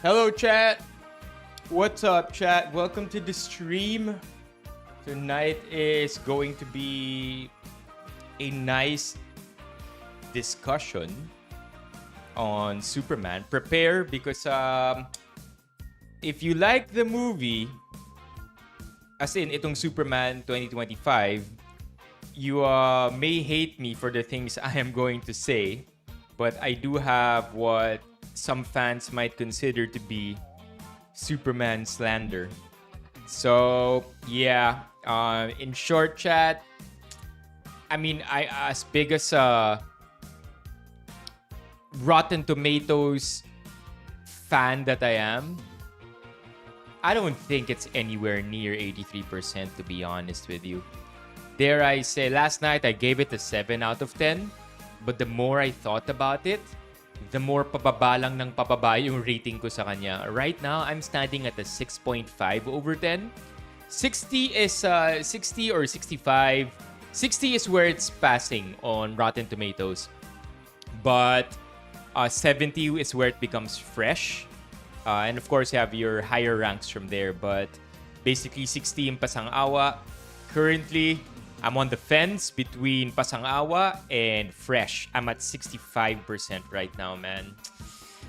Hello, chat. What's up, chat? Welcome to the stream. Tonight is going to be a nice discussion on Superman. Prepare because if you like the movie, as in itong Superman 2025, you may hate me for the things I am going to say, but I do have what some fans might consider to be Superman slander. So yeah, in short, chat, I mean, I as big as Rotten Tomatoes fan that I am, I don't think it's anywhere near 83%, to be honest with you. Dare I say, last night I gave it a 7 out of 10, but the more I thought about it, the more pababa lang ng pababa yung rating ko sa kanya. Right now, I'm standing at a 6.5 over 10. 60 is 60 or 65. 60 is where it's passing on Rotten Tomatoes. But 70 is where it becomes fresh. And of course, you have your higher ranks from there. But basically, 60 yung pasang-awa. Currently, I'm on the fence between pasang-awa and fresh. I'm at 65% right now, man.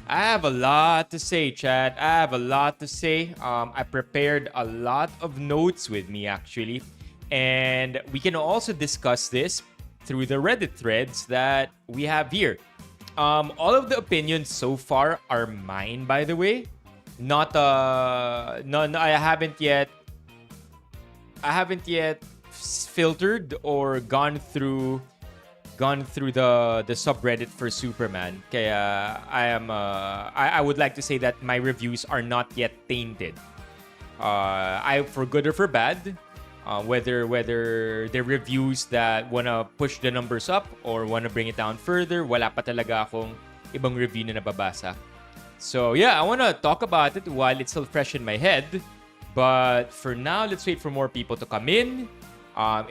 I have a lot to say, chat. I have a lot to say. I prepared a lot of notes with me, actually. And we can also discuss this through the Reddit threads that we have here. All of the opinions so far are mine, by the way. Not no, I haven't yet filtered or gone through the subreddit for Superman. Kaya I would like to say that my reviews are not yet tainted. For good or for bad, whether they're reviews that wanna push the numbers up or wanna bring it down further, wala pa talaga akong ibang review na nababasa. So yeah, I wanna talk about it while it's still fresh in my head. But for now, let's wait for more people to come in.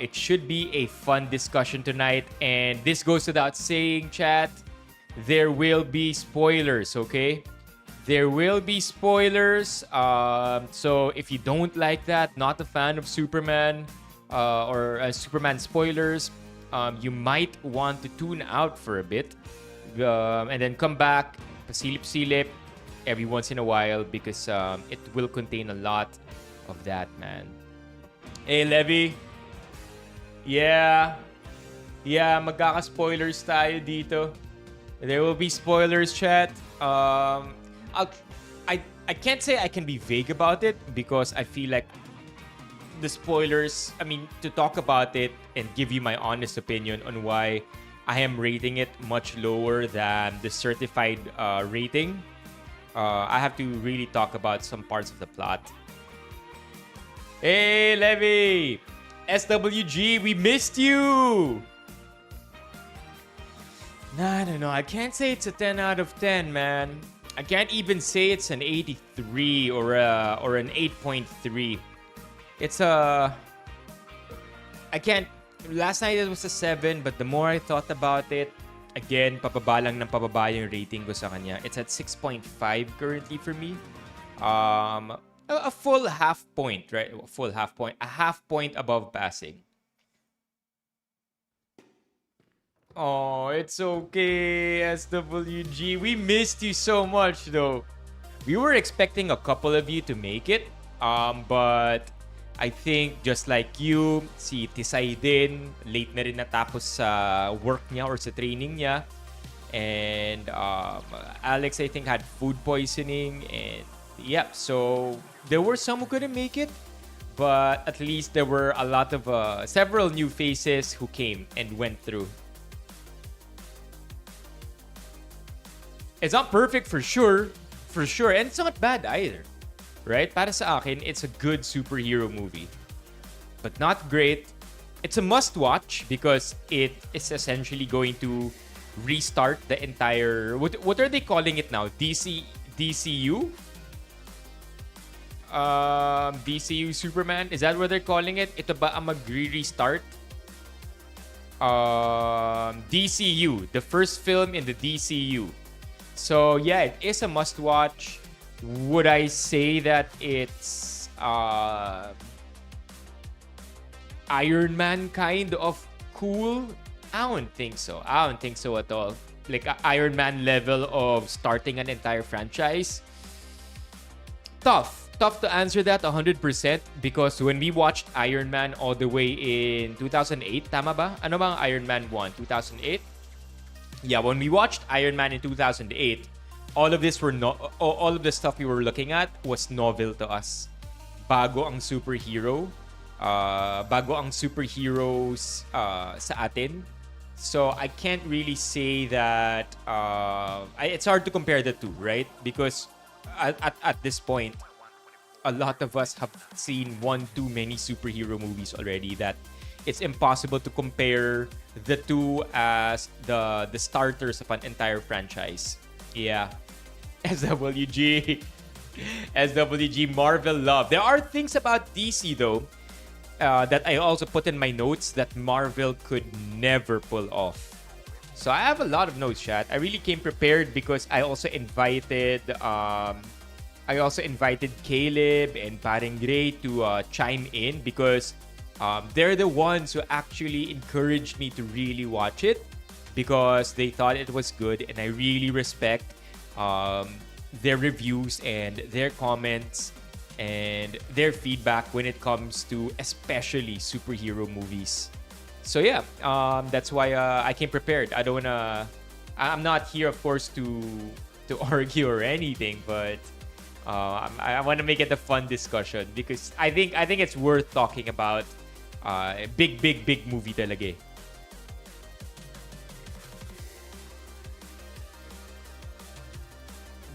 It should be a fun discussion tonight. And this goes without saying, chat. There will be spoilers, okay? There will be spoilers. So if you don't like that, not a fan of Superman or Superman spoilers, you might want to tune out for a bit. And then come back, pasilip-silip every once in a while because it will contain a lot of that, man. Hey, Levy. Yeah, magkaka-spoilers tayo dito. There will be spoilers, chat. I can't say I can be vague about it because I feel like the spoilers, I mean, to talk about it and give you my honest opinion on why I am rating it much lower than the certified rating, I have to really talk about some parts of the plot. Hey, Levy! SWG, we missed you! No. I can't say it's a 10 out of 10, man. I can't even say it's an 83 or an 8.3. It's a... I can't... Last night it was a 7, but the more I thought about it, again, pababa lang ng pababa yung rating ko sa kanya. It's at 6.5 currently for me. A full half point, right? A half point above passing. Oh, it's okay, SWG. We missed you so much, though. We were expecting a couple of you to make it, but I think just like you, si Tisay din, late na rin natapos sa work niya or sa training niya. And Alex, I think, had food poisoning. And yep, so there were some who couldn't make it. But at least there were a lot of, several new faces who came and went through. It's not perfect for sure. And it's not bad either. Right? Para sa akin, it's a good superhero movie. But not great. It's a must-watch because it is essentially going to restart the entire... What are they calling it now? DCU? DCU Superman? Is that what they're calling it? Ito ba ang mag-restart? DCU. The first film in the DCU. So yeah, it is a must-watch. Would I say that it's Iron Man kind of cool? I don't think so. I don't think so at all. Like a Iron Man level of starting an entire franchise. Tough to answer that 100% because when we watched Iron Man all the way in 2008, tama ba? Ano bang Iron Man 1? 2008? Yeah, when we watched Iron Man in 2008, all of this all of the stuff we were looking at was novel to us. Bago ang superhero. Bago ang superheroes sa atin. So I can't really say that it's hard to compare the two, right? Because at this point, a lot of us have seen one too many superhero movies already that it's impossible to compare the two as the starters of an entire franchise. Yeah. SWG. SWG Marvel love. There are things about DC though that I also put in my notes that Marvel could never pull off. So I have a lot of notes, chat. I really came prepared because I also invited Caleb and Pareng Gray to chime in because they're the ones who actually encouraged me to really watch it because they thought it was good, and I really respect their reviews and their comments and their feedback when it comes to especially superhero movies. So yeah, that's why I came prepared. I'm not here, of course, to argue or anything, but I want to make it a fun discussion because I think it's worth talking about. Big movie talaga.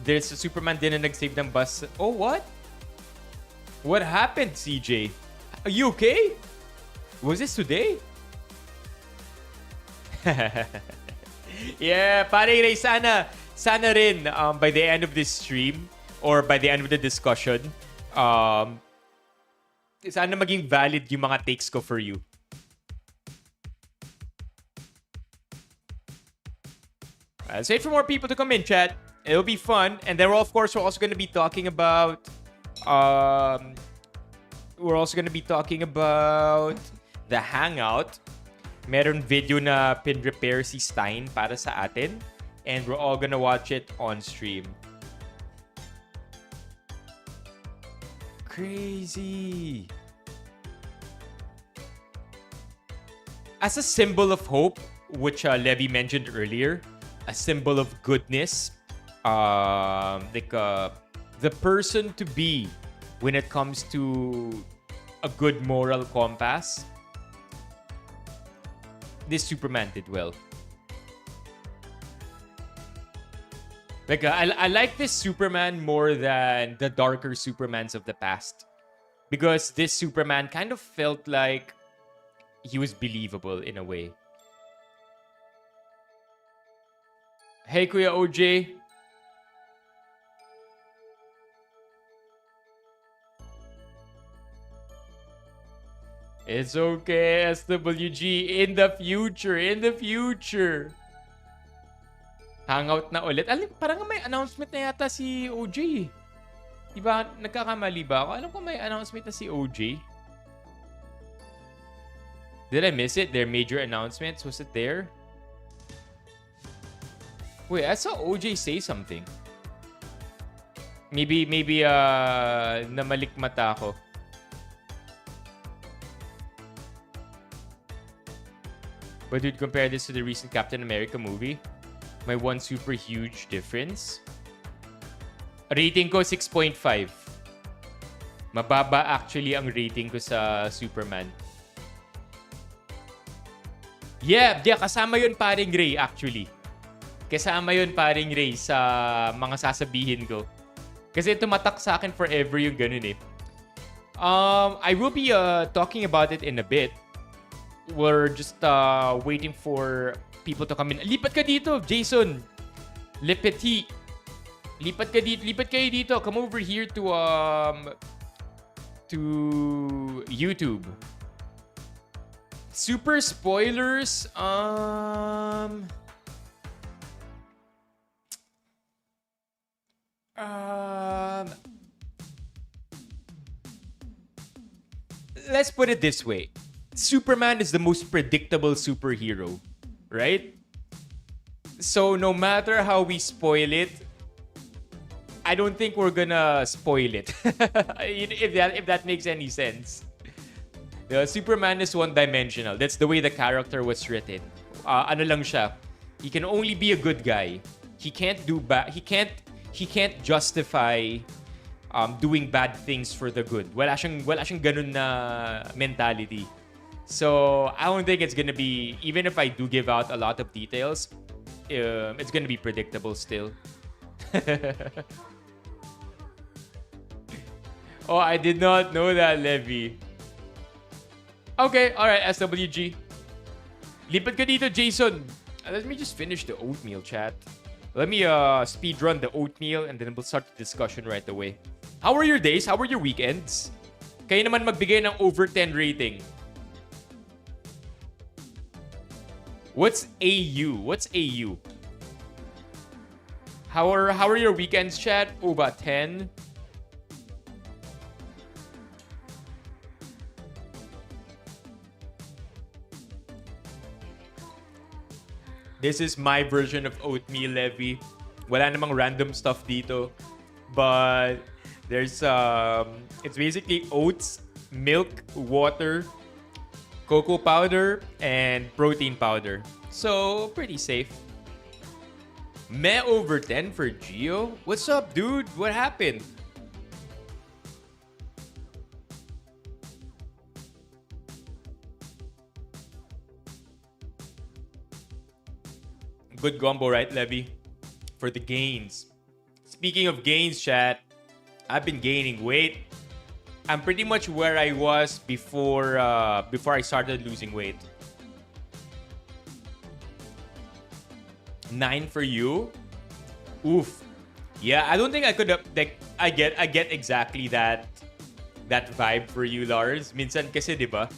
There's a Superman din na nag-save ng bus. Oh, what? What happened, CJ? Are you okay? Was this today? Yeah, pare Ray, sana rin by the end of this stream or by the end of the discussion, sana maging valid yung mga takes ko for you. Let's wait for more people to come in, chat. It'll be fun. And then we're also going to be talking about the Hangout. Meron video na pin-repair si Stein para sa atin. And we're all gonna watch it on stream. Crazy. As a symbol of hope, which Levi mentioned earlier, a symbol of goodness, the person to be when it comes to a good moral compass, this Superman did well. Like I like this Superman more than the darker Supermans of the past, because this Superman kind of felt like he was believable in a way. Hey, Kuya OJ. It's okay, SWG. In the future. Hangout na ulit. Alam, parang may announcement na yata si OJ. Diba, nagkakamali ba ako? Alam ko may announcement na si OJ. Did I miss it? Their major announcements? Was it there? Wait, I saw OJ say something. Maybe namalikmata ako. But dude, compare this to the recent Captain America movie. My one super huge difference. Rating ko 6.5. Mababa actually ang rating ko sa Superman. Yeah, kasama yun paring Ray actually. Kasama yun paring Ray sa mga sasabihin ko. Kasi tumatak sa akin forever yung ganun eh. I will be talking about it in a bit. We're just waiting for people to come in. Lipat ka dito, Jason. Le Petit. Lipat kayo dito. Come over here to YouTube. Super spoilers. Um, let's put it this way. Superman is the most predictable superhero, right? So no matter how we spoil it, I don't think we're gonna spoil it. if that makes any sense. Superman is one-dimensional. That's the way the character was written. Ano lang siya? He can only be a good guy. He can't do bad. He can't justify doing bad things for the good. Wala siyang ganun na mentality. So I don't think it's gonna be, even if I do give out a lot of details, it's gonna be predictable still. Oh, I did not know that, Levy. Okay, alright, SWG. Lipat ka dito, Jason. Let me just finish the oatmeal, chat. Let me speed run the oatmeal and then we'll start the discussion right away. How were your days? How were your weekends? Kayo naman magbigay ng over 10 rating. What's AU? What's AU? How are your weekends, chat? Oh, about 10. This is my version of oatmeal, Levy. Wala namang random stuff dito. But there's it's basically oats, milk, water, cocoa powder, and protein powder. So, pretty safe. Me over 10 for Gio? What's up, dude? What happened? Good combo, right, Levy? For the gains. Speaking of gains, chat, I've been gaining weight. I'm pretty much where I was before I started losing weight. 9 for you? Oof. Yeah, I don't think I could have, like, I get exactly that vibe for you, Lars. Minsan kasi, di ba?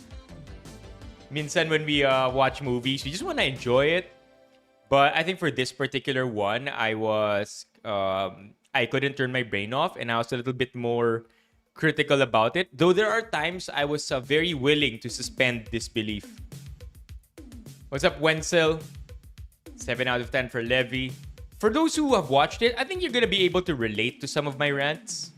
Minsan when we watch movies, we just want to enjoy it. But I think for this particular one, I couldn't turn my brain off and I was a little bit more critical about it. Though there are times I was very willing to suspend disbelief. What's up, Wenzel? 7 out of 10 for Levy. For those who have watched it, I think you're going to be able to relate to some of my rants.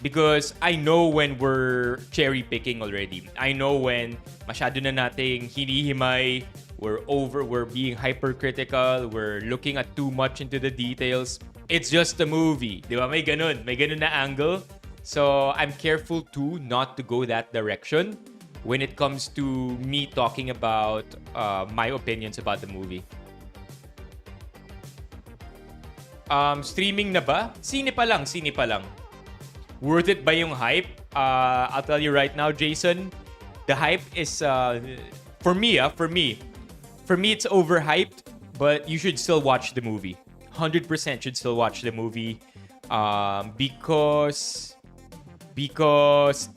Because I know when we're cherry picking already. I know when masyado na nating hinihimay, we're being hypercritical, we're looking at too much into the details. It's just a movie. Di ba? May ganun na angle. So I'm careful too not to go that direction when it comes to me talking about my opinions about the movie. Streaming na ba? Sine pa lang. Worth it ba yung hype? I'll tell you right now, Jason. The hype is, for me, it's overhyped, but you should still watch the movie. 100% should still watch the movie. Because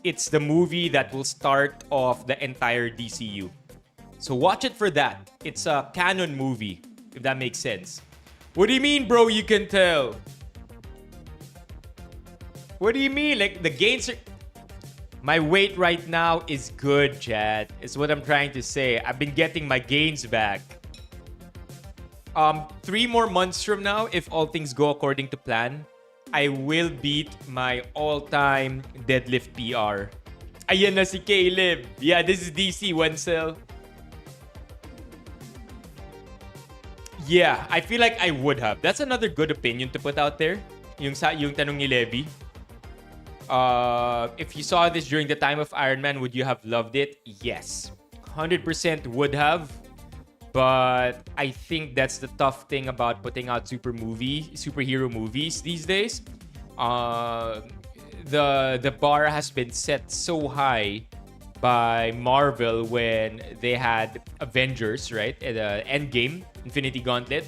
it's the movie that will start off the entire DCU. So watch it for that. It's a canon movie, if that makes sense. What do you mean, bro? You can tell. What do you mean? Like, the gains are... My weight right now is good, Chad. Is what I'm trying to say. I've been getting my gains back. 3 more months from now, if all things go according to plan, I will beat my all-time deadlift PR. Ayan na si Caleb. Yeah, this is DC, Wenzel. Yeah, I feel like I would have. That's another good opinion to put out there. Yung tanong ni Levy. If you saw this during the time of Iron Man, would you have loved it? Yes. 100% would have. But I think that's the tough thing about putting out superhero movies these days. The bar has been set so high by Marvel when they had Avengers, right? Endgame, Infinity Gauntlet,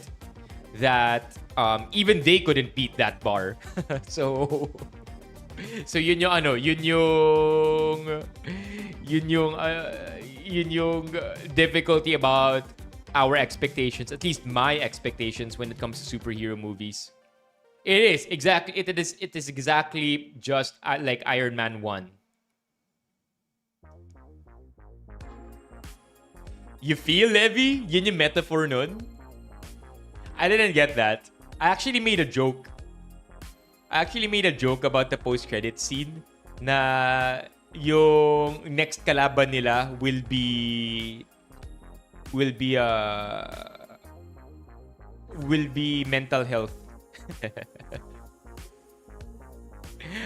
that even they couldn't beat that bar. So yun yung difficulty about our expectations, at least my expectations when it comes to superhero movies. It is exactly. It is exactly just like Iron Man 1. You feel, Levi? Yun yung metaphor nun? I didn't get that. I actually made a joke. I actually made a joke about the post-credit scene na yung next kalaban nila will be mental health.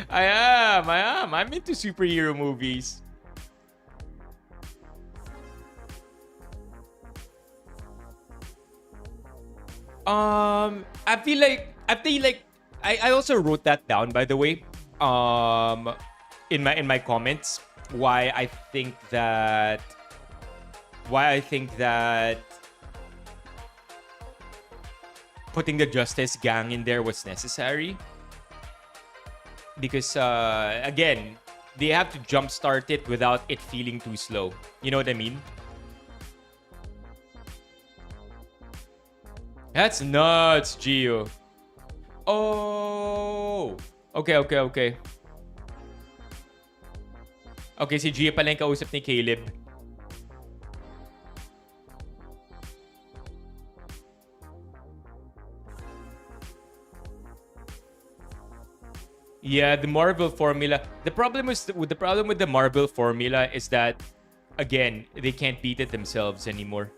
I am. I'm into superhero movies. I also wrote that down, by the way. In my comments, why I think that putting the Justice Gang in there was necessary. Because again, they have to jumpstart it without it feeling too slow. You know what I mean? That's nuts, Gio. Oh! Okay. Okay, si Gio pala yung kausap ni Caleb. Yeah, the Marvel formula. The problem with the Marvel formula is that, again, they can't beat it themselves anymore.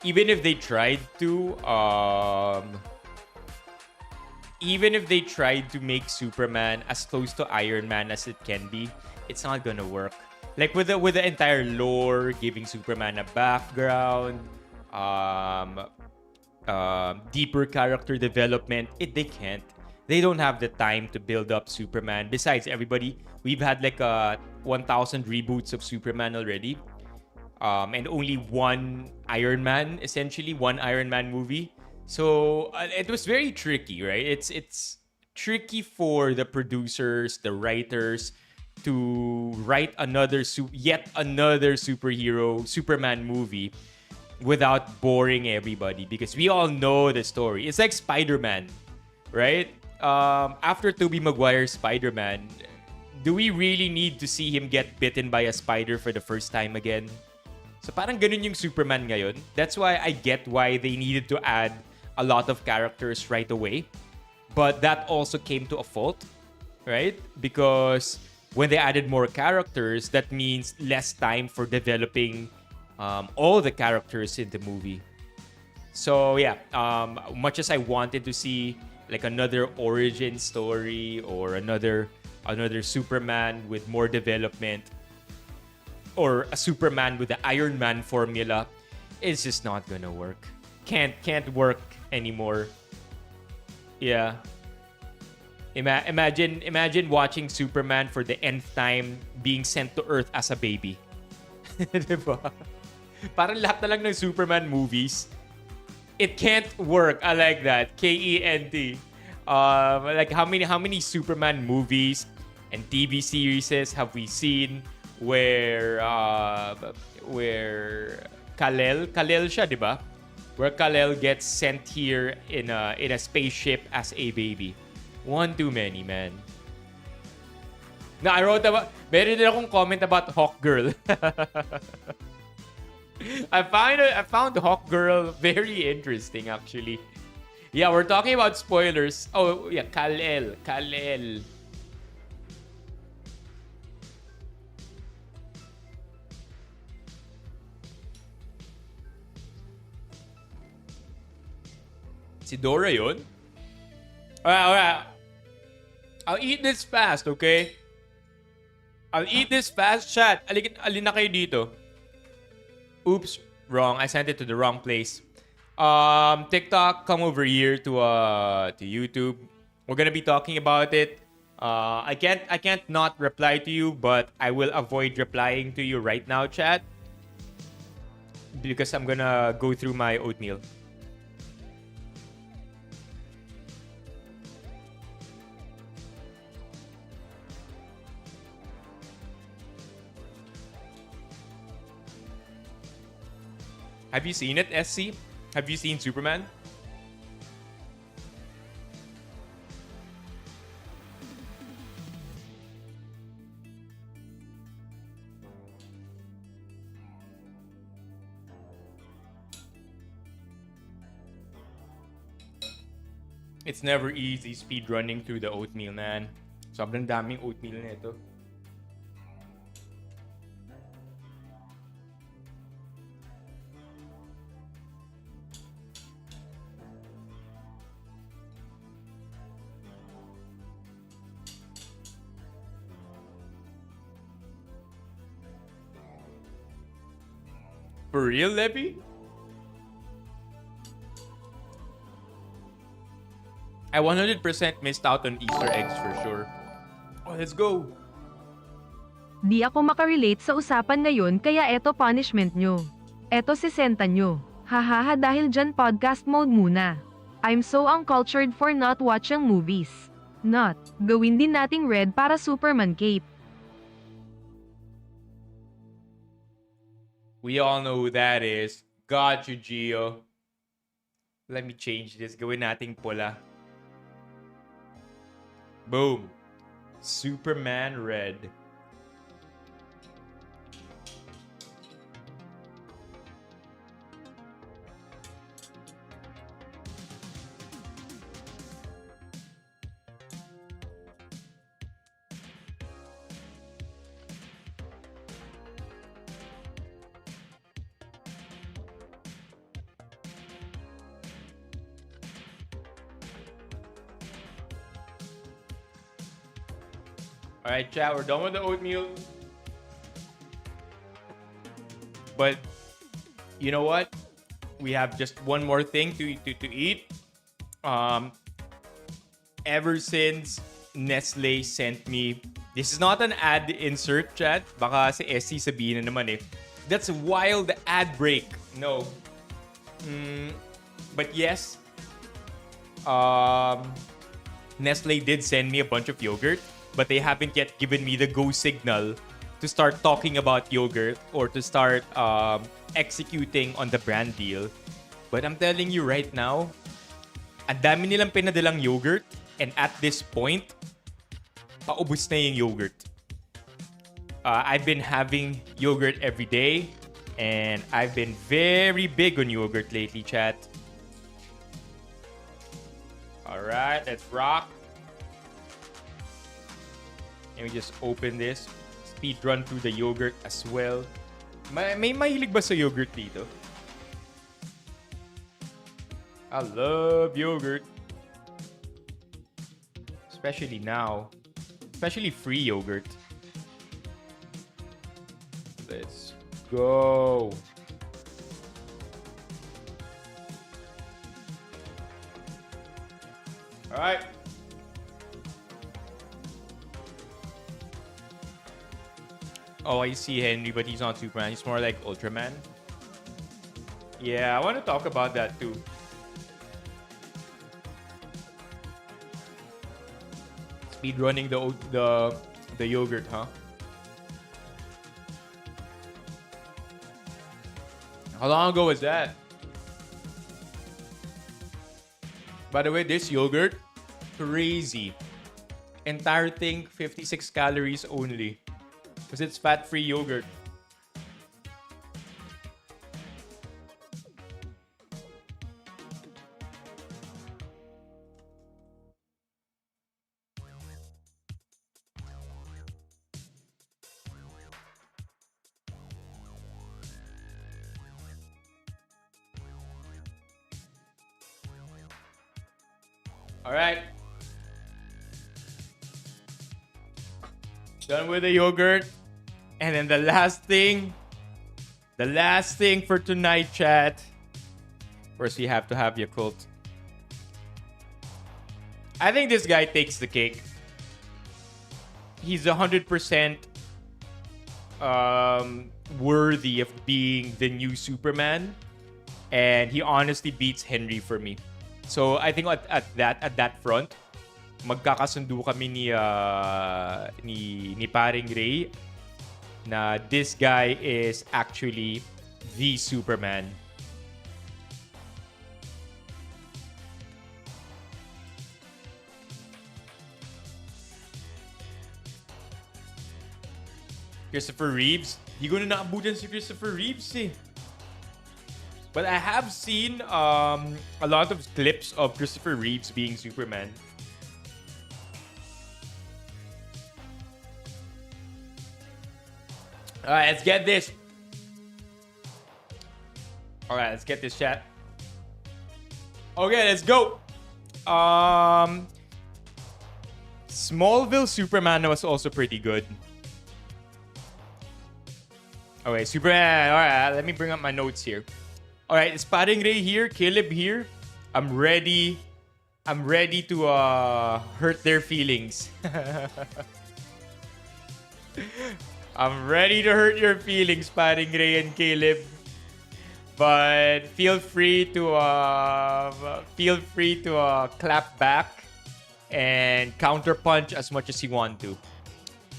Even if they tried to, make Superman as close to Iron Man as it can be, it's not gonna work. Like with the entire lore, giving Superman a background, deeper character development, they can't. They don't have the time to build up Superman. Besides, we've had like 1,000 reboots of Superman already. And only one Iron Man movie. So it was very tricky, right? It's tricky for the producers, the writers, to write yet another Superman movie without boring everybody, because we all know the story. It's like Spider-Man, right? After Tobey Maguire's Spider-Man, do we really need to see him get bitten by a spider for the first time again? So parang ganun yung Superman ngayon. That's why I get why they needed to add a lot of characters right away. But that also came to a fault, right? Because when they added more characters, that means less time for developing all the characters in the movie. So yeah, much as I wanted to see like another origin story or another Superman with more development, or a Superman with the Iron Man formula, it's just not gonna work. Can't work anymore. Yeah. Imagine watching Superman for the nth time being sent to Earth as a baby. Diba? Parang lahat na lang ng Superman movies, it can't work. I like that. KENT. Like how many Superman movies and TV series have we seen where Kal-El siya, di ba? Where Kal-El gets sent here in a spaceship as a baby. One too many, man. I wrote about, meron din akong comment about Hawk Girl. I found Hawk Girl very interesting, actually. Yeah, we're talking about spoilers. Oh, yeah, Kal-El. Si Dora yun? Alright. I'll eat this fast, okay? I'll eat this fast, chat. Alin na kayo dito? Oops, wrong. I sent it to the wrong place. TikTok, come over here to YouTube. We're gonna be talking about it. I can't not reply to you, but I will avoid replying to you right now, chat, because I'm gonna go through my oatmeal. Have you seen it, SC? Have you seen Superman? It's never easy speed running through the oatmeal, man. Sobrang daming oatmeal nito. For real, Levy? I 100% missed out on Easter eggs for sure. Oh, let's go. Di ako makarelate sa usapan ngayon kaya eto punishment nyo. Eto 60 nyo. Hahaha dahil dyan podcast mode muna. I'm so uncultured for not watching movies. Not. Gawin din nating red para Superman cape. We all know who that is. Got you, Gio. Let me change this. Gawin nating pula. Boom. Superman red. Alright, chat, we're done with the oatmeal. But, you know what? We have just one more thing to eat. Ever since Nestle sent me... This is not an ad insert, chat. Baka si SC sabihin na naman eh. That's a wild ad break. No. But yes, Nestle did send me a bunch of yogurt. But they haven't yet given me the go signal to start talking about yogurt or to start executing on the brand deal. But I'm telling you right now, ang dami nilang pinadalang yogurt, and at this point, paubos na yung yogurt. I've been having yogurt every day, and I've been very big on yogurt lately, chat. Alright, let's rock. Let me just open this. Speed run through the yogurt as well. May mahilig ba sa yogurt dito? I love yogurt. Especially now. Especially free yogurt. Let's go. Alright. Oh, I see Henry, but he's not Superman. He's more like Ultraman. Yeah, I want to talk about that too. Speed running the yogurt, huh? How long ago was that? By the way, this yogurt, crazy. Entire thing, 56 calories only. Because it's fat-free yogurt. All right. Done with the yogurt. And then the last thing for tonight, chat. First, we have to have Yakult. I think this guy takes the cake. He's 100% worthy of being the new Superman. And he honestly beats Henry for me. So I think at that front, magkakasundo kami ni paring Ray na this guy is actually the Superman. Christopher Reeves. Di ko na naabutan si Christopher Reeves eh. But I have seen a lot of clips of Christopher Reeves being Superman. Alright, let's get this. Alright, let's get this, chat. Okay, let's go. Smallville Superman was also pretty good. Okay, Superman. Alright, let me bring up my notes here. Alright, it's Paring Ray here, Caleb here. I'm ready to hurt their feelings. I'm ready to hurt your feelings, Paring Ray and Caleb. But feel free to clap back and counterpunch as much as you want to.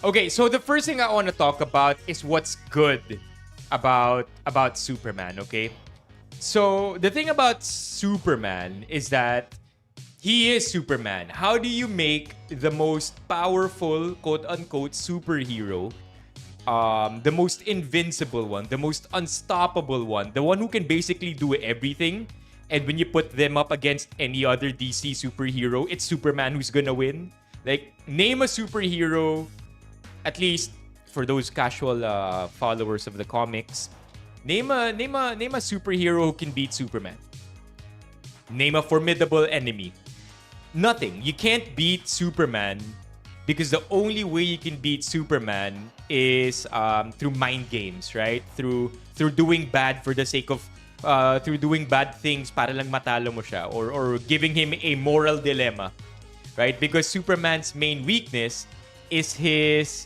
Okay, so the first thing I want to talk about is what's good about Superman, okay? So the thing about Superman is that he is Superman. How do you make the most powerful, quote-unquote, superhero, the most invincible one, the most unstoppable one, the one who can basically do everything, and when you put them up against any other DC superhero, it's Superman who's gonna win? Like, name a superhero, at least for those casual followers of the comics, name a superhero who can beat Superman. Name a formidable enemy. Nothing. You can't beat Superman because the only way you can beat Superman is through mind games, right? Through doing bad for the sake of through doing bad things para lang matalo mo siya, or giving him a moral dilemma, right? Because Superman's main weakness is his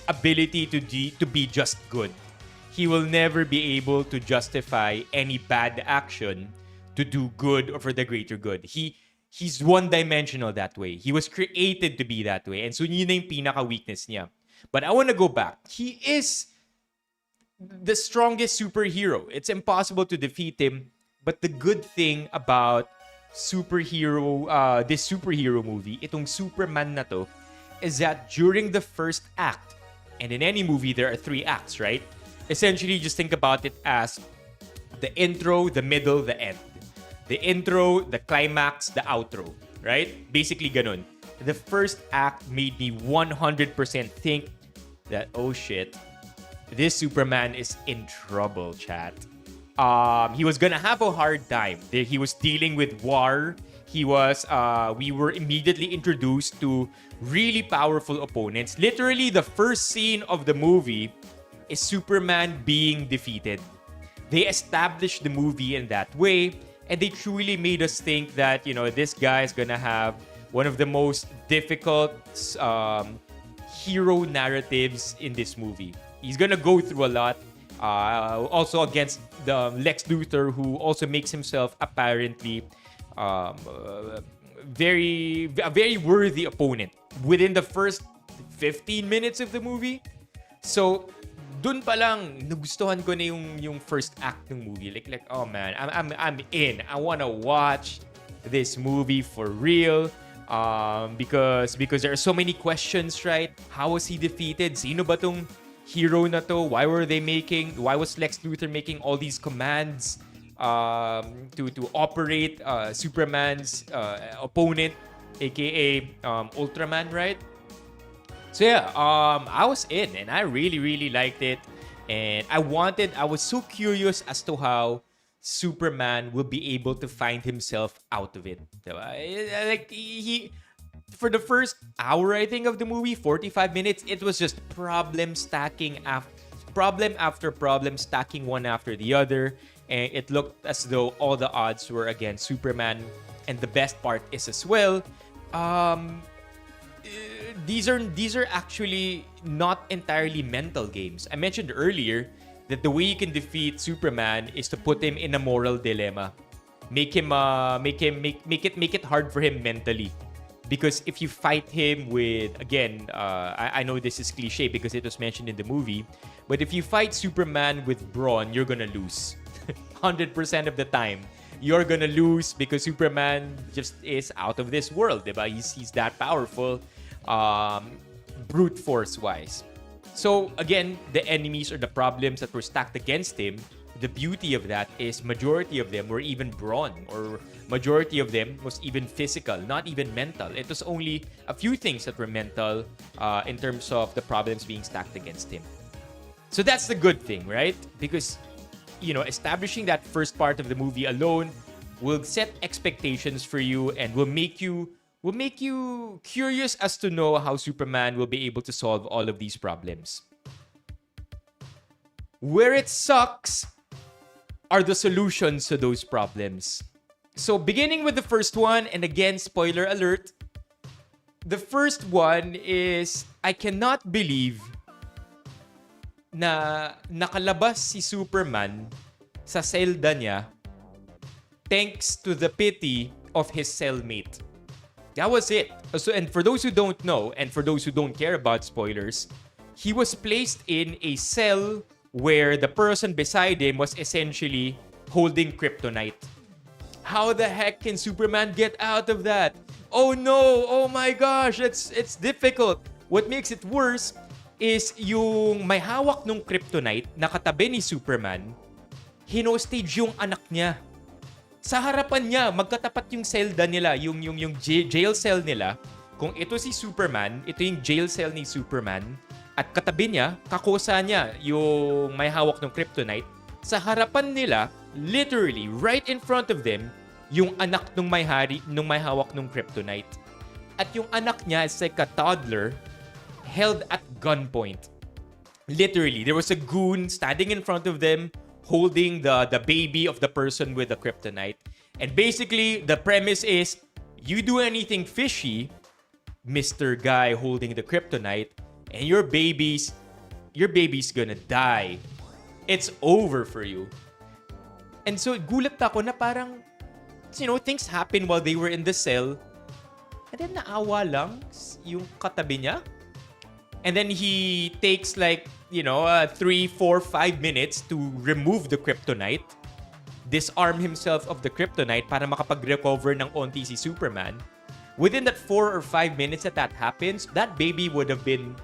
ability to be just good. He will never be able to justify any bad action to do good or for the greater good. He's one-dimensional that way. He was created to be that way. And so yun na yung pinaka-weakness niya. But I want to go back. He is the strongest superhero. It's impossible to defeat him. But the good thing about this superhero movie, itong Superman na to, is that during the first act, and in any movie, there are 3 acts, right? Essentially, just think about it as the intro, the middle, the end. The intro, the climax, the outro, right? Basically, ganun. The first act made me 100% think that, oh shit, this Superman is in trouble, chat. He was gonna have a hard time. He was dealing with war. We were immediately introduced to really powerful opponents. Literally, the first scene of the movie is Superman being defeated. They established the movie in that way, and they truly made us think that, you know, this guy is gonna have one of the most difficult hero narratives in this movie. He's gonna go through a lot. Also against the Lex Luthor, who also makes himself apparently a very worthy opponent within the first 15 minutes of the movie. So dun pa lang nagustuhan ko na yung first act ng movie. Like oh man, I'm in. I want to watch this movie for real. Because there are so many questions, right? How was he defeated? Sino ba tong hero na to? Why was Lex Luthor making all these commands to operate Superman's opponent, aka Ultraman, right? So yeah, I was in, and I really, really liked it. And I was so curious as to how Superman will be able to find himself out of it. Like, for the first hour, I think, of the movie, 45 minutes, it was just problem after problem stacking one after the other. And it looked as though all the odds were against Superman. And the best part is as well, these are actually not entirely mental games. I mentioned earlier that the way you can defeat Superman is to put him in a moral dilemma. Make it hard for him mentally. Because if you fight him with, again, I know this is cliche because it was mentioned in the movie, but if you fight Superman with brawn, you're gonna lose. 100% of the time. You're gonna lose because Superman just is out of this world, diba? He's that powerful. brute force wise. So again, the enemies or the problems that were stacked against him, the beauty of that is majority of them were even brawn, or majority of them was even physical, not even mental. It was only a few things that were mental in terms of the problems being stacked against him. So that's the good thing, right? Because, establishing that first part of the movie alone will set expectations for you and will make you curious as to know how Superman will be able to solve all of these problems. Where it sucks are the solutions to those problems. So beginning with the first one, and again, spoiler alert, the first one is, I cannot believe na nakalabas si Superman sa selda niya thanks to the pity of his cellmate. That was it. So, and for those who don't know, and for those who don't care about spoilers, he was placed in a cell where the person beside him was essentially holding kryptonite. How the heck can Superman get out of that? Oh no! Oh my gosh! It's difficult. What makes it worse is yung may hawak nung kryptonite na katabi ni Superman, hinostage yung anak niya. Sa harapan niya, magkatapat yung selda nila, yung jail cell nila. Kung ito si Superman, ito yung jail cell ni Superman, at katabi niya, kakosa niya yung may hawak ng kryptonite. Sa harapan nila, literally, right in front of them, yung anak nung may hawak ng kryptonite. At yung anak niya is like a toddler held at gunpoint. Literally, there was a goon standing in front of them, holding the baby of the person with the kryptonite. And basically, the premise is, you do anything fishy, Mr. Guy holding the kryptonite, and your baby's gonna die. It's over for you. And so, gulat ako na parang, things happen while they were in the cell, and then naawa lang yung katabi niya. And then he takes 3, 4, 5 minutes to remove the kryptonite, disarm himself of the kryptonite para makapag-recover ng onti si Superman. Within that 4 or 5 minutes that happens, that baby would have been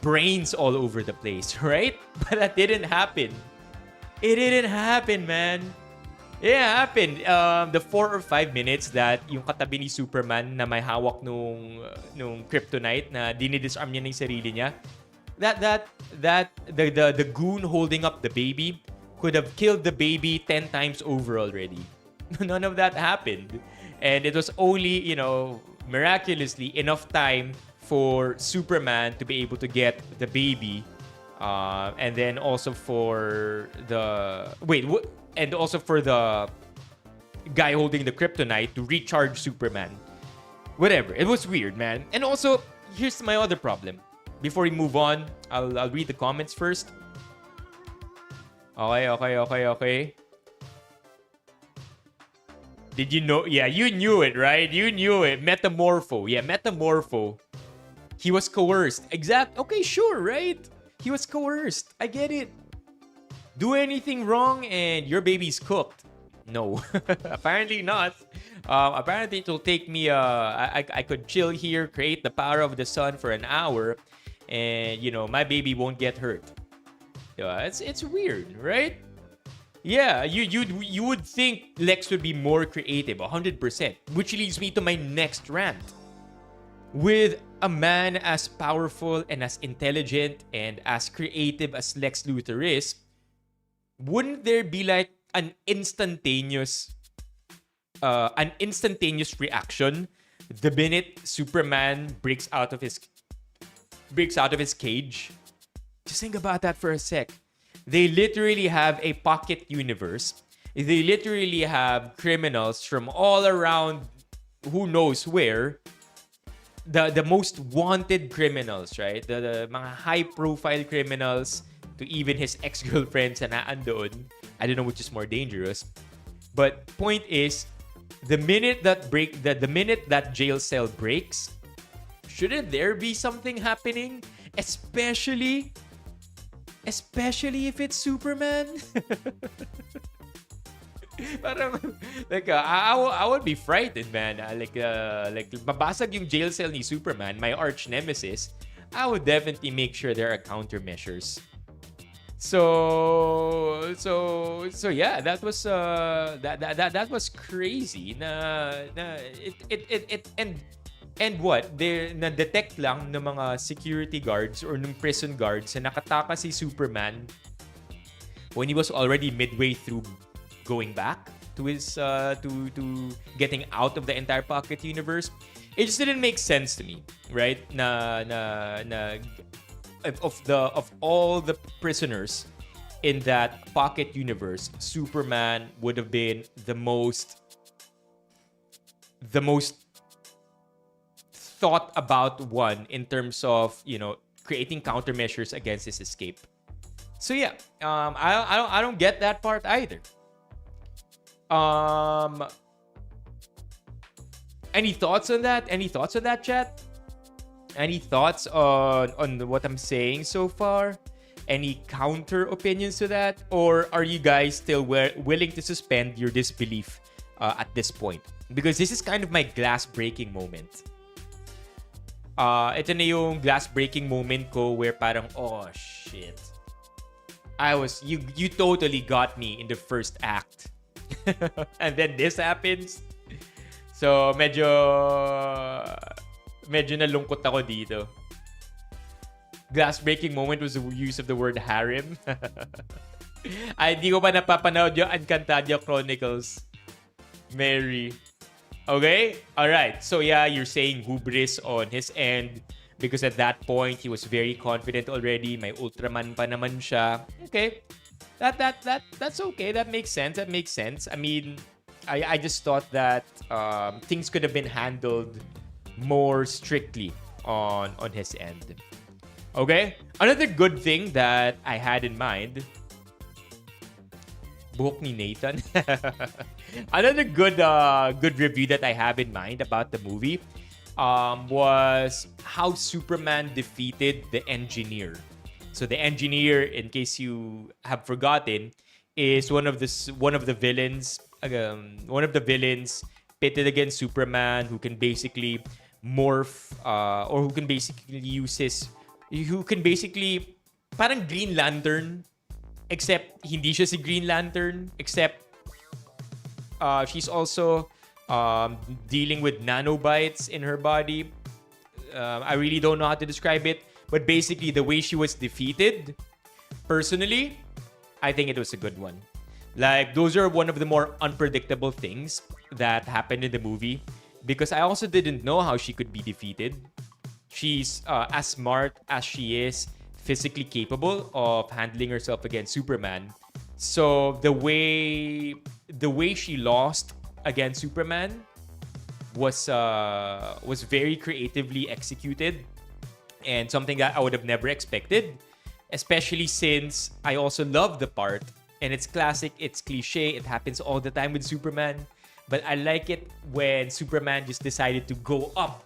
brains all over the place, right? But that didn't happen. It didn't happen, man. It happened. The 4 or 5 minutes that yung katabi ni Superman na may hawak nung kryptonite na dinidisarm niya ng sarili niya, the goon holding up the baby could have killed the baby 10 times over already. None of that happened. And it was only, miraculously enough time for Superman to be able to get the baby. And then also for the... And also for the guy holding the kryptonite to recharge Superman. Whatever. It was weird, man. And also, here's my other problem. Before we move on, I'll read the comments first. Okay. Did you know? Yeah, you knew it, right? You knew it. Metamorpho. Yeah, Metamorpho. He was coerced. Okay, sure, right? He was coerced. I get it. Do anything wrong and your baby's cooked. No, apparently not. Apparently it will take me, I could chill here, create the power of the sun for an hour, and, my baby won't get hurt. It's weird, right? Yeah, you would think Lex would be more creative, 100%. Which leads me to my next rant. With a man as powerful and as intelligent and as creative as Lex Luthor is, wouldn't there be like an instantaneous reaction the minute Superman breaks out of his cage? Just think about that for a sec. They literally have a pocket universe. They literally have criminals from all around who knows where. The most wanted criminals, right? The mga high-profile criminals, to even his ex-girlfriends na naandoon. I don't know which is more dangerous. But point is, the minute that jail cell breaks, shouldn't there be something happening? Especially if it's Superman. Parang, I would be frightened, man. Like mabasag yung jail cell ni Superman, my arch nemesis. I would definitely make sure there are countermeasures. So yeah, that was that was crazy. And what? Na detect lang ng mga security guards or ng prison guards na nakataka si Superman when he was already midway through going back to his to getting out of the entire pocket universe. It just didn't make sense to me, right? Of all the prisoners in that pocket universe, Superman would have been the most thought about one in terms of, creating countermeasures against his escape. So yeah, I don't get that part either. Any thoughts on that? Any thoughts on that, chat? Any thoughts on what I'm saying so far? Any counter opinions to that? Or are you guys still willing to suspend your disbelief at this point? Because this is kind of my glass breaking moment. Ito na yung glass breaking moment ko where parang, oh shit. You totally got me in the first act. And then this happens. So medyo nalungkot ako dito. Glass breaking moment was the use of the word harem. Ay, di ko pa napapanood yung Encantadia Chronicles. Mary. Okay? Alright. So yeah, you're saying hubris on his end because at that point, he was very confident already. May Ultraman pa naman siya. Okay. That's okay. That makes sense. I mean, I just thought that things could have been handled more strictly on his end. Okay? Another good thing that I had in mind, buhok ni Nathan. Another good review that I have in mind about the movie was how Superman defeated the Engineer. So the Engineer, in case you have forgotten, is one of the villains. One of the villains pitted against Superman, who can basically morph or who can basically parang Green Lantern, except hindi siya si Green Lantern, except she's also dealing with nanobites in her body. I really don't know how to describe it, but basically the way she was defeated, personally, I think it was a good one. Like, those are one of the more unpredictable things that happened in the movie, because I also didn't know how she could be defeated. She's as smart as she is physically capable of handling herself against Superman. So the way she lost against Superman was very creatively executed, and something that I would have never expected, especially since I also love the part, and it's classic, it's cliche, it happens all the time with Superman, but I like it when Superman just decided to go up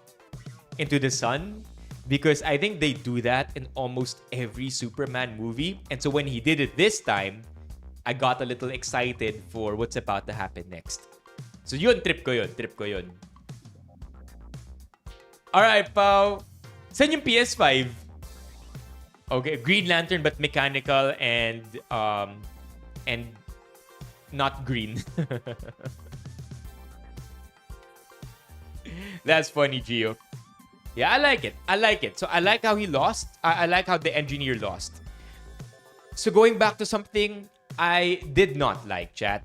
into the sun, because I think they do that in almost every Superman movie. And so when he did it this time, I got a little excited for what's about to happen next. So yun, trip ko yun. Alright, Pao. Saan yung PS5? Okay, Green Lantern but mechanical and not green. That's funny, Gio. Yeah, I like it. So I like how he lost. I like how the Engineer lost. So going back to something I did not like, chat.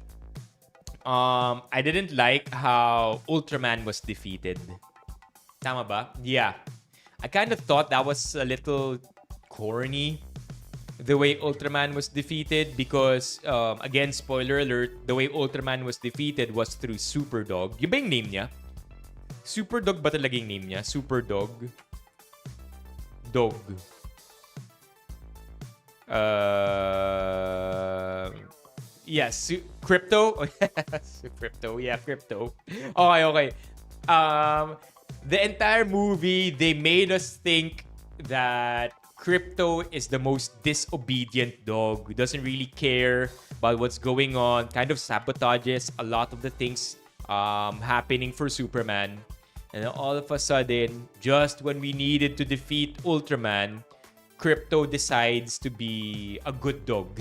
I didn't like how Ultraman was defeated. Tama ba? Yeah. I kind of thought that was a little corny, the way Ultraman was defeated, because, again, spoiler alert, the way Ultraman was defeated was through Superdog. Yung ba yung name niya? Superdog ba talaga yung name niya? Superdog? Dog. Yes, Crypto? Crypto, yeah, Crypto. Okay. The entire movie, they made us think that Crypto is the most disobedient dog who doesn't really care about what's going on, kind of sabotages a lot of the things happening for Superman. And then all of a sudden, just when we needed to defeat Ultraman, Crypto decides to be a good dog.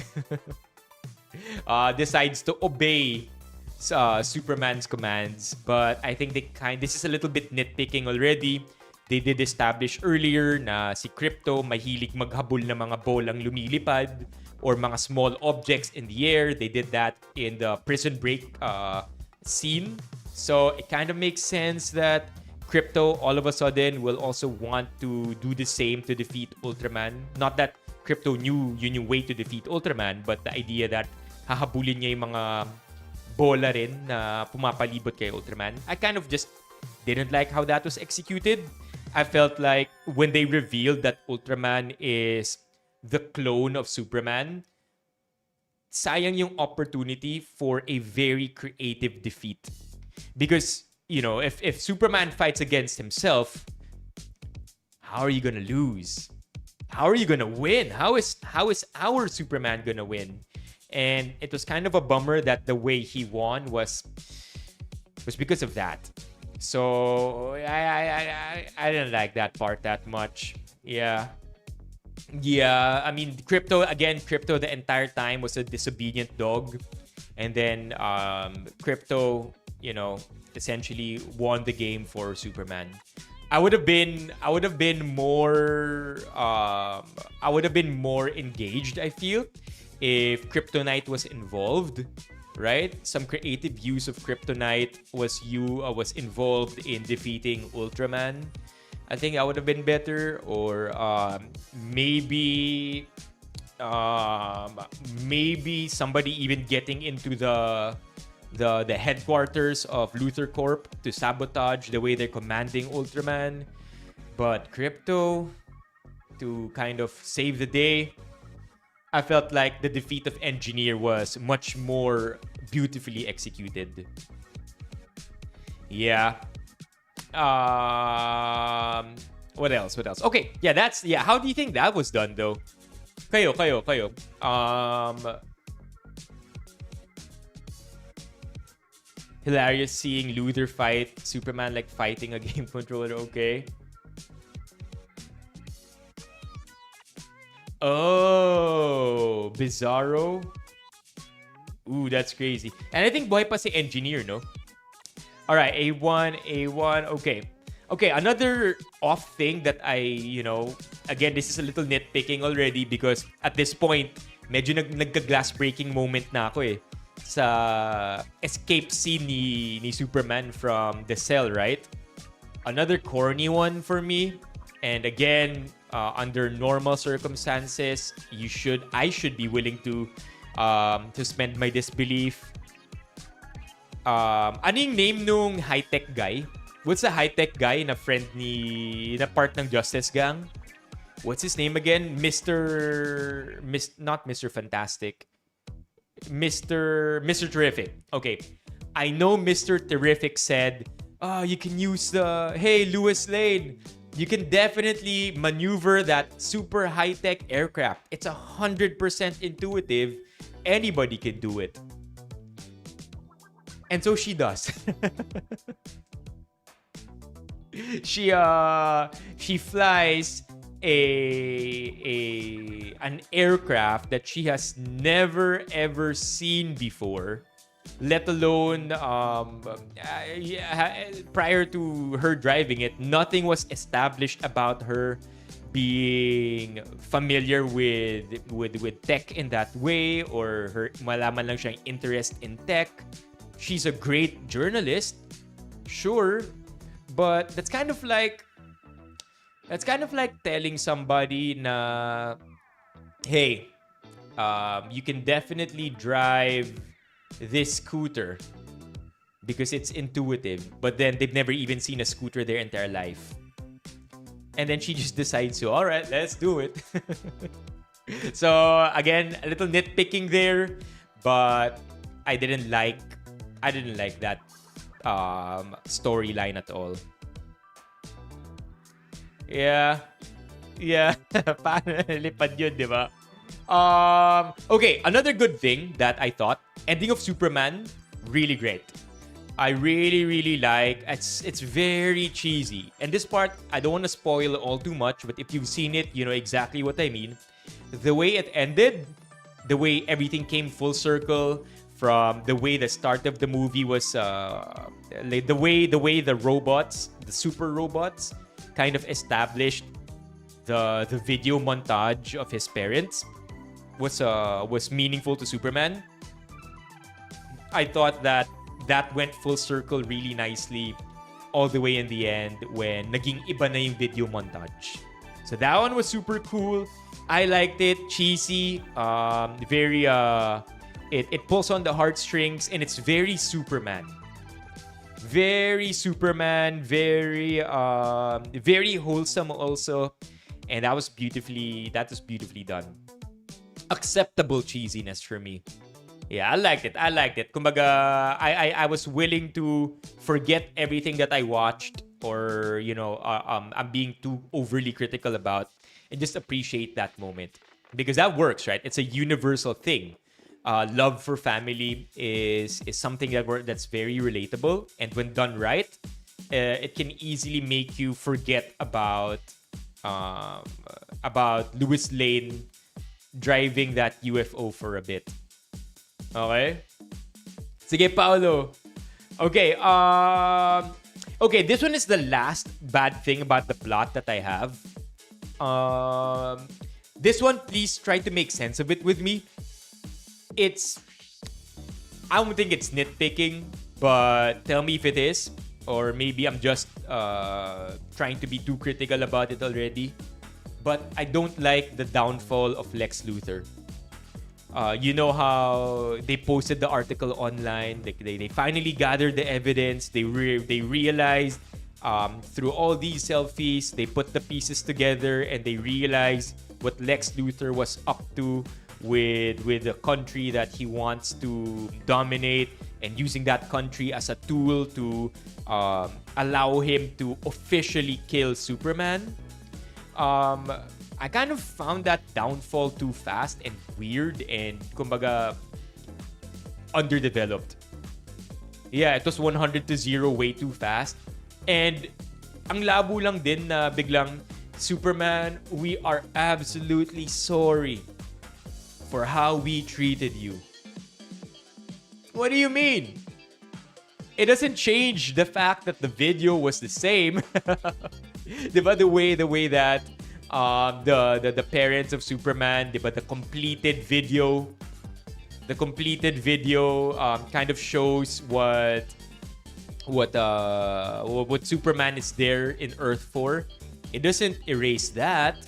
Decides to obey Superman's commands. But I think this is a little bit nitpicking already. They did establish earlier na si Crypto mahilig maghabol ng mga bolang lumilipad or mga small objects in the air. They did that in the Prison Break scene. So it kind of makes sense that Crypto all of a sudden will also want to do the same to defeat Ultraman. Not that Crypto knew yun yung way to defeat Ultraman, but the idea that hahabulin niya yung mga bola rin na pumapalibot kay Ultraman. I kind of just didn't like how that was executed. I felt like when they revealed that Ultraman is the clone of Superman, sayang yung opportunity for a very creative defeat. Because, you know, if Superman fights against himself, how are you gonna lose? How are you gonna win? How is our Superman gonna win? And it was kind of a bummer that the way he won was because of that. So I didn't like that part that much. Yeah. I mean, Crypto the entire time was a disobedient dog. And then Crypto, you know, essentially won the game for Superman. I would have been more engaged, I feel, if Kryptonite was involved, right? Some creative use of Kryptonite was involved in defeating Ultraman. I think that would have been better. Or maybe somebody even getting into the headquarters of Luthor Corp to sabotage the way they're commanding Ultraman. But Crypto, to kind of save the day, I felt like the defeat of Engineer was much more beautifully executed. Yeah. What else? Okay, yeah, how do you think that was done though? Kayo. Hilarious seeing Luthor fight Superman like fighting a game controller, okay? Oh, Bizarro. Ooh, that's crazy. And I think buhay pa si Engineer, no? Alright, A1. Okay, another off thing that again, this is a little nitpicking already because at this point, medyo nagka-glass breaking moment na ako eh. Sa escape scene ni Superman from the cell, right? Another corny one for me. And again, under normal circumstances, I should be willing to suspend my disbelief. Ano yung name nung high-tech guy? What's the high-tech guy na friend na part ng Justice Gang? What's his name again? Not Mr. Fantastic. Mr. Terrific. Okay. I know Mr. Terrific said, you can use hey, Lois Lane, you can definitely maneuver that super high-tech aircraft. It's 100% intuitive. Anybody can do it. And so she does. She flies an aircraft that she has never ever seen before, let alone prior to her driving it. Nothing was established about her being familiar with tech in that way, or her malaman lang siyang interest in tech. She's a great journalist, sure, but that's kind of like telling somebody na, hey, you can definitely drive this scooter because it's intuitive, but then they've never even seen a scooter their entire life. And then she just decides to, all right, let's do it. So again, a little nitpicking there, but I didn't like that storyline at all. Yeah. Paano lipad yun, di ba? Okay, another good thing that I thought, ending of Superman, really great. I really, really like. It's very cheesy. And this part, I don't want to spoil all too much, but if you've seen it, you know exactly what I mean. The way it ended, the way everything came full circle, from the way the start of the movie was, like the robots, the super robots, kind of established the video montage of his parents was meaningful to Superman. I thought that went full circle really nicely all the way in the end when naging iba na yung video montage. So that one was super cool. I liked it. Cheesy. Very it pulls on the heartstrings, and it's very Superman. Very Superman, very wholesome also. And that was beautifully done. Acceptable cheesiness for me. Yeah, I liked it. Kumbaga, I was willing to forget everything that I watched, or I'm being too overly critical about, and just appreciate that moment, because that works, right? It's a universal thing. Love for family is something that's very relatable, and when done right, it can easily make you forget about Louis Lane driving that UFO for a bit. Okay? Sige, Paolo. Okay, okay, this one is the last bad thing about the plot that I have. This one, please try to make sense of it with me. I don't think it's nitpicking, but tell me if it is. Or maybe I'm just trying to be too critical about it already. But I don't like the downfall of Lex Luthor. You know how they posted the article online. They finally gathered the evidence. They realized through all these selfies, they put the pieces together, and they realized what Lex Luthor was up to with the country that he wants to dominate, and using that country as a tool to allow him to officially kill Superman. I kind of found that downfall too fast and weird and kumbaga underdeveloped. Yeah, it was 100 to 0 way too fast. And ang labo lang din na biglang, Superman, we are absolutely sorry for how we treated you. What do you mean? It doesn't change the fact that the video was the same. Diba, the way that the parents of Superman, diba, the completed video kind of shows what Superman is there in Earth for. It doesn't erase that,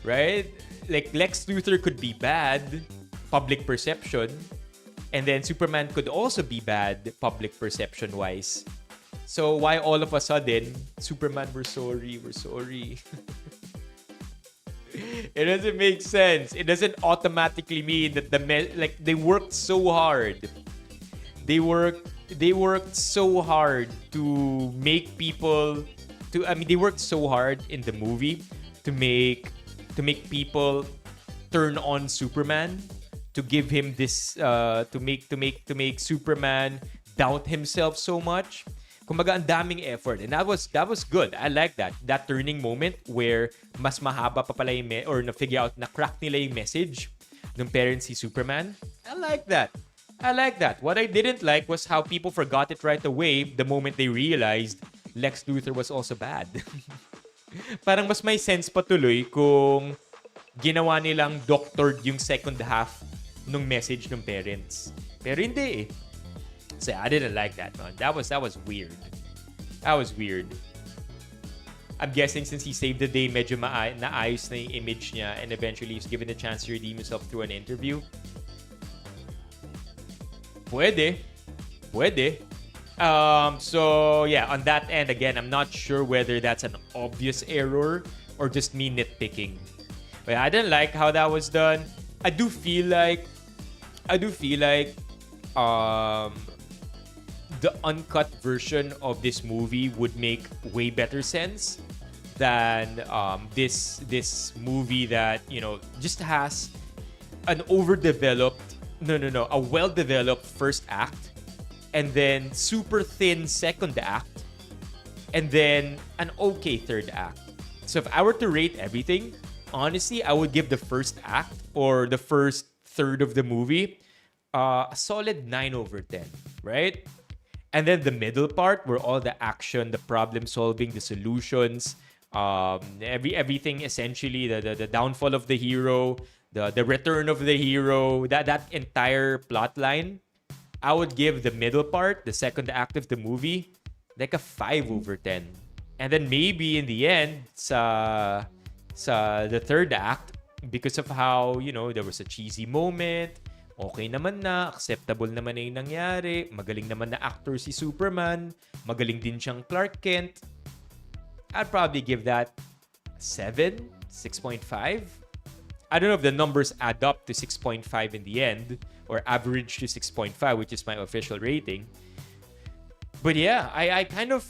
right? Like, Lex Luthor could be bad, public perception, and then Superman could also be bad, public perception wise. So why all of a sudden, Superman, we're sorry. It doesn't make sense. It doesn't automatically mean that they worked so hard. They worked so hard to make people they worked so hard in the movie to make people turn on Superman, to give him this to make Superman doubt himself so much. Kumbaga, ang daming effort, and that was good. I like that turning moment where mas mahaba pa pala yung or na-figure out, na-crack nila yung message ng parents si Superman. I like that. What I didn't like was how people forgot it right away the moment they realized Lex Luthor was also bad. Parang mas may sense pa tuloy kung ginawa nilang doctored yung second half ng message ng parents. Pero hindi eh. So I didn't like that, man. That was weird. That was weird. I'm guessing since he saved the day, medyo naayos na yung image niya, and eventually he's given a chance to redeem himself through an interview. Pwede. So yeah, on that end, again, I'm not sure whether that's an obvious error or just me nitpicking. But I didn't like how that was done. I do feel like the uncut version of this movie would make way better sense than this movie that, just has an a well-developed first act and then super thin second act, and then an okay third act. So if I were to rate everything, honestly, I would give the first act or the first third of the movie a solid 9 over 10, right? And then the middle part where all the action, the problem solving, the solutions, everything essentially, the downfall of the hero, the return of the hero, that entire plot line, I would give the middle part, the second act of the movie, like a 5 over 10. And then maybe in the end, sa the third act, because of how, there was a cheesy moment, okay naman na, acceptable naman na yung nangyari, magaling naman na actor si Superman, magaling din siyang Clark Kent, I'd probably give that 7, 6.5. I don't know if the numbers add up to 6.5 in the end or average to 6.5, which is my official rating. But yeah, I kind of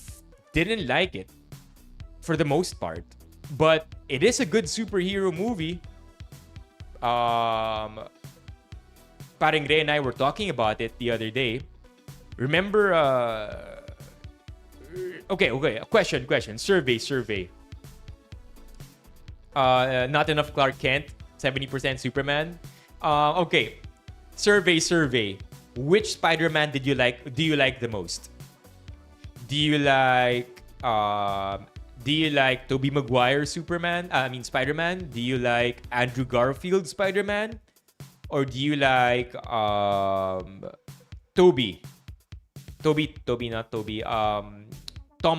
didn't like it for the most part. But it is a good superhero movie. Parang Ray and I were talking about it the other day. Remember, okay, question. Survey. Not enough Clark Kent, 70% Superman. Okay, survey. Which Spider-Man do you like the most? Do you like Tobey Maguire Spider-Man? Do you like Andrew Garfield Spider-Man? Or do you like Tom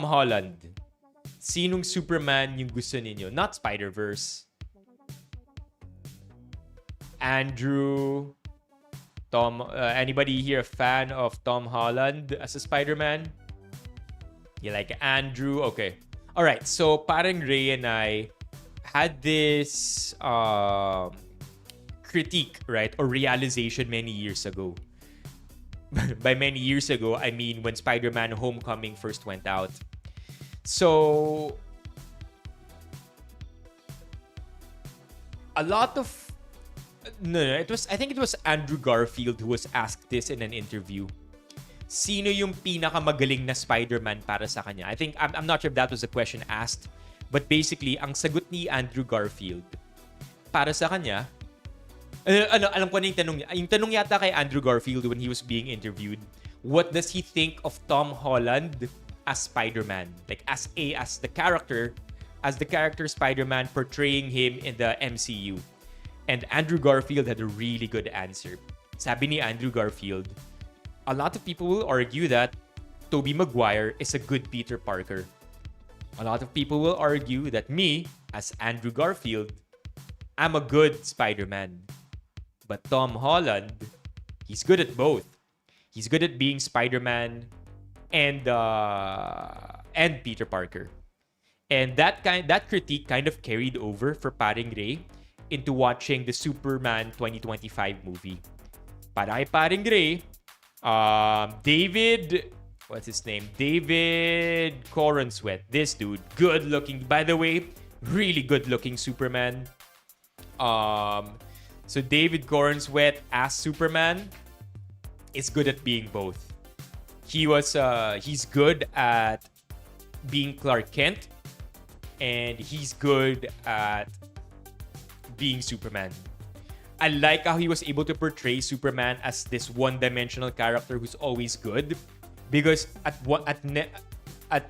Holland? Sinong Superman yung gusto ninyo? Not Spider-Verse. Andrew, Tom, anybody here a fan of Tom Holland as a Spider-Man? You like Andrew? Okay. All right. So parang Ray and I had this critique, right? Or realization many years ago. By many years ago, I mean when Spider-Man Homecoming first went out. So a lot of I think it was Andrew Garfield who was asked this in an interview. Sino yung pinakamagaling na Spider-Man para sa kanya? I'm not sure if that was the question asked, but basically ang sagot ni Andrew Garfield para sa kanya, alam ko na yung tanong niya. Yung tanong yata kay Andrew Garfield when he was being interviewed, what does he think of Tom Holland as Spider-Man? Like as the character Spider-Man portraying him in the MCU. And Andrew Garfield had a really good answer. Sabi ni Andrew Garfield, a lot of people will argue that Tobey Maguire is a good Peter Parker. A lot of people will argue that me, as Andrew Garfield, I'm a good Spider-Man. But Tom Holland, he's good at both. He's good at being Spider-Man and Peter Parker. And that critique kind of carried over for Paring Ray into watching the Superman 2025 movie. Para kay Paring Ray, David Corenswet, this dude, good looking, by the way, really good looking Superman. So David Corenswet as Superman is good at being both. He's good at being Clark Kent, and he's good at being Superman. I like how he was able to portray Superman as this one-dimensional character who's always good, because at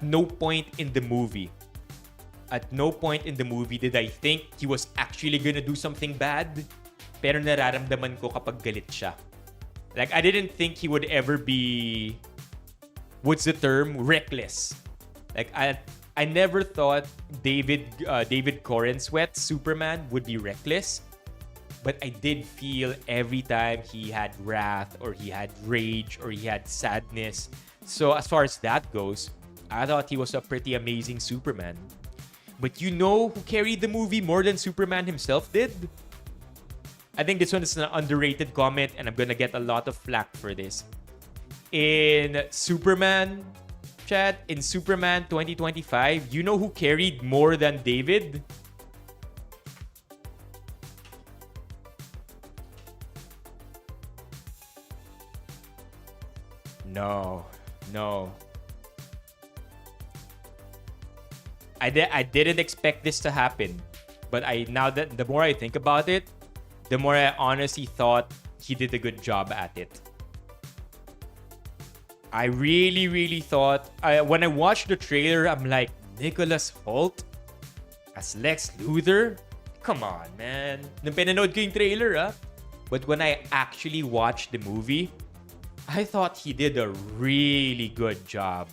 no point in the movie did I think he was actually gonna do something bad, pero nararamdaman ko kapag galit siya. Like, I didn't think he would ever be, what's the term? Reckless. Like, I never thought David Corenswet Superman would be reckless, but I did feel every time he had wrath or he had rage or he had sadness. So as far as that goes, I thought he was a pretty amazing Superman. But you know who carried the movie more than Superman himself did? I think this one is an underrated comment and I'm gonna get a lot of flack for this. In Superman 2025, you know who carried more than David? No. No. I didn't expect this to happen. But now that the more I think about it, the more I honestly thought he did a good job at it. I really, really thought, when I watched the trailer, I'm like, Nicholas Hoult as Lex Luthor? Come on, man. Nung pinanood ko yung trailer, ah. But when I actually watched the movie, I thought he did a really good job.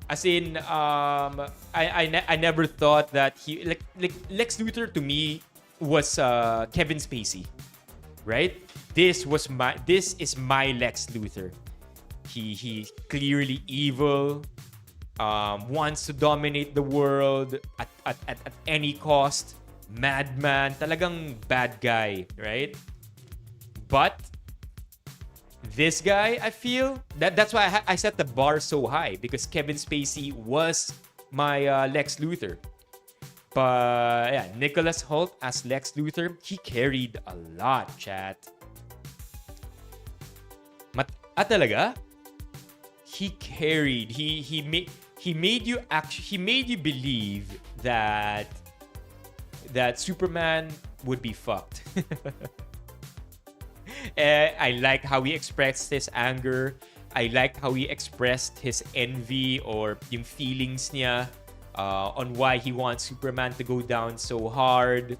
As in, I never thought that he like Lex Luthor to me was Kevin Spacey, right? This is my Lex Luthor. He's clearly evil, wants to dominate the world at any cost. Madman, talagang bad guy, right? But this guy, I feel that's why I set the bar so high, because Kevin Spacey was my Lex Luthor. But yeah, Nicholas Hoult as Lex Luthor, he carried a lot, chat. Talaga? He carried. He made you believe that Superman would be fucked. I like how he expressed his anger. I like how he expressed his envy or yung feelings niya on why he wants Superman to go down so hard.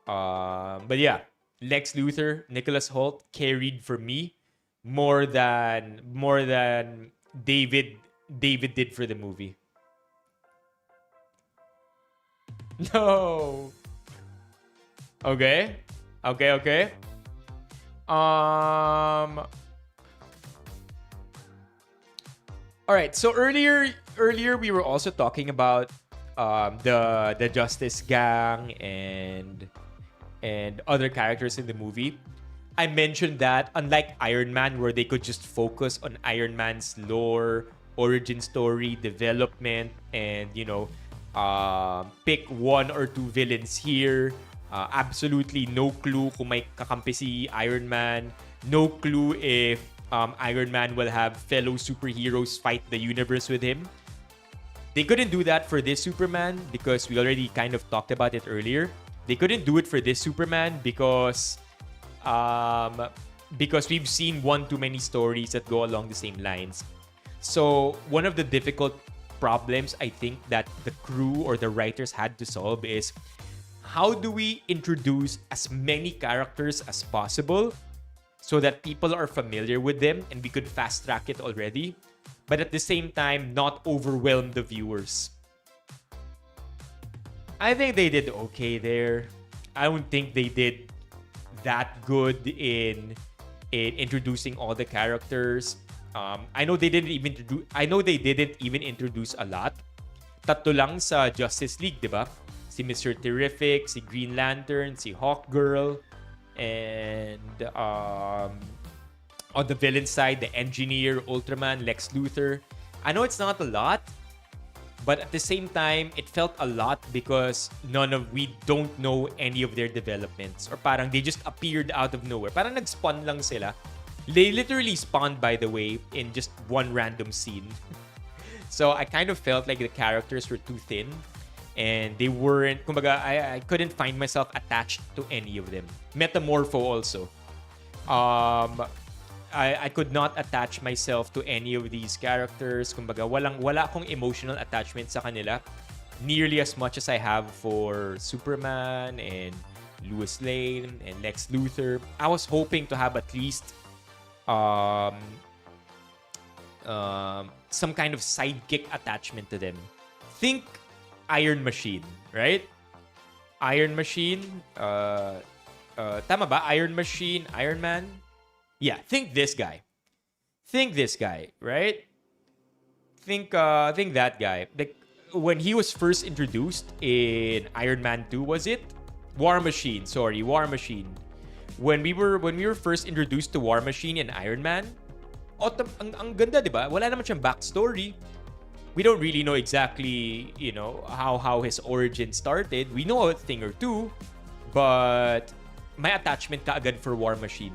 But yeah, Lex Luthor, Nicholas Hoult carried for me more than David did for the movie. No. Okay. All right. So earlier we were also talking about the Justice Gang and other characters in the movie. I mentioned that unlike Iron Man, where they could just focus on Iron Man's lore, origin story, development, and pick one or two villains here. Absolutely no clue kung may kakampi si Iron Man. No clue if Iron Man will have fellow superheroes fight the universe with him. They couldn't do that for this Superman because we already kind of talked about it earlier. They couldn't do it for this Superman because we've seen one too many stories that go along the same lines. So one of the difficult problems I think that the crew or the writers had to solve is, how do we introduce as many characters as possible so that people are familiar with them and we could fast track it already, but at the same time not overwhelm the viewers? I think they did okay there. I don't think they did that good in introducing all the characters. I know they didn't even introduce a lot. Tatlo lang sa Justice League, 'di ba? Si Mr. Terrific, si Green Lantern, si Hawkgirl, and on the villain side, the Engineer, Ultraman, Lex Luthor. I know it's not a lot, but at the same time, it felt a lot because we don't know any of their developments, or parang they just appeared out of nowhere. Parang nag-spawn lang sila. They literally spawned, by the way, in just one random scene. So I kind of felt like the characters were too thin and they weren't, kumbaga, I couldn't find myself attached to any of them. Metamorpho also. I could not attach myself to any of these characters. Kumbaga, wala akong emotional attachment sa kanila nearly as much as I have for Superman and Lois Lane and Lex Luthor. I was hoping to have at least some kind of sidekick attachment to them. Think Iron Machine, right? Iron Machine, tama ba? Iron Machine, Iron Man? Yeah, think this guy, right? Think that guy. Like when he was first introduced in Iron Man 2, was it? War Machine. When we were first introduced to War Machine in Iron Man, ang ganda, 'di ba? Wala naman siyang backstory. We don't really know exactly, how his origin started. We know a thing or two, but may attachment ka agad for War Machine.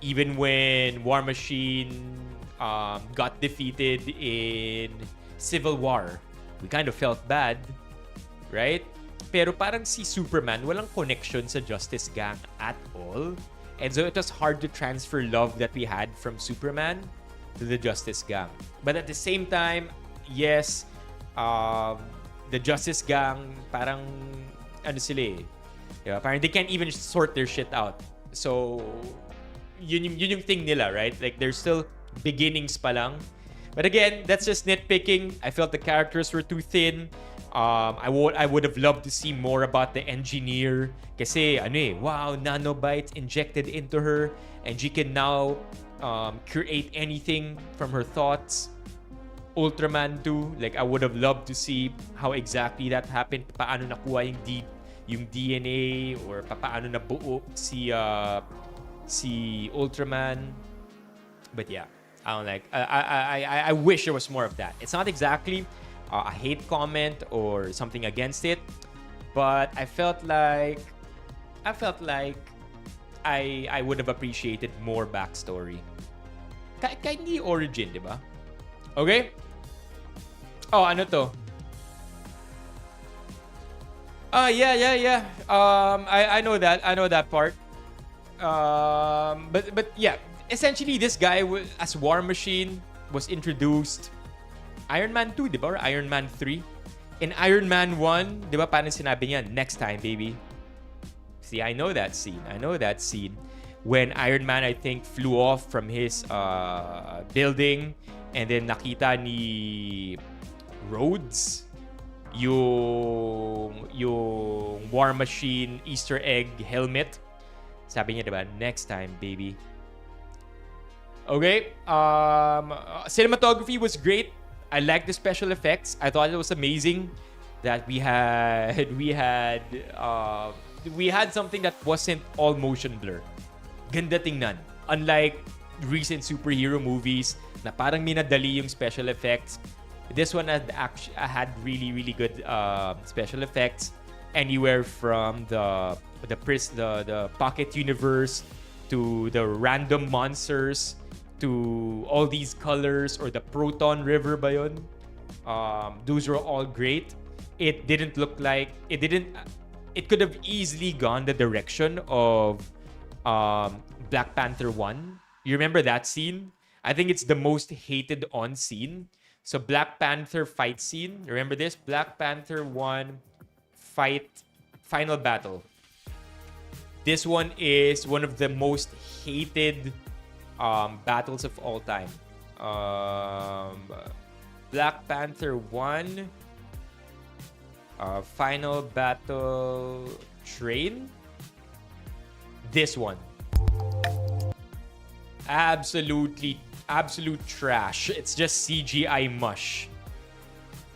Even when War Machine got defeated in Civil War. We kind of felt bad, right? Pero parang si Superman, walang connection sa Justice Gang at all. And so it was hard to transfer love that we had from Superman to the Justice Gang. But at the same time, yes, the Justice Gang, parang, ano sila eh. Diba? Parang they can't even sort their shit out. So, yun yung thing nila, right? Like, they're still beginnings pa lang. But again, that's just nitpicking. I felt the characters were too thin. I would have loved to see more about the engineer. Kasi, wow, nanobites injected into her. And she can now create anything from her thoughts. Ultraman 2, like, I would have loved to see how exactly that happened. Paano nakuha yung DNA or paano nabuo si Ultraman. But yeah, I don't like. I wish there was more of that. It's not exactly a hate comment or something against it, but I felt like I would have appreciated more backstory. Kahit hindi origin, di ba? Okay? Oh, ano to? Yeah. I know that. I know that part. But yeah, essentially this guy as War Machine was introduced Iron Man 2, di ba? Or Iron Man 3. In Iron Man 1, di ba paano sinabi niya? Next time, baby. See, I know that scene. When Iron Man, I think, flew off from his building and then nakita ni Rhodes yung War Machine Easter egg helmet. Sabi niya, diba? Next time, baby. Okay. Cinematography was great. I liked the special effects. I thought it was amazing that we had something that wasn't all motion blur. Ganda tingnan. Unlike recent superhero movies na parang minadali yung special effects. This one had really, really good special effects. Anywhere from the pocket universe to the random monsters to all these colors or the Proton River ba yun? Those were all great. It didn't look like it could have easily gone the direction of Black Panther 1. You remember that scene? I think it's the most hated on scene. So Black Panther fight scene. Remember this? Black Panther 1 fight final battle. This one is one of the most hated battles of all time. Black Panther 1 final battle train. This one. Absolute trash. It's just CGI mush.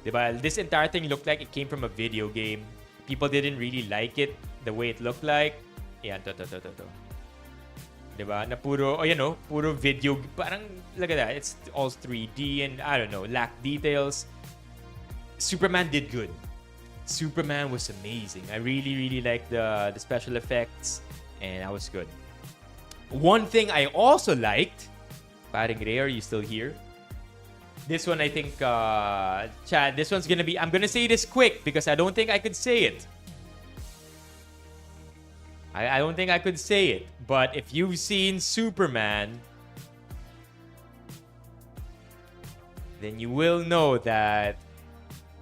Diba? This entire thing looked like it came from a video game. People didn't really like it the way it looked like. Yan, to. Diba? Na puro video. Parang, look at that. It's all 3D and I don't know, lack details. Superman did good. Superman was amazing. I really, really liked the special effects and that was good. One thing I also liked, Paring Ray, are you still here? This one, I think, Chad, this one's gonna be, I'm gonna say this quick because I don't think I could say it. I don't think I could say it. But if you've seen Superman, then you will know that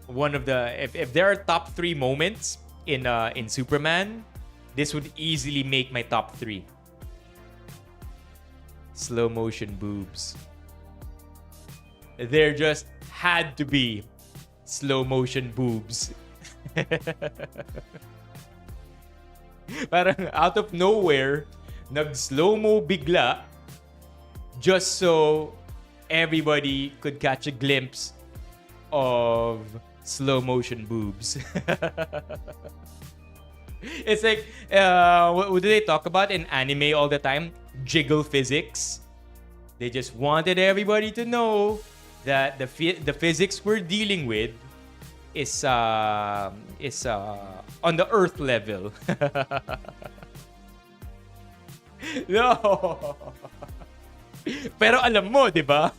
one of the, if there are top 3 moments in Superman, this would easily make my top 3. Slow motion boobs. There just had to be slow motion boobs. Parang out of nowhere, nag-slow-mo bigla just so everybody could catch a glimpse of slow motion boobs. It's like, what do they talk about in anime all the time? Jiggle physics. They just wanted everybody to know that the physics we're dealing with is on the Earth level. No. Pero alam mo, di ba?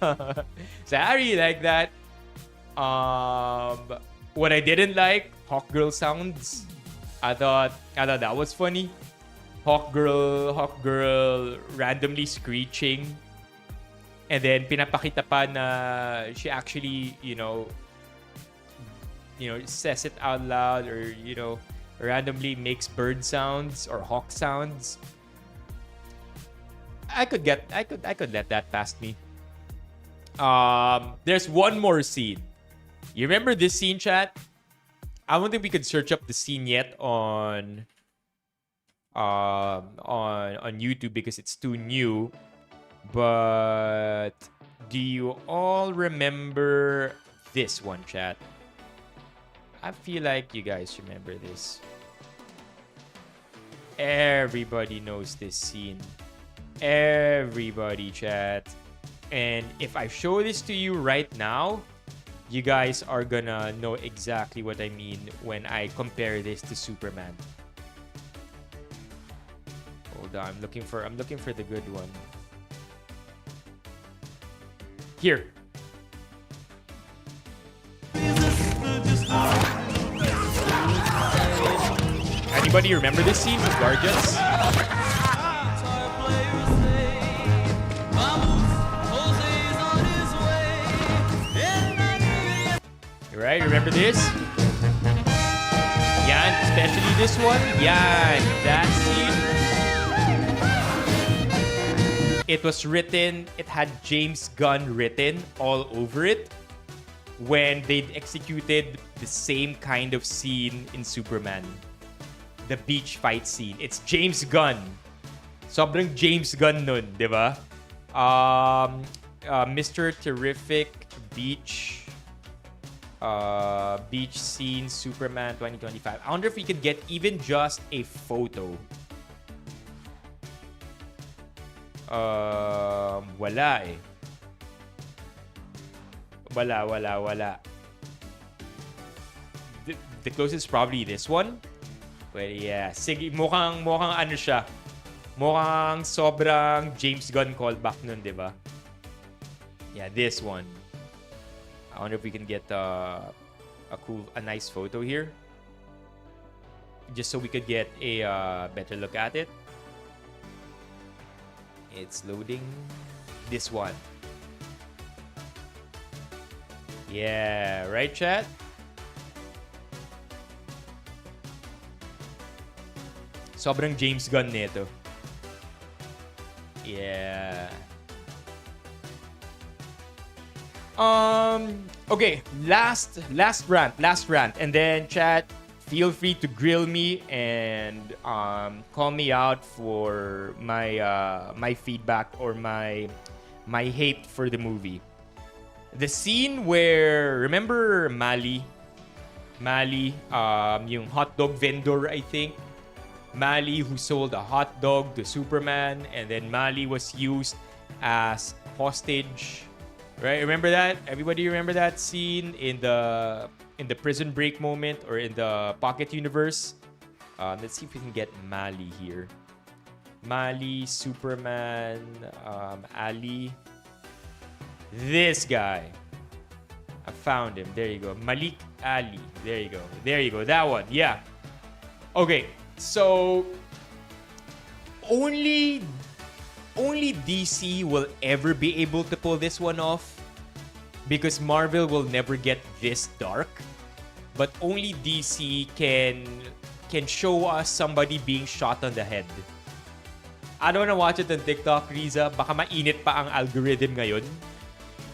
So I really like that. What I didn't like, Hawk Girl sounds. I thought that was funny. Hawk Girl randomly screeching. And then pinapakita pa na she actually, says it out loud or, randomly makes bird sounds or hawk sounds. I could let that past me. There's one more scene. You remember this scene, chat? I don't think we could search up the scene yet on YouTube because it's too new. But do you all remember this one, chat? I feel like you guys remember this. Everybody knows this scene. Everybody, chat. And if I show this to you right now, you guys are gonna know exactly what I mean when I compare this to Superman. Hold on, I'm looking for the good one. Here. Anybody remember this scene with Guardians? Right? Remember this? Yan, especially this one. Yan, that scene. It was written, it had James Gunn written all over it when they'd executed the same kind of scene in Superman. The beach fight scene. It's James Gunn. Sobrang James Gunn nun, di ba? Mr. Terrific beach scene, Superman 2025. I wonder if we could get even just a photo. Wala eh. Wala. The closest is probably this one. Well, yeah. Sige, mukhang ano siya. Mukhang sobrang James Gunn callback nun, di ba? Yeah, this one. I wonder if we can get a nice photo here. Just so we could get a better look at it. It's loading. This one. Yeah, right, chat? Sobrang James Gunn nito. Yeah. Okay, last rant, and then chat, feel free to grill me and call me out for my feedback or my hate for the movie. The scene where, remember Mali, yung hot dog vendor, I think. Mali who sold a hot dog to Superman, and then Mali was used as hostage. Right? Remember that? Everybody remember that scene in the prison break moment or in the Pocket Universe? Let's see if we can get Mali here. Mali, Superman, Ali. This guy. I found him. There you go. Malik Ali. There you go. That one. Yeah. Okay. So only DC will ever be able to pull this one off because Marvel will never get this dark. But only DC can show us somebody being shot on the head. I don't wanna watch it on TikTok, Riza. Baka mainit pa ang algorithm ngayon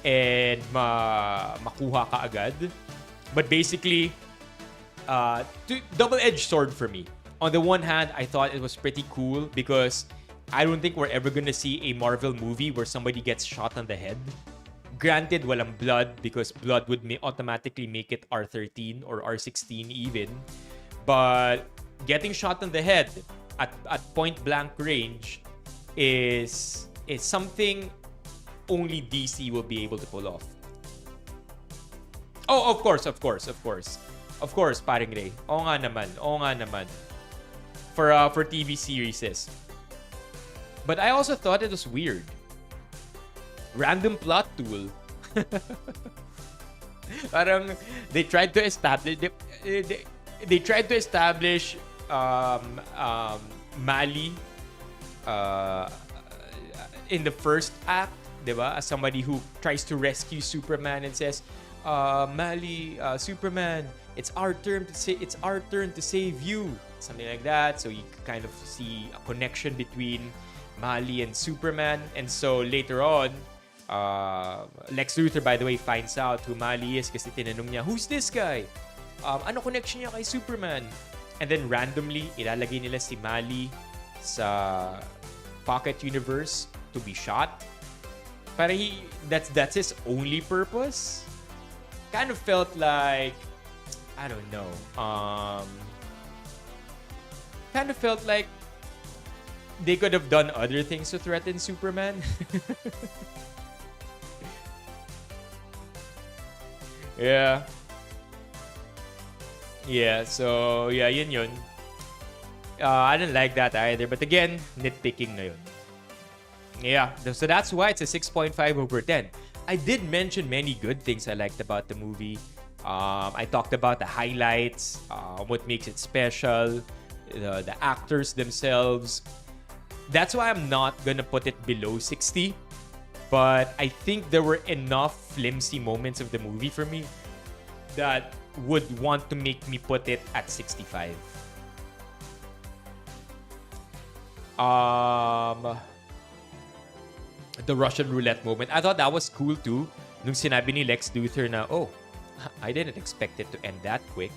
and makuha ka agad. But basically, double-edged sword for me. On the one hand, I thought it was pretty cool because I don't think we're ever gonna see a Marvel movie where somebody gets shot on the head. Granted, walang blood because blood would automatically make it R13 or R16 even. But getting shot on the head at point blank range is something only DC will be able to pull off. Oh, of course, paring Ray. Oo nga naman. For TV series. But I also thought it was weird. Random plot tool. Parang they tried to establish they tried to establish Mali uh, in the first act, 'di ba? As somebody who tries to rescue Superman and says, Mali, Superman, it's our turn to save you. Something like that. So you kind of see a connection between Mali and Superman. And so later on, Lex Luthor, by the way, finds out who Mali is kasi tinanong niya, who's this guy? Ano connection niya kay Superman? And then randomly, ilalagay nila si Mali sa Pocket Universe to be shot. Parang that's his only purpose. Kind of felt like, I don't know. Kind of felt like they could have done other things to threaten Superman. Yeah. Yeah, so yeah, yun. I didn't like that either. But again, nitpicking na yun. Yeah, so that's why it's a 6.5 over 10. I did mention many good things I liked about the movie. I talked about the highlights, what makes it special, the actors themselves. That's why I'm not gonna put it below 60. But I think there were enough flimsy moments of the movie for me that would want to make me put it at 65. The Russian roulette moment. I thought that was cool too. Nung sinabi ni Lex Luthor na, oh, I didn't expect it to end that quick.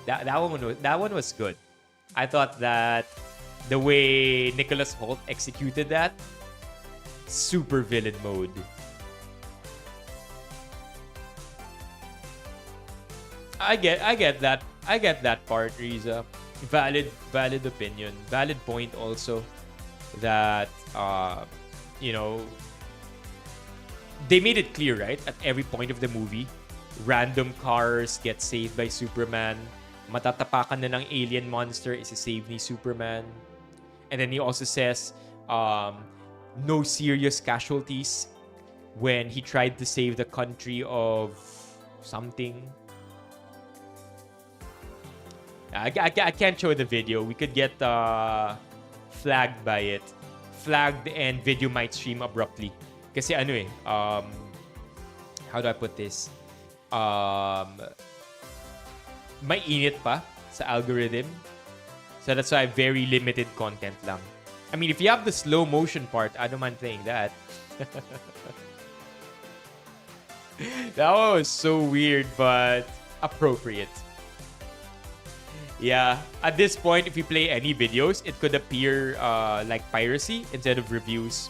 That one was good. I thought that the way Nicholas Hoult executed that, super villain mode. I get that part, Riza. Valid opinion. Valid point also that they made it clear, right? At every point of the movie, random cars get saved by Superman. Matatapakan na ng alien monster is save ni Superman. And then he also says, no serious casualties when he tried to save the country of something. I can't show the video. We could get flagged by it. Flagged and video might stream abruptly. Kasi how do I put this? May init pa sa algorithm. So that's why very limited content lang. I mean, if you have the slow motion part, I don't mind playing that. That one was so weird, but appropriate. Yeah, at this point, if you play any videos, it could appear like piracy instead of reviews.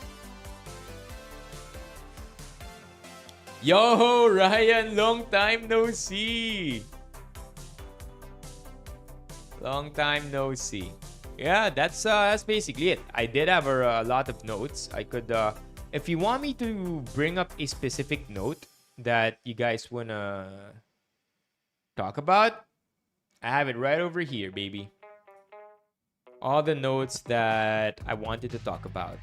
Yo, Ryan, long time no see. Long time no see. Yeah, that's basically it. I did have a lot of notes. I could, if you want me to bring up a specific note that you guys wanna talk about, I have it right over here, baby. All the notes that I wanted to talk about.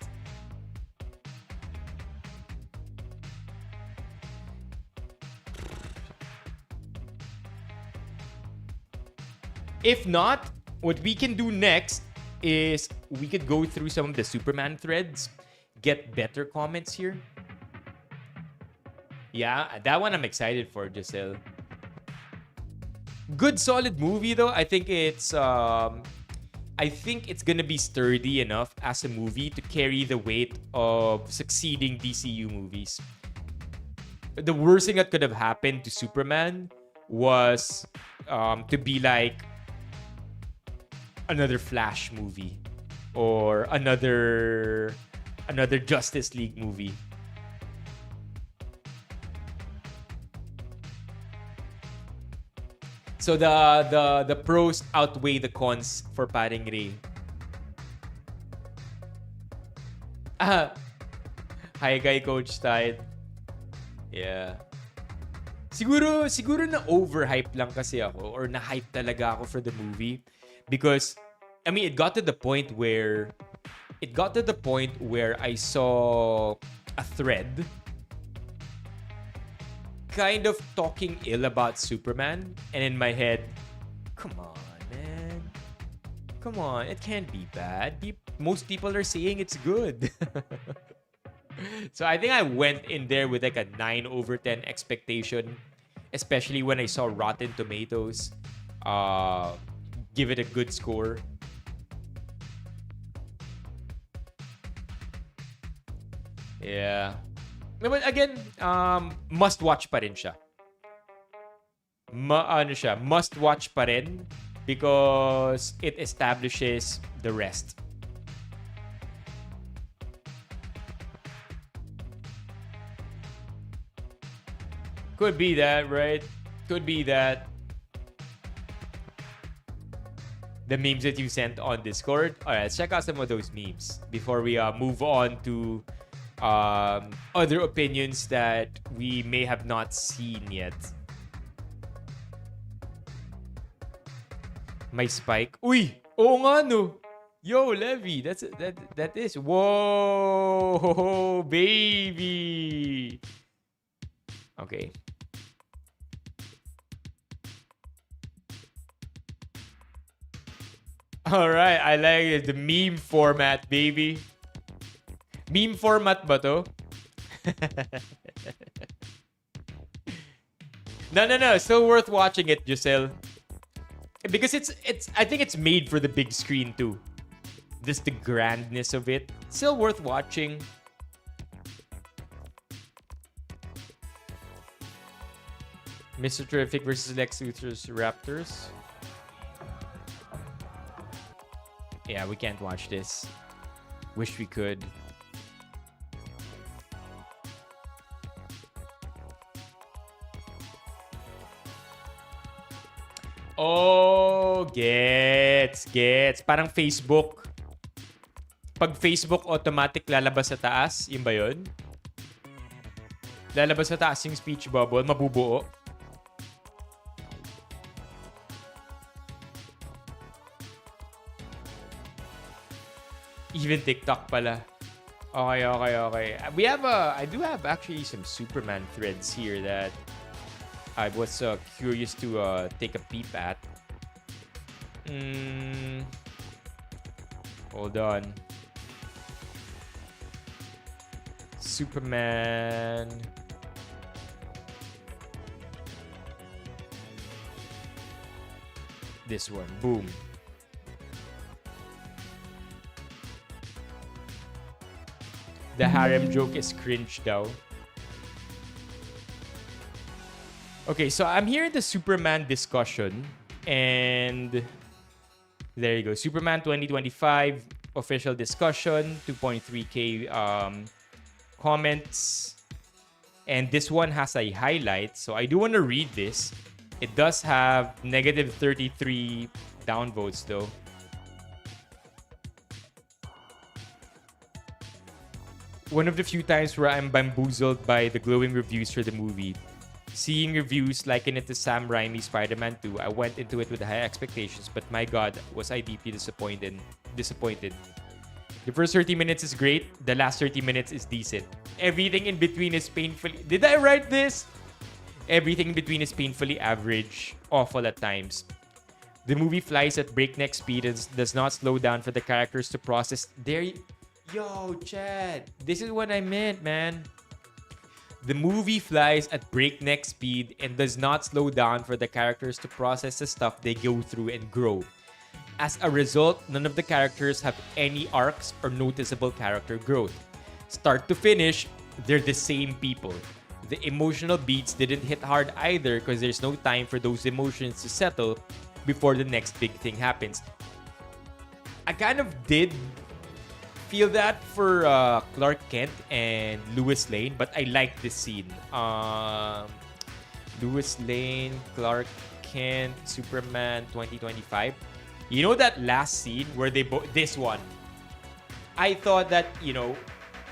If not, what we can do next is we could go through some of the Superman threads, get better comments here. Yeah, that one I'm excited for, Giselle. Good solid movie though. I think it's gonna be sturdy enough as a movie to carry the weight of succeeding DCU movies. The worst thing that could have happened to Superman was to be like another Flash movie or another Justice League movie. So the pros outweigh the cons for Paring Ray. Hi kay Coach Tide. Yeah. Siguro na overhype lang kasi ako or na-hype talaga ako for the movie because I mean it got to the point where I saw a thread kind of talking ill about Superman, and in my head, come on, man. Come on, it can't be bad. Most people are saying it's good. So I think I went in there with like a 9/10 expectation, especially when I saw Rotten Tomatoes give it a good score. Yeah. But again, must watch pa rin siya. Must watch pa rin because it establishes the rest. Could be that, right? Could be that. The memes that you sent on Discord. Alright, let's check out some of those memes before we move on to other opinions that we may have not seen yet. May spike. Uy! Oo nga no! Yo, Levi, that is. Whoa, baby! Okay. Alright, I like it. The meme format, baby. Meme format ba to? No. Still worth watching it, Giselle. Because it's I think it's made for the big screen too. Just the grandness of it. Still worth watching. Mr. Terrific versus Lex Luthor's Raptors. Yeah, we can't watch this. Wish we could. Oh, gets. Parang Facebook. Pag Facebook, automatic lalabas sa taas. Yun ba yun? Lalabas sa taas yung speech bubble. Mabubuo. Even TikTok pala. Okay. I do have actually some Superman threads here that I was curious to take a peep at. Hold on. Superman. This one. Boom. The harem joke is cringe daw. Okay, so I'm here in the Superman discussion. And there you go. Superman 2025 official discussion. 2.3K comments. And this one has a highlight. So I do want to read this. It does have negative 33 downvotes though. One of the few times where I'm bamboozled by the glowing reviews for the movie. Seeing reviews liken it to Sam Raimi's Spider-Man 2, I went into it with high expectations, but my God, was I deeply disappointed. The first 30 minutes is great, the last 30 minutes is decent. Everything in between is painfully... Did I write this? Everything in between is painfully average, awful at times. The movie flies at breakneck speed and does not slow down for the characters to process their... Yo, Chad, this is what I meant, man. The movie flies at breakneck speed and does not slow down for the characters to process the stuff they go through and grow. As a result, none of the characters have any arcs or noticeable character growth. Start to finish, they're the same people. The emotional beats didn't hit hard either because there's no time for those emotions to settle before the next big thing happens. I kind of did feel that for Clark Kent and Lois Lane, but I like this scene. Lois Lane, Clark Kent, Superman 2025. You know that last scene where they both... This one. I thought that,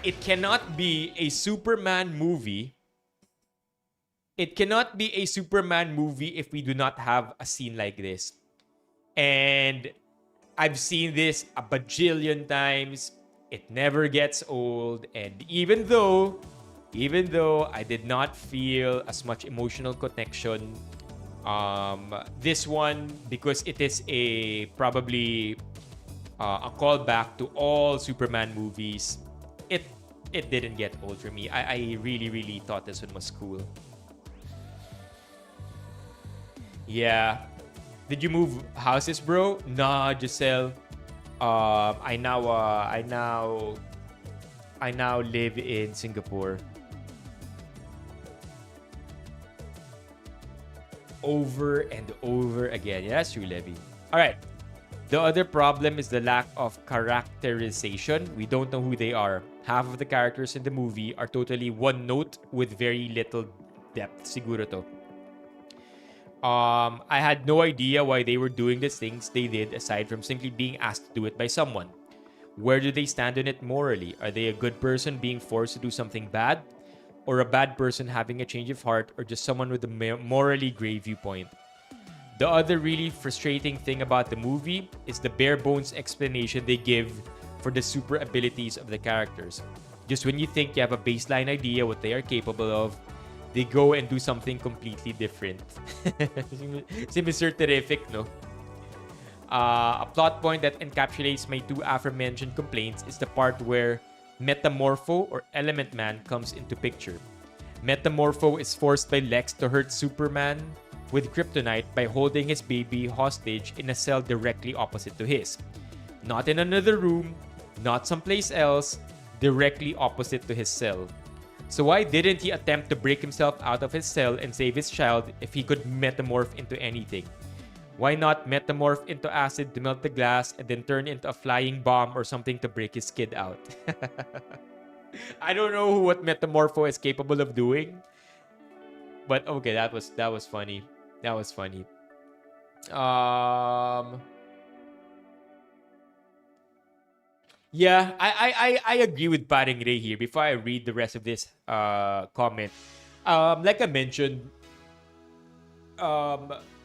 it cannot be a Superman movie. It cannot be a Superman movie if we do not have a scene like this. And I've seen this a bajillion times. It never gets old. And even though Even though I did not feel as much emotional connection, this one, because it is a probably a callback to all Superman movies, it it didn't get old for me. I really really thought this one was cool. Yeah. Did you move houses, bro? Nah, Giselle. I now live in Singapore. Over and over again. Yeah, that's true, Levy. All right. The other problem is the lack of characterization. We don't know who they are. Half of the characters in the movie are totally one note with very little depth. Siguro to. I had no idea why they were doing the things they did aside from simply being asked to do it by someone. Where do they stand on it morally? Are they a good person being forced to do something bad? Or a bad person having a change of heart? Or just someone with a morally gray viewpoint? The other really frustrating thing about the movie is the bare bones explanation they give for the super abilities of the characters. Just when you think you have a baseline idea what they are capable of, they go and do something completely different. Si Mr. Terrific, no? A plot point that encapsulates my two aforementioned complaints is the part where Metamorpho or Element Man comes into picture. Metamorpho is forced by Lex to hurt Superman with kryptonite by holding his baby hostage in a cell directly opposite to his. Not in another room, not someplace else, directly opposite to his cell. So why didn't he attempt to break himself out of his cell and save his child if he could metamorph into anything? Why not metamorph into acid to melt the glass and then turn into a flying bomb or something to break his kid out? I don't know what Metamorpho is capable of doing. But okay, that was funny. That was funny. Yeah, I agree with Paring Ray here. Before I read the rest of this comment, like I mentioned,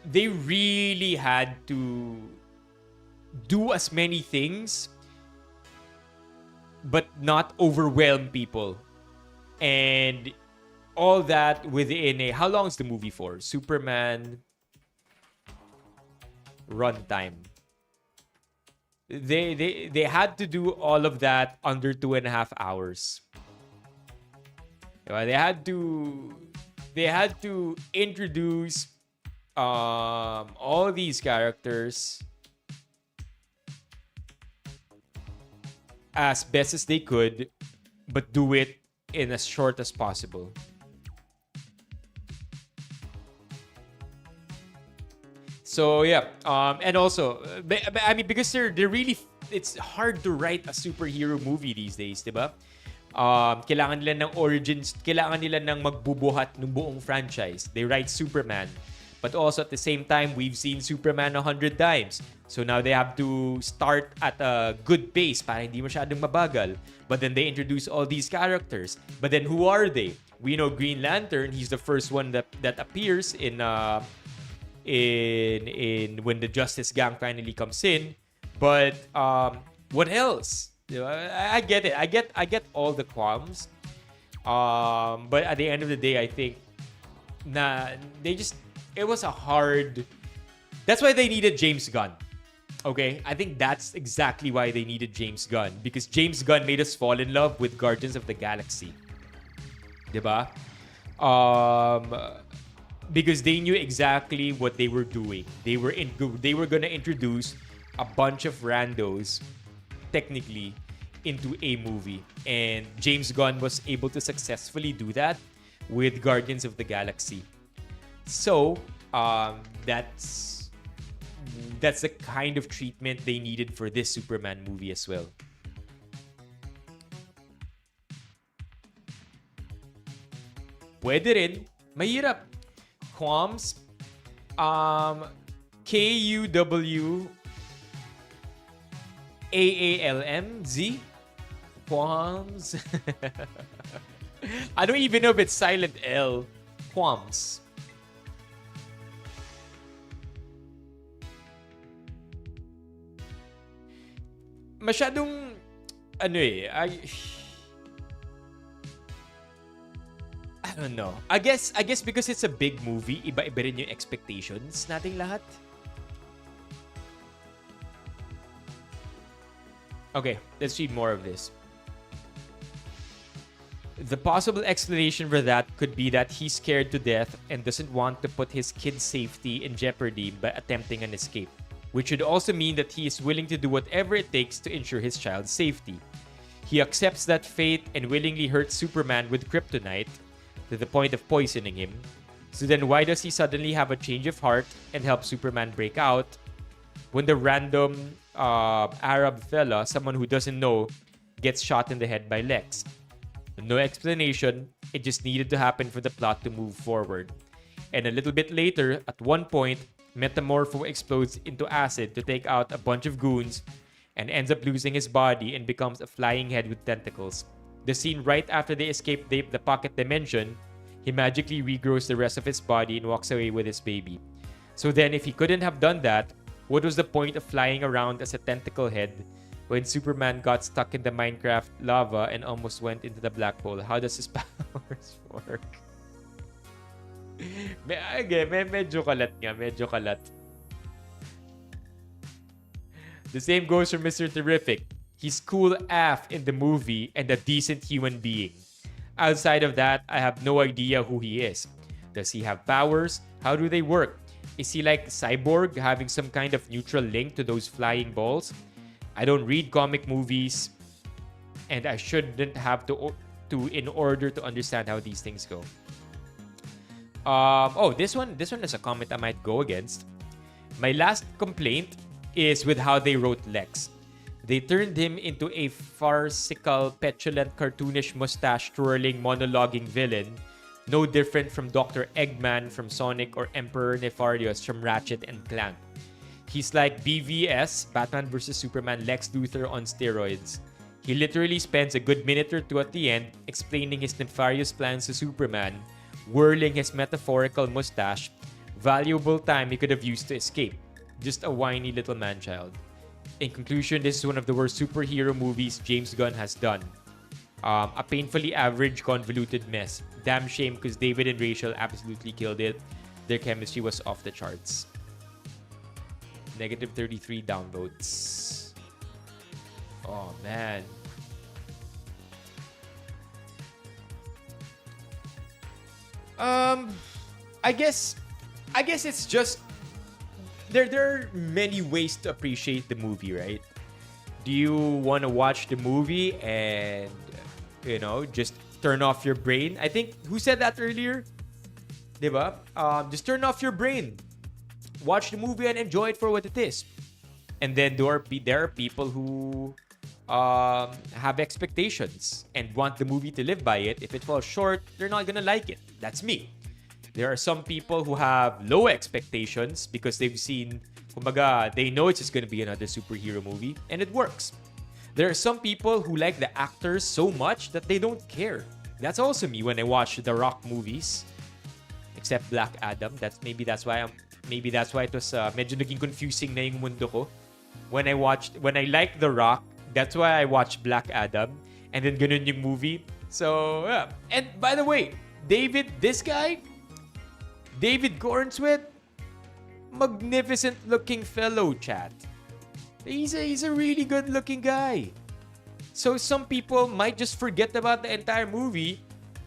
they really had to do as many things, but not overwhelm people, and all that within a, how long is the movie for? Superman runtime. They had to do all of that under 2.5 hours. Diba? They had to introduce all these characters as best as they could, but do it in as short as possible. So yeah, and also, I mean, because they're really, it's hard to write a superhero movie these days, diba? Kailangan nila ng origins, kailangan nila ng magbubuhat ng buong franchise. They write Superman, but also at the same time, we've seen Superman 100 times. So now they have to start at a good pace para hindi masyadong mabagal. But then they introduce all these characters. But then who are they? We know Green Lantern. He's the first one that appears in when the Justice Gang finally comes in. But what else? You know, I get it. I get all the qualms. But at the end of the day, I think it was a hard. That's why they needed James Gunn. Okay, I think that's exactly why they needed James Gunn, because James Gunn made us fall in love with Guardians of the Galaxy. Diba? Because they knew exactly what they were doing. They were gonna introduce a bunch of randos, technically, into a movie, and James Gunn was able to successfully do that with Guardians of the Galaxy. So that's the kind of treatment they needed for this Superman movie as well. Pwede rin. Mahirap. Qualms. KUWAALMZ. Qualms. I don't even know if it's silent L. Qualms. Masyadong I don't know. I guess because it's a big movie, iba-iba rin yung expectations nating lahat. Okay, let's read more of this. The possible explanation for that could be that he's scared to death and doesn't want to put his kid's safety in jeopardy by attempting an escape, which would also mean that he is willing to do whatever it takes to ensure his child's safety. He accepts that fate and willingly hurts Superman with kryptonite to the point of poisoning him. So then why does he suddenly have a change of heart and help Superman break out when the random Arab fella, someone who doesn't know, gets shot in the head by Lex? No explanation, it just needed to happen for the plot to move forward. And a little bit later, at one point, Metamorpho explodes into acid to take out a bunch of goons and ends up losing his body and becomes a flying head with tentacles. The scene right after they escape the pocket dimension, he magically regrows the rest of his body and walks away with his baby. So then, if he couldn't have done that, what was the point of flying around as a tentacle head when Superman got stuck in the Minecraft lava and almost went into the black hole? How does his powers work? Medyo kalat nga. Medyo kalat. The same goes for Mr. Terrific. He's cool AF in the movie and a decent human being. Outside of that, I have no idea who he is. Does he have powers? How do they work? Is he like Cyborg, having some kind of neutral link to those flying balls? I don't read comic movies, and I shouldn't have to in order to understand how these things go. This one is a comment I might go against. My last complaint is with how they wrote Lex. They turned him into a farcical, petulant, cartoonish, mustache-twirling, monologuing villain, no different from Dr. Eggman from Sonic or Emperor Nefarious from Ratchet and Clank. He's like BVS, Batman vs. Superman Lex Luthor on steroids. He literally spends a good minute or two at the end explaining his nefarious plans to Superman, whirling his metaphorical mustache, valuable time he could have used to escape. Just a whiny little man-child. In conclusion, this is one of the worst superhero movies James Gunn has done. A painfully average, convoluted mess. Damn shame because David and Rachel absolutely killed it. Their chemistry was off the charts. Negative 33 downloads. Oh, man. I guess it's just there are many ways to appreciate the movie, right? Do you want to watch the movie and just turn off your brain? I think who said that earlier? Diba? Just turn off your brain. Watch the movie and enjoy it for what it is. And then there are people who have expectations and want the movie to live by it. If it falls short, they're not gonna like it. That's me. There are some people who have low expectations because they've seen, kumbaga, they know it's just gonna be another superhero movie, and it works. There are some people who like the actors so much that they don't care. That's also me when I watch the Rock movies, except Black Adam. That's why it was medyo naging confusing na yung mundo ko. When I like The Rock, that's why I watched Black Adam, and then ganun yung movie. So, yeah. And by the way, David Cornsweet, magnificent looking fellow, chat. He's a really good looking guy. So some people might just forget about the entire movie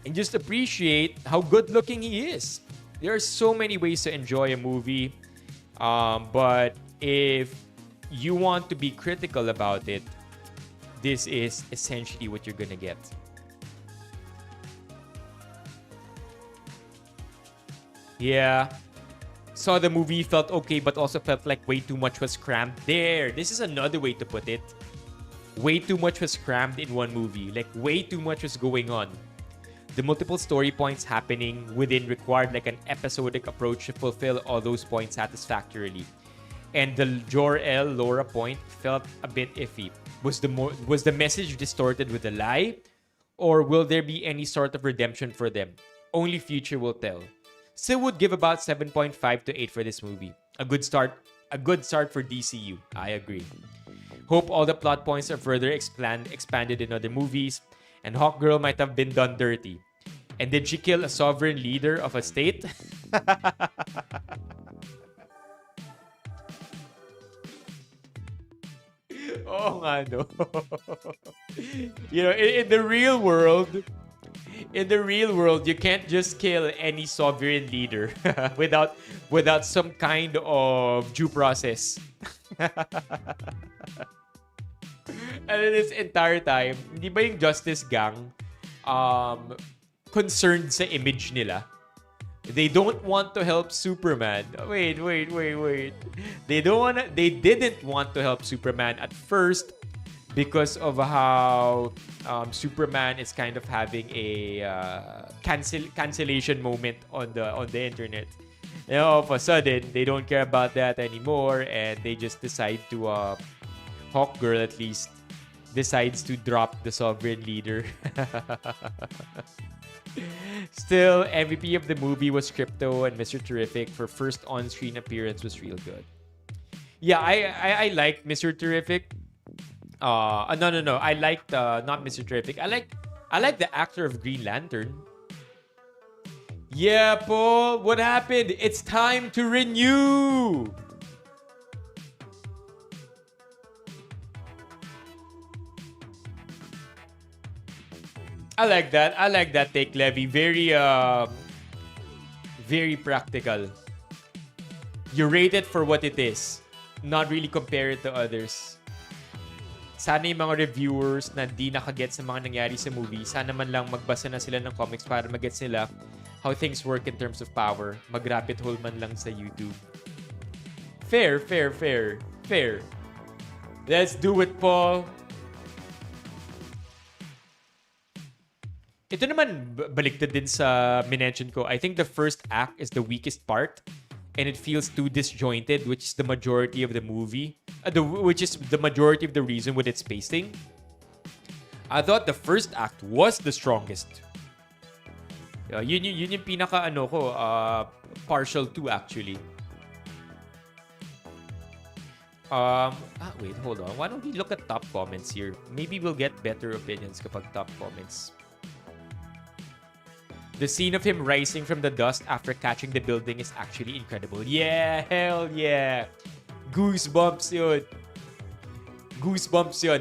and just appreciate how good looking he is. There are so many ways to enjoy a movie. But if you want to be critical about it, this is essentially what you're gonna get. Yeah. Saw the movie, felt okay, but also felt like way too much was crammed. This is another way to put it. Way too much was crammed in one movie. Like, way too much was going on. The multiple story points happening within required like an episodic approach to fulfill all those points satisfactorily. And the Jor-El Laura point felt a bit iffy. Was the message distorted with a lie? Or will there be any sort of redemption for them? Only future will tell. Still would give about 7.5 to 8 for this movie. A good start for DCU. I agree. Hope all the plot points are further expanded in other movies, and Hawkgirl might have been done dirty. And did she kill a sovereign leader of a state? Oh nga, no. In the real world, you can't just kill any sovereign leader without some kind of due process. And this entire time, hindi ba yung Justice Gang concerned sa image nila? They don't want to help Superman. Wait. They didn't want to help Superman at first because of how Superman is kind of having a cancellation moment on the internet. All of a sudden, they don't care about that anymore, and they just decide to Hawkgirl at least decides to drop the sovereign leader. Still, MVP of the movie was Crypto, and Mr. Terrific for first on-screen appearance was real good. Yeah, I liked Mr. Terrific. No. I liked not Mr. Terrific. I like the actor of Green Lantern. Yeah, Paul, what happened? It's time to renew. I like that take, Levy. Very practical. You rate it for what it is, not really compare it to others. Sana yung mga reviewers na di nakagets sa mga nangyari sa movie, sana man lang magbasa na sila ng comics para magets nila how things work in terms of power. Mag-rabbit hole man lang sa YouTube. Fair. Let's do it, Paul. Ito naman, baliktad din sa minention ko. I think the first act is the weakest part and it feels too disjointed, which is the majority of the movie. Which is the majority of the reason with its pacing. I thought the first act was the strongest. Yun yung pinaka partial to actually. Wait, hold on. Why don't we look at top comments here? Maybe we'll get better opinions kapag top comments. The scene of him rising from the dust after catching the building is actually incredible. Yeah, hell yeah. Goosebumps yun.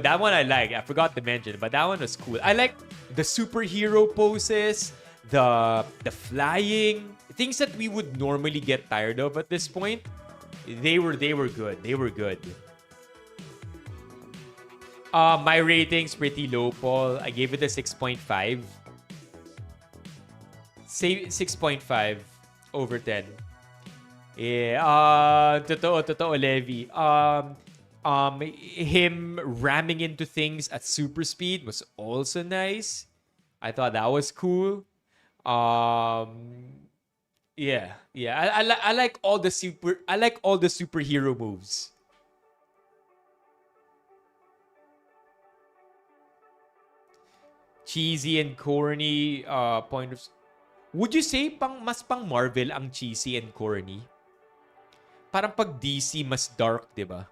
That one I like. I forgot to mention, but that one was cool. I like the superhero poses, the flying, things that we would normally get tired of at this point. They were good. My rating's pretty low, Paul. I gave it a 6.5. Say 6.5 over 10. Yeah. Totoo, Levi. Him ramming into things at super speed was also nice. I thought that was cool. Yeah. I like all the superhero moves. Cheesy and corny point of. Would you say mas pang Marvel ang cheesy and corny? Parang pag DC mas dark, 'di ba?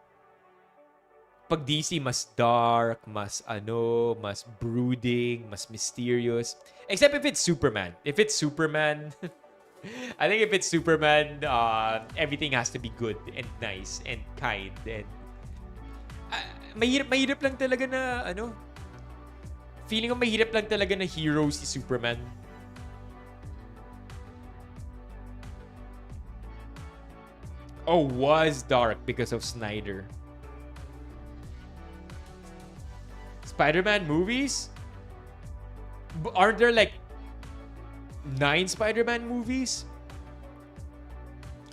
Pag DC mas dark, mas brooding, mas mysterious. Except if it's Superman. I think if it's Superman, everything has to be good and nice and kind and mahirap lang talaga na feeling ko mahirap lang talaga na hero si Superman. Was dark because of Snyder. Spider-Man movies? Aren't there like 9 Spider-Man movies?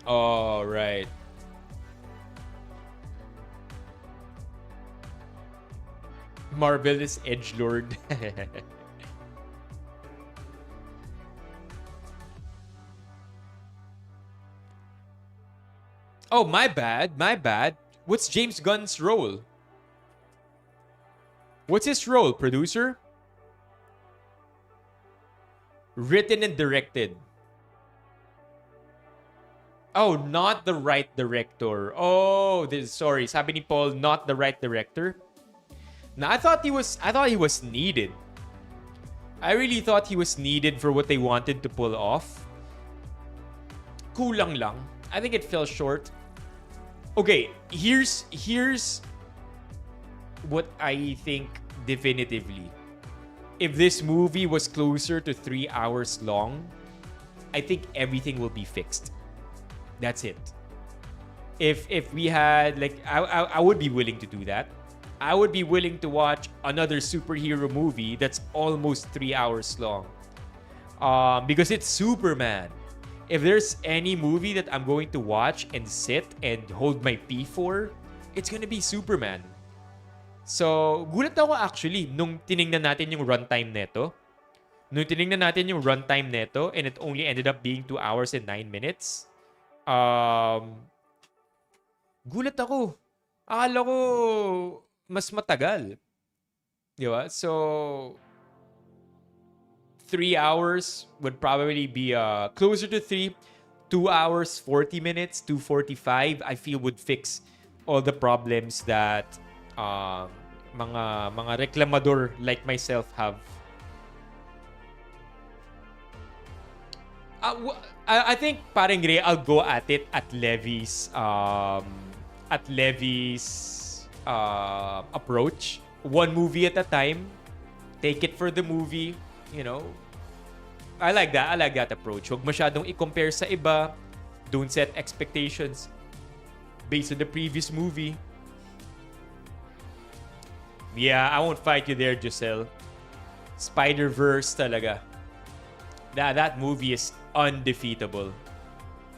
Oh, right. Marvel is edgelord. Oh, my bad. What's James Gunn's role? What's his role? Producer? Written and directed. Oh, not the right director. Sorry. Sabi ni Paul, not the right director. Now, I thought he was needed. I really thought he was needed for what they wanted to pull off. Kulang lang. I think it fell short. Okay, here's what I think definitively. If this movie was closer to 3 hours long, I think everything will be fixed. That's it. If we had like I would be willing to do that. I would be willing to watch another superhero movie that's almost 3 hours long. Because it's Superman. If there's any movie that I'm going to watch and sit and hold my pee for, it's gonna be Superman. So, gulat ako actually nung tiningnan natin yung runtime neto. Nung tiningnan natin yung runtime neto and it only ended up being 2 hours and 9 minutes. Gulat ako. Akala ko mas matagal. Di ba? So, 3 hours would probably be closer to 3. 2 hours, 40 minutes, 2:45, I feel would fix all the problems that mga reklamador like myself have. I think parang Ray, I'll go at it at Levy's approach. One movie at a time. Take it for the movie. You know, I like that. I like that approach. Huwag masyadong i-compare sa iba. Don't set expectations based on the previous movie. Yeah, I won't fight you there, Giselle. Spider-Verse talaga. That movie is undefeatable.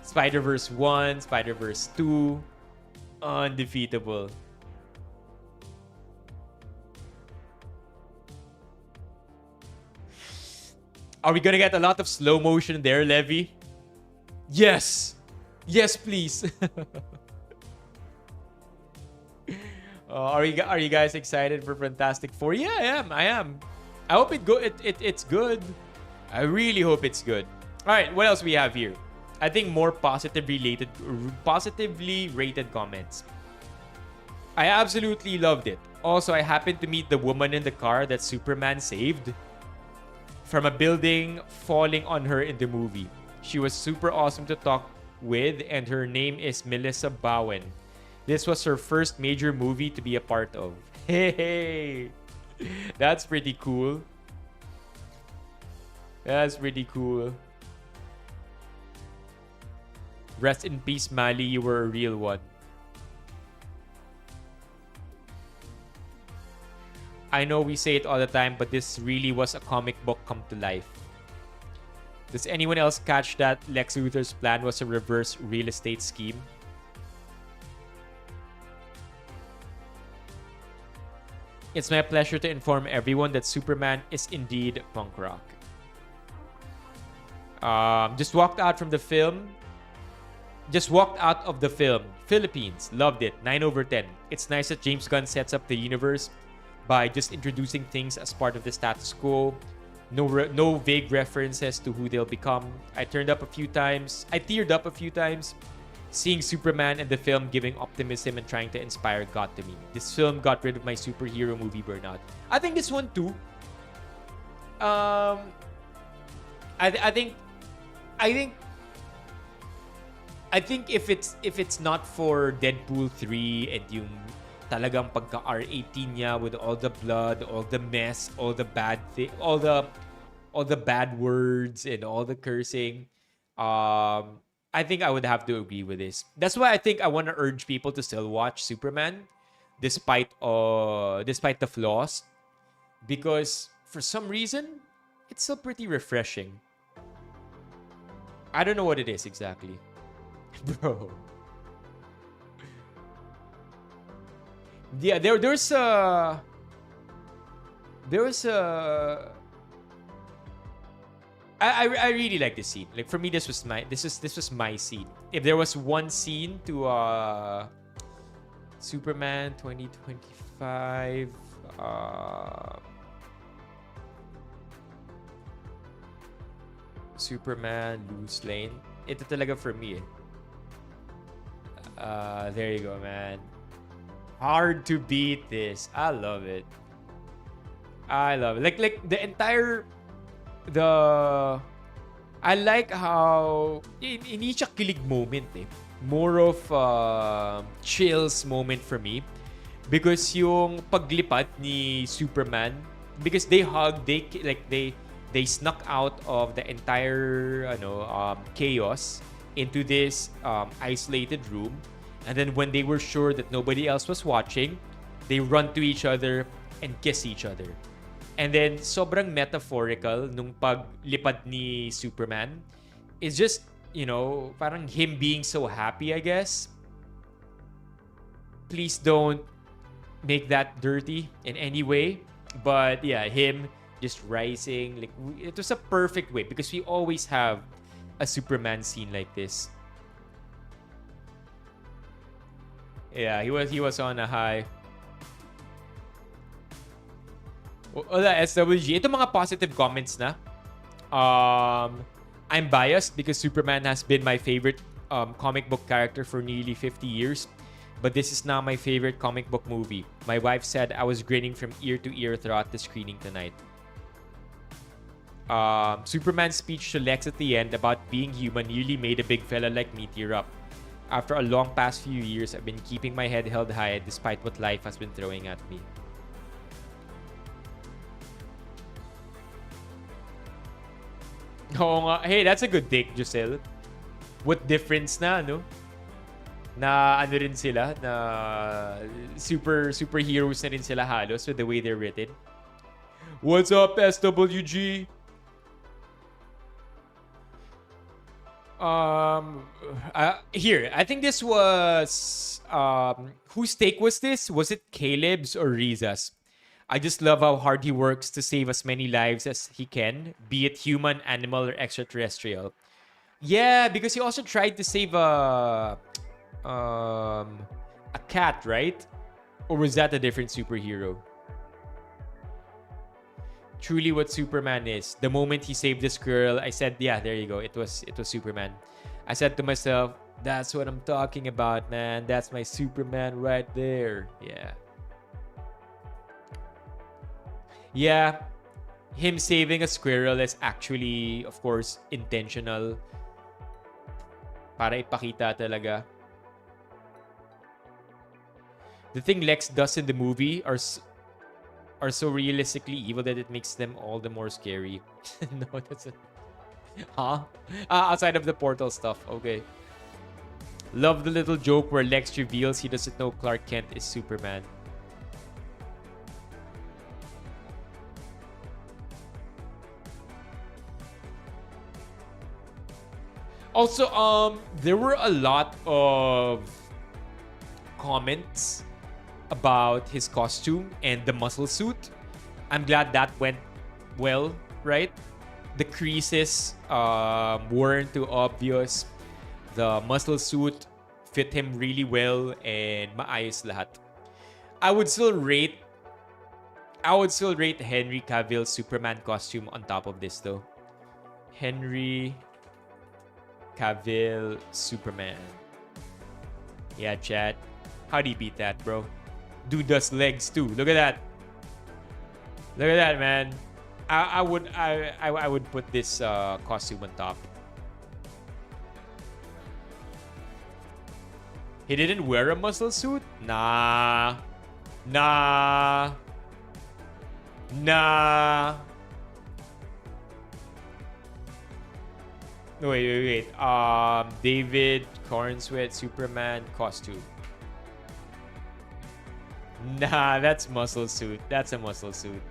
Spider-Verse 1, Spider-Verse 2, undefeatable. Are we gonna get a lot of slow motion there, Levy? Yes! Yes, please. Are you guys excited for Fantastic Four? Yeah, I am. I hope it's good. I really hope it's good. All right, what else we have here? I think more positively rated comments. I absolutely loved it. Also, I happened to meet the woman in the car that Superman saved from a building falling on her in the movie. She was super awesome to talk with, and her name is Melissa Bowen. This was her first major movie to be a part of. Hey, that's pretty cool. That's pretty cool. Rest in peace, Mali. You were a real one. I know we say it all the time, but this really was a comic book come to life. Does anyone else catch that Lex Luthor's plan was a reverse real estate scheme? It's my pleasure to inform everyone that Superman is indeed punk rock. Just walked out of the film. Philippines. Loved it. 9/10. It's nice that James Gunn sets up the universe by just introducing things as part of the status quo. No vague references to who they'll become. I teared up a few times. Seeing Superman in the film giving optimism and trying to inspire got to me. This film got rid of my superhero movie burnout. I think this one too. I think if it's not for Deadpool 3 and yung talagang pagka R18 niya with all the blood, all the mess, all the bad all the bad words and all the cursing, I think I would have to agree with this. That's why I think I want to urge people to still watch Superman despite the flaws, because for some reason it's still pretty refreshing. I don't know what it is exactly. Bro. Yeah, there was a I really like this scene. Like for me, this was my scene. If there was one scene to Superman 2025 Superman Loose Lane, ito talaga for me. There you go, man. Hard to beat this. I love it. Like the entire the I like how hindi siya kilig moment eh. More of chills moment for me. Because yung paglipat ni Superman, because they hug, they snuck out of the entire chaos into this isolated room, and then when they were sure that nobody else was watching, they run to each other and kiss each other. And then sobrang metaphorical nung paglipad ni Superman is just, parang him being so happy, I guess. Please don't make that dirty in any way. But yeah, him just rising, like it was a perfect way because we always have a Superman scene like this. Yeah, he was on a high. Wala, SWG. Ito mga positive comments na. I'm biased because Superman has been my favorite comic book character for nearly 50 years. But this is not my favorite comic book movie. My wife said I was grinning from ear to ear throughout the screening tonight. Superman's speech to Lex at the end about being human nearly made a big fella like me tear up. After a long past few years, I've been keeping my head held high despite what life has been throwing at me. Oo nga. Hey, that's a good take, Giselle. What difference na, no? Na ano rin sila, na superheroes na rin sila halos with the way they're written. What's up, SWG? Here, I think this was whose take was this? Was it Caleb's or Riza's? I just love how hard he works to save as many lives as he can, be it human, animal, or extraterrestrial. Yeah, because he also tried to save a cat, right? Or was that a different superhero? Truly what Superman is. The moment he saved this girl, I said, yeah, there you go. It was Superman. I said to myself, that's what I'm talking about, man. That's my Superman right there. Yeah. Yeah, him saving a squirrel is actually, of course, intentional. Para ipakita talaga. The thing Lex does in the movie are so realistically evil that it makes them all the more scary. No, that's it. Huh? Outside of the portal stuff. Okay. Love the little joke where Lex reveals he doesn't know Clark Kent is Superman. Also, there were a lot of comments about his costume and the muscle suit. I'm glad that went well, right? The creases weren't too obvious. The muscle suit fit him really well and maayos lahat. I would still rate Henry Cavill's Superman costume on top of this though. Henry Cavill Superman. Yeah, chat. How do you beat that, bro? Dude does legs too. Look at that. Look at that, man. I would put this costume on top. He didn't wear a muscle suit? Nah. Nah. Nah. No, wait. David Cornsweat Superman costume. Nah, that's muscle suit. That's a muscle suit.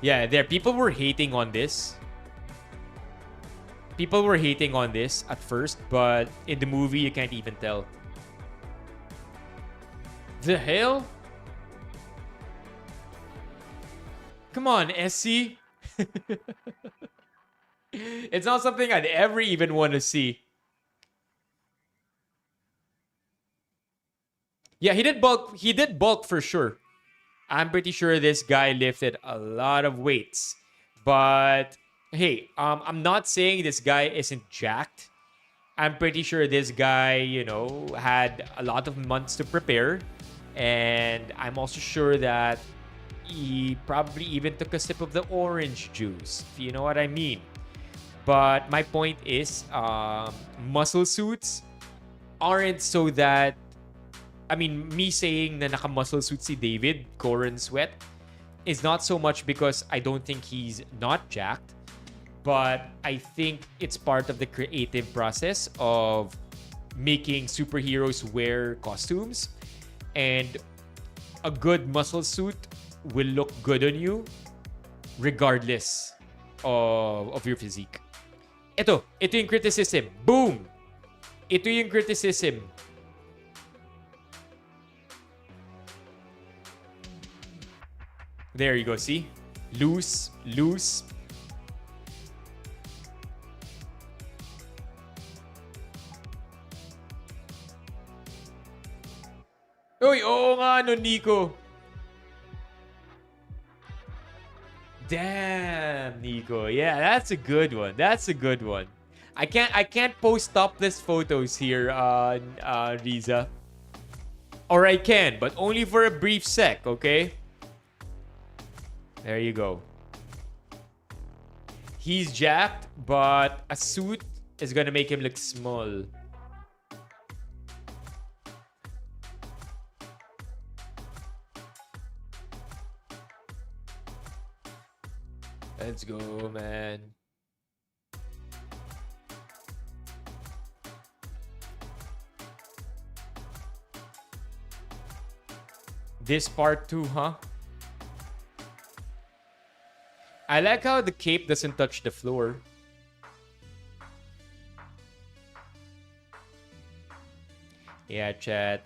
Yeah, people were hating on this. People were hating on this at first, but in the movie you can't even tell. The hell? Come on, SC. It's not something I'd ever even want to see. Yeah, he did bulk. He did bulk for sure. I'm pretty sure this guy lifted a lot of weights. But hey, I'm not saying this guy isn't jacked. I'm pretty sure this guy, had a lot of months to prepare. And I'm also sure that he probably even took a sip of the orange juice, if you know what I mean. But my point is, muscle suits aren't so that, me saying na naka-muscle suit si David, Corin Sweat, is not so much because I don't think he's not jacked, but I think it's part of the creative process of making superheroes wear costumes. And a good muscle suit will look good on you regardless of your physique. Ito yung criticism. Boom! Ito yung criticism. There you go, see? Loose. Uy, oo nga, no, Nico. Damn, Nico. Yeah, that's a good one. I can't post topless photos here on Riza. Or I can, but only for a brief sec, okay? There you go. He's jacked, but a suit is gonna make him look small. Let's go, man. This part 2, huh? I like how the cape doesn't touch the floor. Yeah, chat.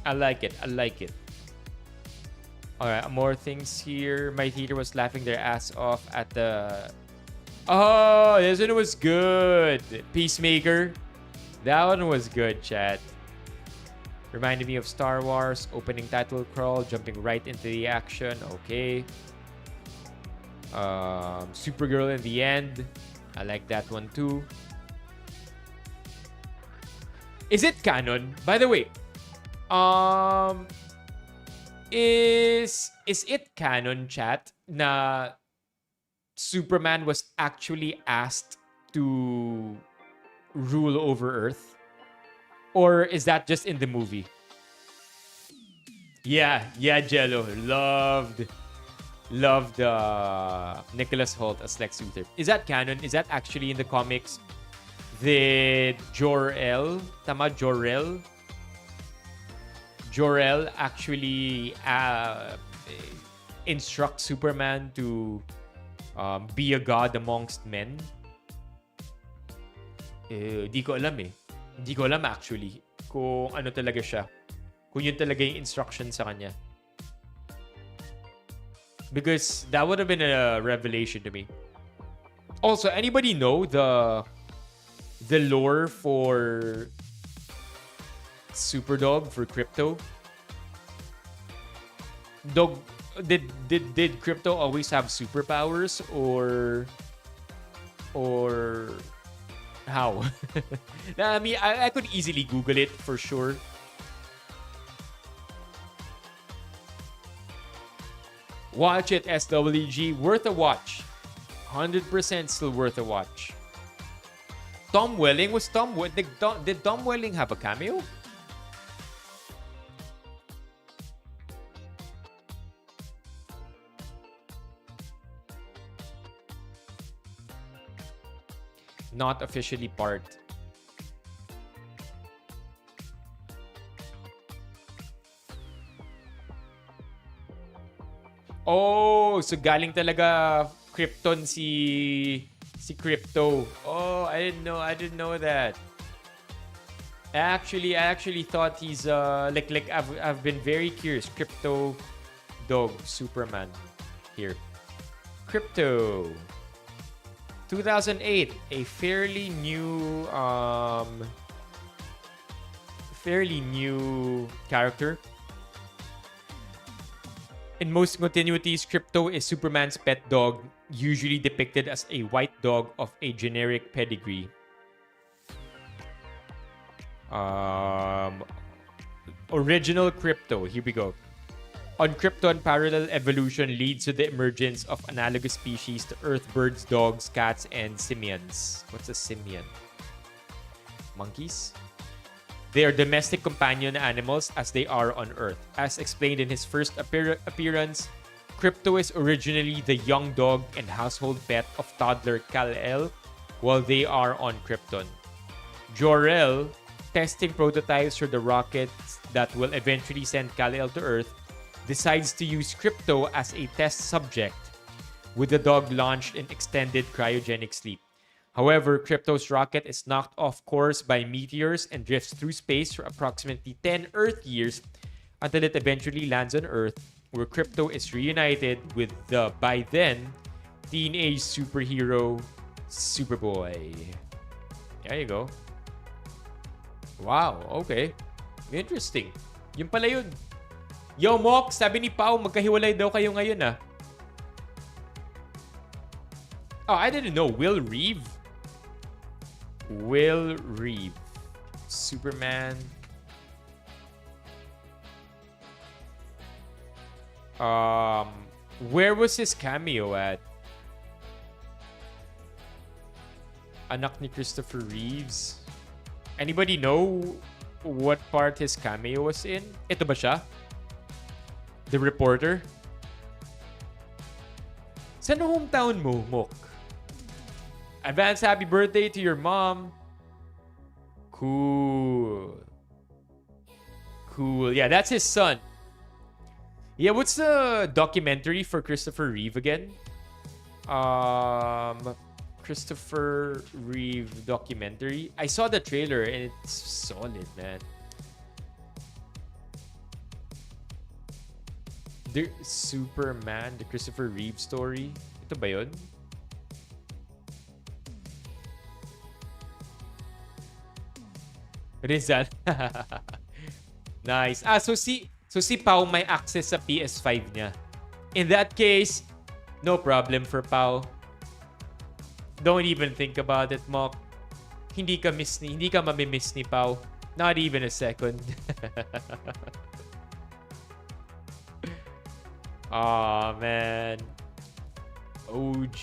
I like it. Alright, more things here. My theater was laughing their ass off at the... Oh, this one was good. Peacemaker. That one was good, chat. Reminded me of Star Wars. Opening title crawl. Jumping right into the action. Okay. Supergirl in the end. I like that one too. Is it canon? By the way, is it canon, chat, na Superman was actually asked to rule over Earth? Or is that just in the movie? Yeah, Jello. Loved Nicholas Hoult as Lex Luthor. Is that canon? Is that actually in the comics? Did Jor-El actually instruct Superman to be a god amongst men? Di ko alam eh. Di ko alam actually kung ano talaga siya. Kung yun talaga yung instruction sa kanya. Because that would have been a revelation to me. Also, anybody know the lore for Superdog, for Crypto? Dog, did Crypto always have superpowers or how? I mean, I could easily Google it for sure. Watch it, SWG. Worth a watch. 100% still worth a watch. Tom Welling? Did Tom Welling have a cameo? Not officially part. Oh, so galing talaga Krypton si Crypto. Oh, I didn't know that. I actually thought he's like I've been very curious. Crypto Dog Superman here. Crypto 2008, a fairly new character. In most continuities, Crypto is Superman's pet dog, usually depicted as a white dog of a generic pedigree. Original Crypto. Here we go. On Krypton, parallel evolution leads to the emergence of analogous species to Earth birds, dogs, cats, and simians. What's a simian? Monkeys? They are domestic companion animals as they are on Earth. As explained in his first appearance, Crypto is originally the young dog and household pet of toddler Kal-El while they are on Krypton. Jor-El, testing prototypes for the rockets that will eventually send Kal-El to Earth, decides to use Crypto as a test subject, with the dog launched in extended cryogenic sleep. However, Crypto's rocket is knocked off course by meteors and drifts through space for approximately 10 Earth years until it eventually lands on Earth, where Crypto is reunited with the, by then, teenage superhero Superboy. There you go. Wow, okay. Interesting. Yun pala yun. Yo, Mok, sabi ni Pao, magkahiwalay daw kayo ngayon, ah. Oh, I didn't know. Will Reeve? Will Reeve. Superman. Where was his cameo at? Anak ni Christopher Reeves. Anybody know what part his cameo was in? Ito ba siya? The reporter? Saan ang hometown mo, Mok? Advance happy birthday to your mom. Cool. Cool. Yeah, that's his son. Yeah, what's the documentary for Christopher Reeve again? Christopher Reeve documentary. I saw the trailer and it's solid, man. The Superman, the Christopher Reeve story. Ito ba yun? Rizal. Nice. So si Pao may access sa PS5 niya. In that case, no problem for Pao. Don't even think about it, Mok. Hindi ka mamimiss ni Pao. Not even a second. Aw, man. OG.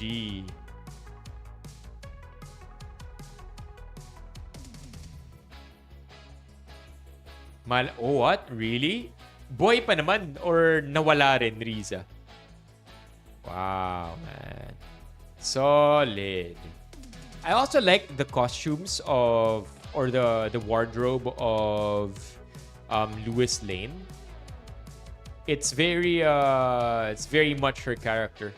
Oh, what? Really? Boy pa naman or nawala rin, Riza? Wow, man. Solid. I also like the costumes of, or the wardrobe of Lois Lane. It's very much her character.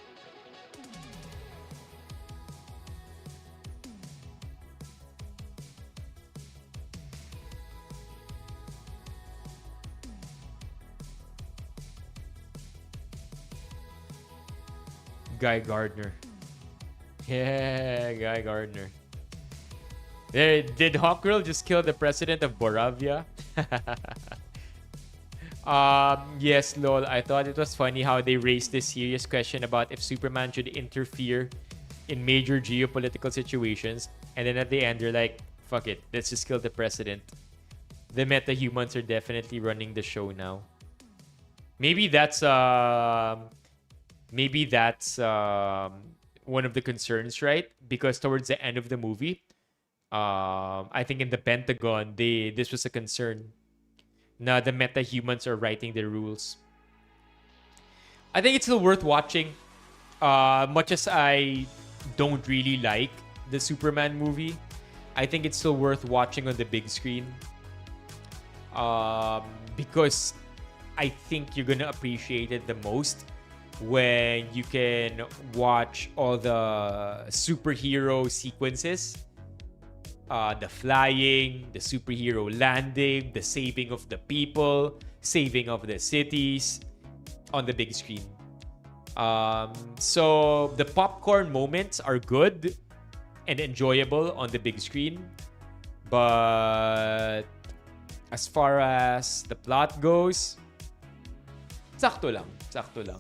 Guy Gardner. Yeah, Guy Gardner. Did Hawkgirl just kill the president of Boravia? Yes, lol. I thought it was funny how they raised this serious question about if Superman should interfere in major geopolitical situations, and then at the end they're like, fuck it, let's just kill the president. The meta-humans are definitely running the show now. Maybe that's one of the concerns, right? Because towards the end of the movie, I think in the Pentagon, this was a concern. Na the meta-humans are writing the rules. I think it's still worth watching. Much as I don't really like the Superman movie, I think it's still worth watching on the big screen. Because I think you're gonna appreciate it the most when you can watch all the superhero sequences. The flying, the superhero landing, the saving of the people, saving of the cities on the big screen. So the popcorn moments are good and enjoyable on the big screen. But as far as the plot goes, Sakto lang. Sakto lang.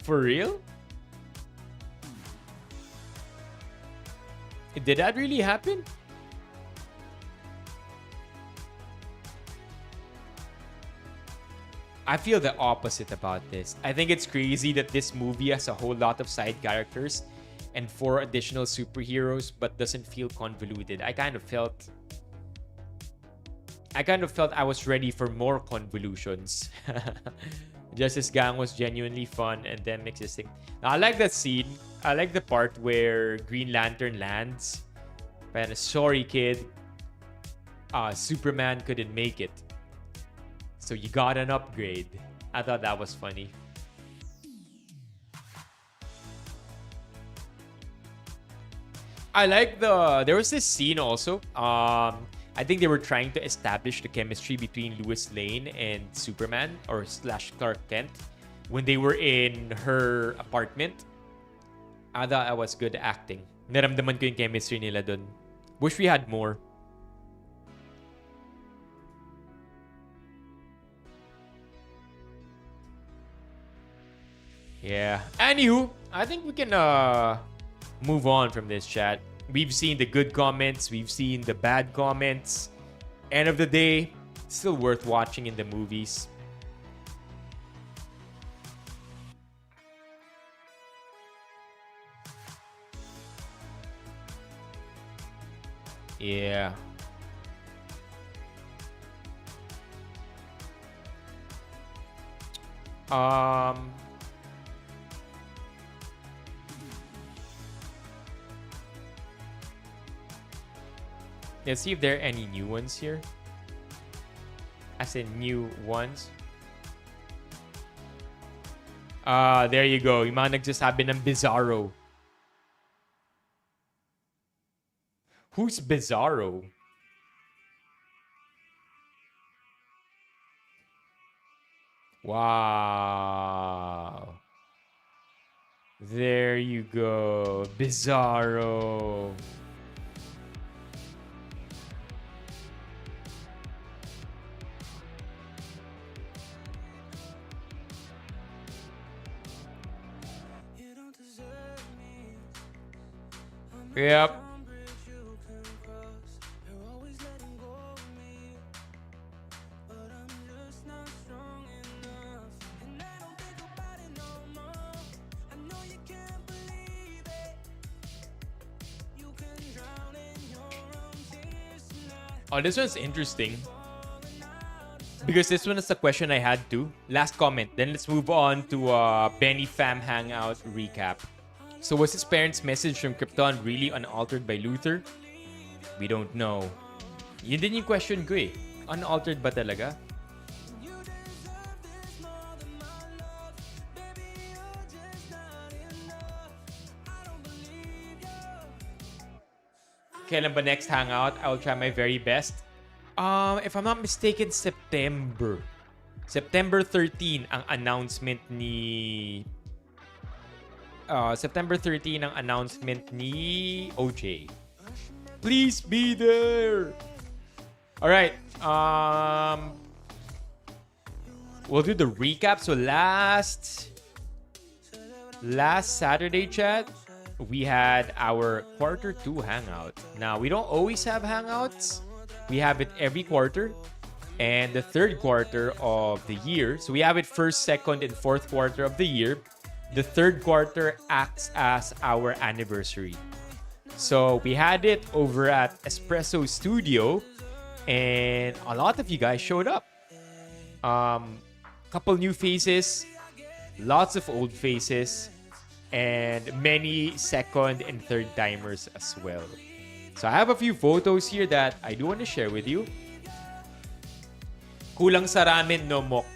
For real? Did that really happen? I feel the opposite about this. I think it's crazy that this movie has a whole lot of side characters and 4 additional superheroes, but doesn't feel convoluted. I kind of felt I was ready for more convolutions. Justice Gang was genuinely fun and them existing. Now, I like that scene. I like the part where Green Lantern lands. But sorry, kid. Superman couldn't make it. So you got an upgrade. I thought that was funny. I like there was this scene also. I think they were trying to establish the chemistry between Lois Lane and Superman or / Clark Kent when they were in her apartment. I thought that was good acting. Naramdaman ko yung chemistry nila dun. Wish we had more. Yeah. Anywho, I think we can move on from this chat. We've seen the good comments. We've seen the bad comments. End of the day, still worth watching in the movies. Yeah. Let's see if there are any new ones here. As in new ones. There you go. Yung mga nagsasabi ng Bizarro. Who's Bizarro? Wow. There you go. Bizarro. Yep. Oh, this one's interesting. Because this one is the question I had too. Last comment. Then let's move on to Benny Fam Hangout recap. So was his parents' message from Krypton really unaltered by Luthor? We don't know. Yun din yung question ko eh. Unaltered ba talaga? Kailan ba next hangout? I will try my very best. If I'm not mistaken, September. September 13 ang announcement ni... September 13 ang announcement ni OJ. Please be there! Alright. We'll do the recap. So last Saturday, chat, we had our quarter 2 hangout. Now, we don't always have hangouts. We have it every quarter. And the third quarter of the year. So we have it first, second, and fourth quarter of the year. The third quarter acts as our anniversary. So we had it over at Espresso Studio. And a lot of you guys showed up. Couple new faces. Lots of old faces. And many second and third timers as well. So I have a few photos here that I do want to share with you. Kulang sa ramen no mok.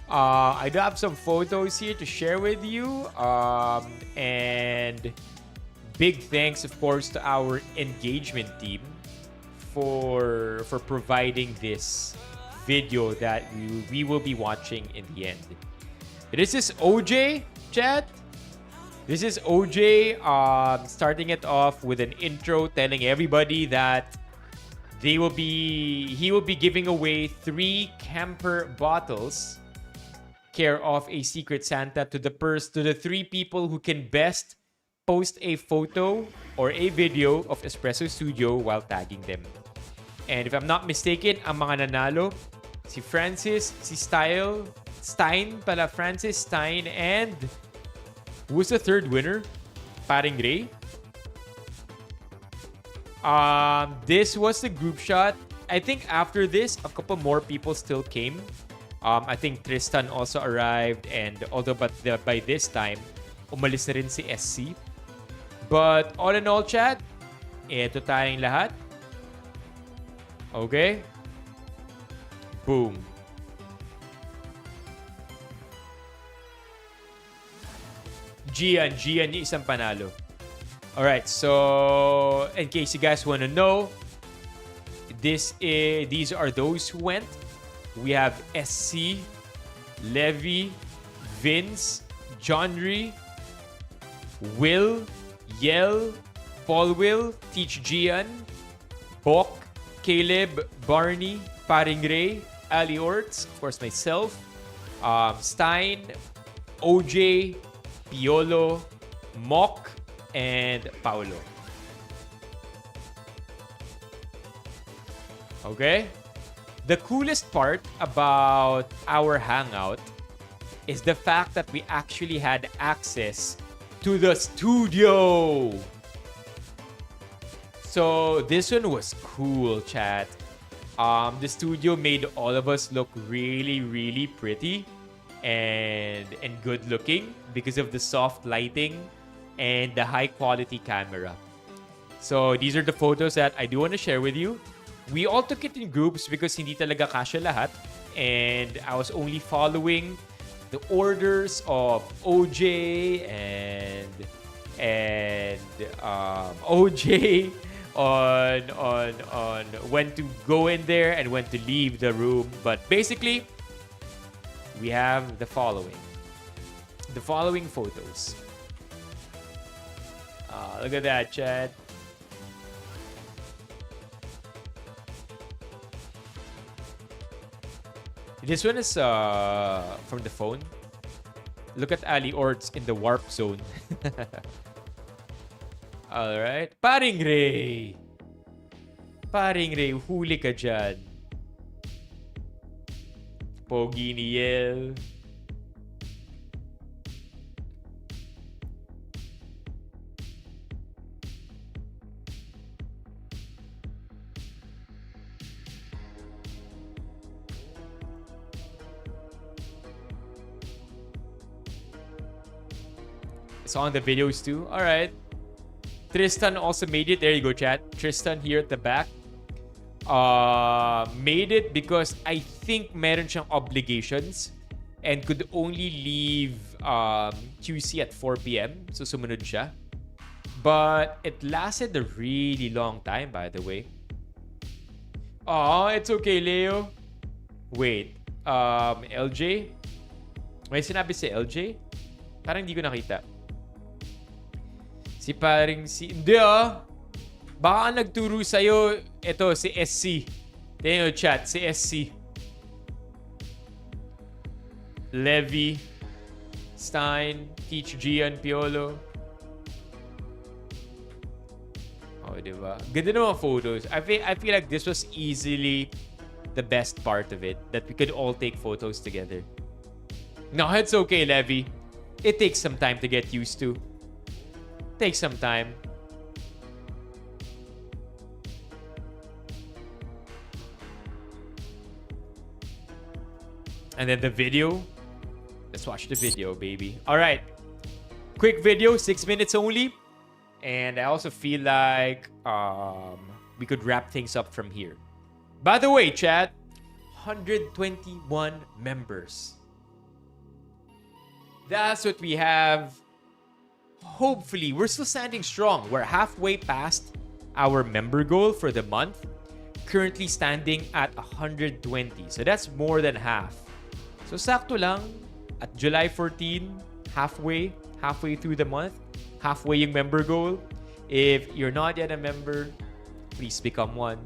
I do have some photos here to share with you. And big thanks, of course, to our engagement team for providing this video that we will be watching in the end. This is OJ, chat. This is OJ starting it off with an intro telling everybody that he will be giving away 3 camper bottles care of a Secret Santa to the 3 people who can best post a photo or a video of Espresso Studio while tagging them. And if I'm not mistaken, ang mga nanalo, si Francis, si Stein, Francis, Stein, and who's the third winner? Paring Ray. This was the group shot. I think after this, a couple more people still came. I think Tristan also arrived, and although by this time, umalis na rin si SC. But all in all, chat, eto tayong lahat. Okay? Boom. Gian yung isang panalo. Alright, so in case you guys want to know, these are those who went. We have SC, Levy, Vince, Johnry, Will, Yel, Paul Will, Teach Gian, Bok, Caleb, Barney, Paring Ray, Ali Orts, of course myself, Stein, OJ, Piolo, Mock, and Paolo. Okay? The coolest part about our Hangout is the fact that we actually had access to the studio. So this one was cool, chat. The studio made all of us look really, really pretty and good looking because of the soft lighting and the high quality camera. So these are the photos that I do want to share with you. We all took it in groups because hindi talaga kasya lahat, and I was only following the orders of OJ and OJ on when to go in there and when to leave the room. But basically, we have the following photos. Look at that, chat. This one is from the phone. Look at Ali Orts in the warp zone. Alright. Paring Ray, huli ka dyan. Pogi ni Yel. It's on the videos too. Alright. Tristan also made it. There you go, chat. Tristan here at the back. Made it because I think meron siyang obligations and could only leave QC at 4 p.m. So sumunod siya. But it lasted a really long time, by the way. Oh, it's okay, Leo. Wait. LJ? May sinabi si LJ? Parang hindi ko nakita. Hindi baka nagturo sa'yo. Ito, si SC. Tingnan nyo, chat. Si SC. Levy. Stein. Teach Gian. Piolo. Oh, diba? Ganda ng mga photos. I feel like this was easily the best part of it. That we could all take photos together. No, it's okay, Levy. It takes some time to get used to. Take some time. And then the video. Let's watch the video, baby. All right. Quick video, 6 minutes only. And I also feel like we could wrap things up from here. By the way, chat, 121 members. That's what we have. Hopefully, we're still standing strong. We're halfway past our member goal for the month. Currently standing at 120. So that's more than half. So sakto lang. at July 14, halfway through the month, halfway yung member goal. If you're not yet a member, please become one.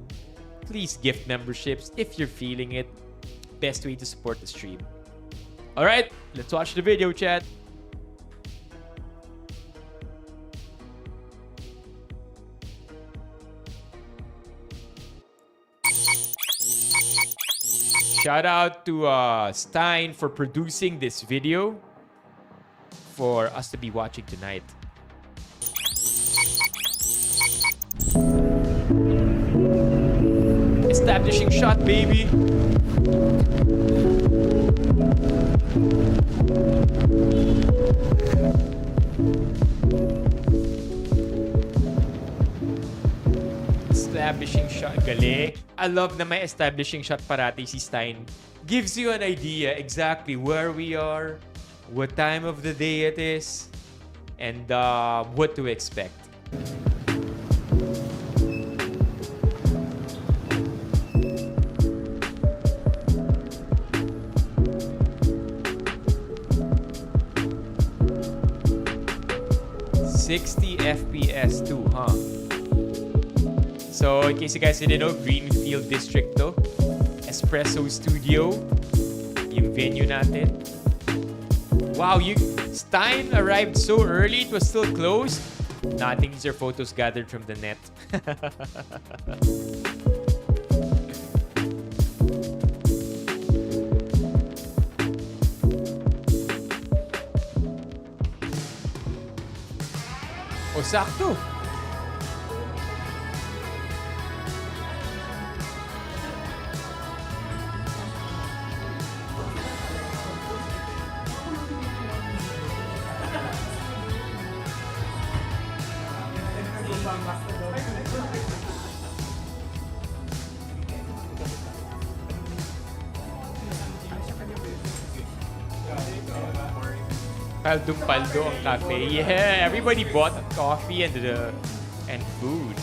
Please gift memberships if you're feeling it. Best way to support the stream. All right, let's watch the video, chat. Shout out to Stein for producing this video for us to be watching tonight. Establishing shot, baby. Establishing shot. Galing. I love na may establishing shot parati si Stein. Gives you an idea exactly where we are, what time of the day it is, and what to expect. $60 FPS too, huh? So, in case you guys didn't know, Greenfield District to. Espresso Studio. Yung venue natin. Wow, Stein arrived so early, it was still closed. Nah, I think these are photos gathered from the net. O, sakto. Paldong-paldo ang cafe. Yeah, everybody bought coffee and food.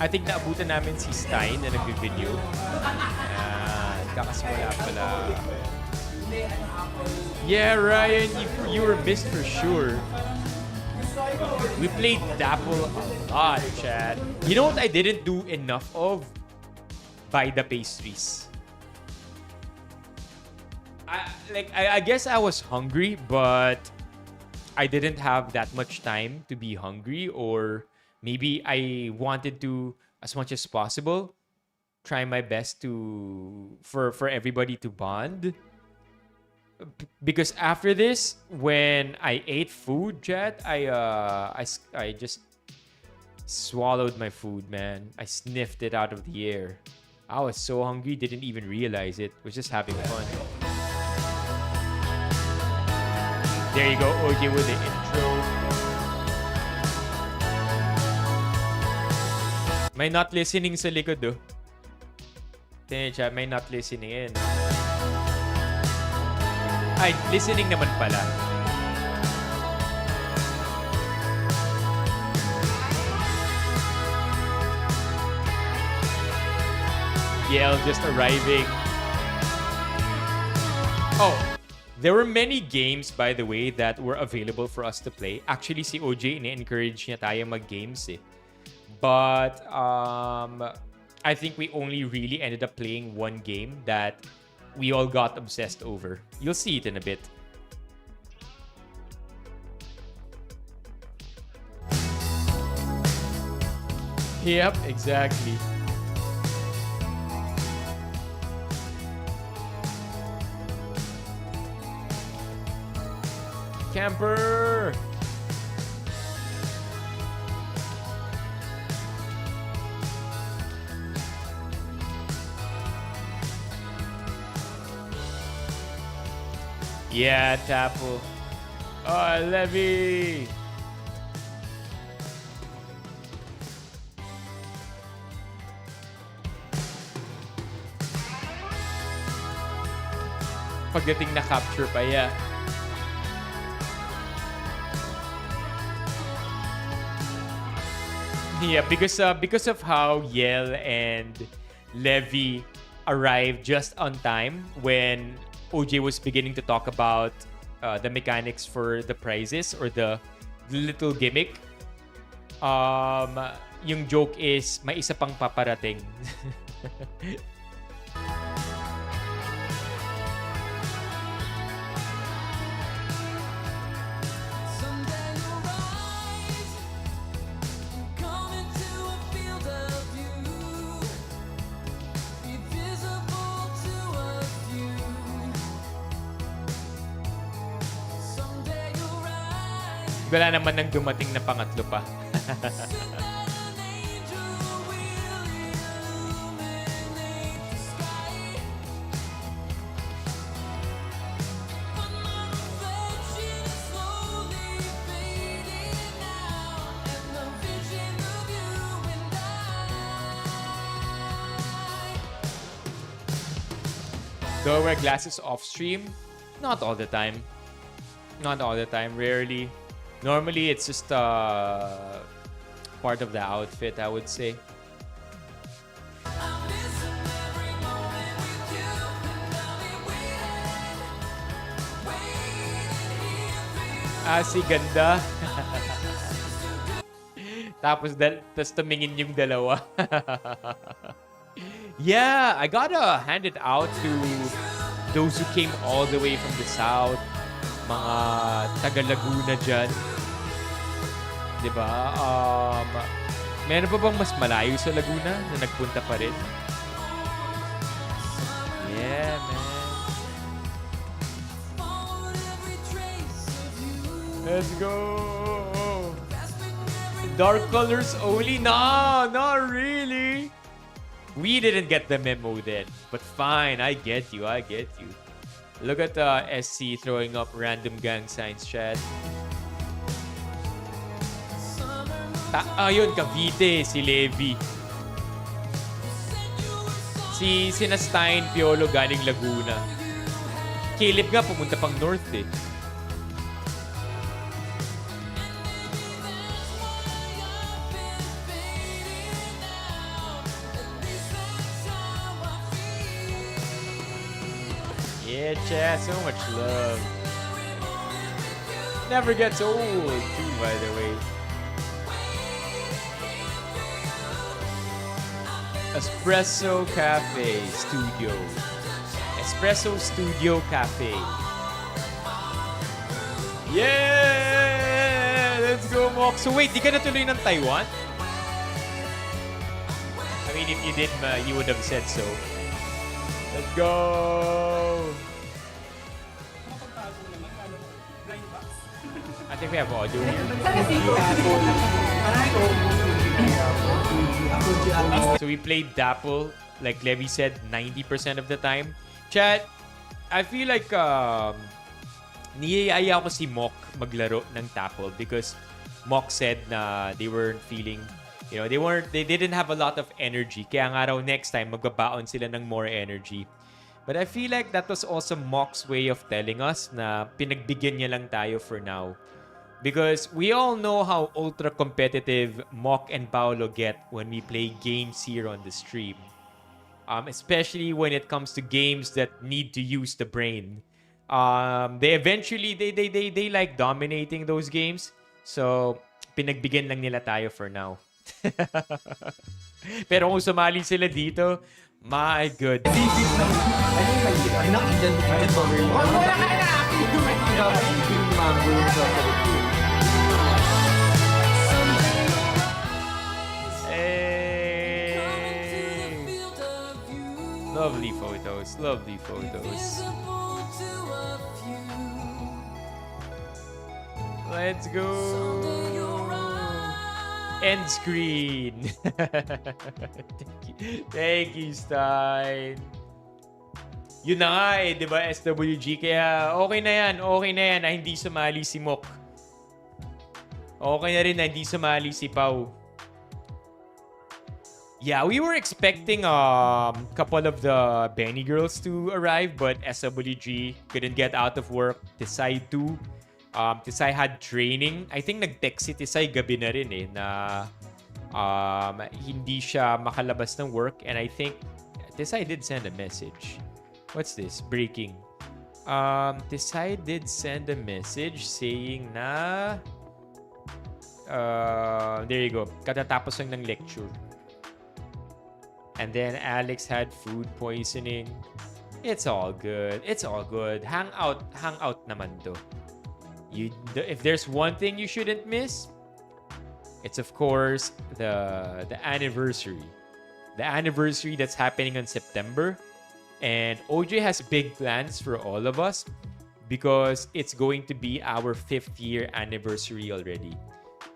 I think naabutan namin si Stein na nag-video. Kakasimula pala. Yeah, Ryan, you were missed for sure. We played Dapple a lot, Chad. You know what I didn't do enough of? Buy the pastries. I guess I was hungry, but I didn't have that much time to be hungry, or maybe I wanted to, as much as possible, try my best for everybody to bond. Because after this, when I ate food, Chad, I just swallowed my food, man. I sniffed it out of the air. I was so hungry, didn't even realize it. Was just having fun. There you go, OJ with the intro. May not listening sa likod, oh. Tingnan, Chad, may not listening in. Ay, listening naman pala. Yale just arriving. Oh, there were many games, by the way, that were available for us to play. Actually, si OJ, ini-encourage niya tayo mag-games eh. But, I think we only really ended up playing one game that we all got obsessed over. You'll see it in a bit. Yep, exactly. Camper! Yeah, Tapple. Oh, Levy! Pagdating na capture pa, yeah. Yeah, because of how Yel and Levy arrived just on time when OJ was beginning to talk about the mechanics for the prizes or the little gimmick. Yung joke is may isa pang paparating. Wala naman nang dumating na pangatlo pa. Do I wear glasses off stream? Not all the time. Not all the time. Rarely. Normally, it's just part of the outfit, I would say. Si ganda. Tapos tumingin yung dalawa. Yeah, I gotta hand it out to those who came all the way from the south. Mga taga Laguna dyan. Diba? Meron pa bang mas malayo sa Laguna na nagpunta pa rin? Yeah, man. Let's go! Dark colors only? No, not really. We didn't get the memo then. But fine, I get you, I get you. Look at SC throwing up random gang signs, chat. Ayun, Cavite, si Levi. Si Stein Piolo galing Laguna. Caleb nga, pumunta pang north eh. Yeah, chat, so much love. Never gets old, too, by the way. Espresso Cafe Studio. Espresso Studio Cafe. Yeah! Let's go, Mok. So wait, di ka natuloy ng Taiwan? I mean, if you did, you would have said so. Let's go! I think we have audio. So we played Dapple, like Levi said, 90% of the time. Chat, I feel like niyayaya ko si Mok maglaro ng Dapple because Mok said na they weren't feeling, they didn't have a lot of energy. Kaya nga raw next time magbabaon sila ng more energy. But I feel like that was also Mok's way of telling us na pinagbigyan niya lang tayo for now. Because we all know how ultra competitive Mok and Paolo get when we play games here on the stream. Especially when it comes to games that need to use the brain. They eventually they like dominating those games. So pinagbigyan lang nila tayo for now. Pero kung sumali sila dito, my God. Lovely photos, lovely photos. Let's go. End screen. Thank you, Stein. Yun na nga eh, di ba, SWG? Kaya okay na yan na hindi sumali si Mok. Okay na rin na hindi sumali si Pau. Yeah, we were expecting a couple of the Benny girls to arrive, but SWG couldn't get out of work. Tisay too. Tisay had training. I think nag-text si Tisay gabi na rin eh, na Hindi siya makalabas ng work, and I think Tesay did send a message. What's this? Breaking. Tesay did send a message saying na there you go. Katatapos lang ng lecture. And then Alex had food poisoning. It's all good. It's all good. Hangout naman to. If there's one thing you shouldn't miss, it's of course the anniversary. The anniversary that's happening in September. And OJ has big plans for all of us because it's going to be our 5th year anniversary already.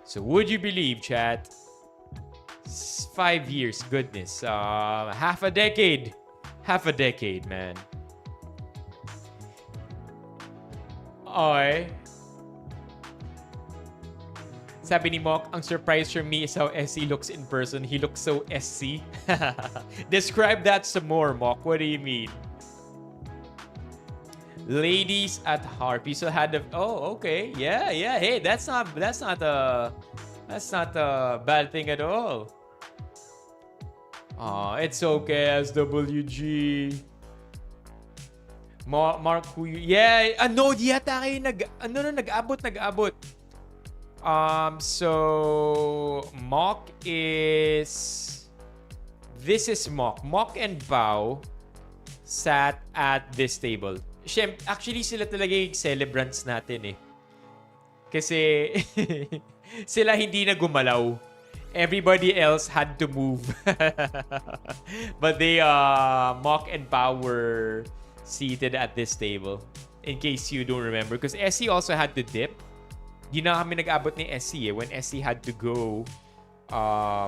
So would you believe, chat? 5 years, goodness. Half a decade. Half a decade, man. Oy. Sabi ni Mock, ang surprise for me is how SC looks in person. He looks so SC. Describe that some more, Mock. What do you mean? Ladies at heart. We still had the... Oh, okay. Yeah. Hey, that's not a bad thing at all. It's okay, SWG. Mark, who you... Yeah, no, di yata kayo nag-abot. So Mock is... This is Mock. Mock and Bao sat at this table. Actually, sila talaga yung celebrants natin eh. Kasi sila hindi na gumalaw. Everybody else had to move. But they, Mock and Bao were seated at this table. In case you don't remember. Because SC also had to dip. Di na kami nag-abot ni SC eh. When SC had to go, I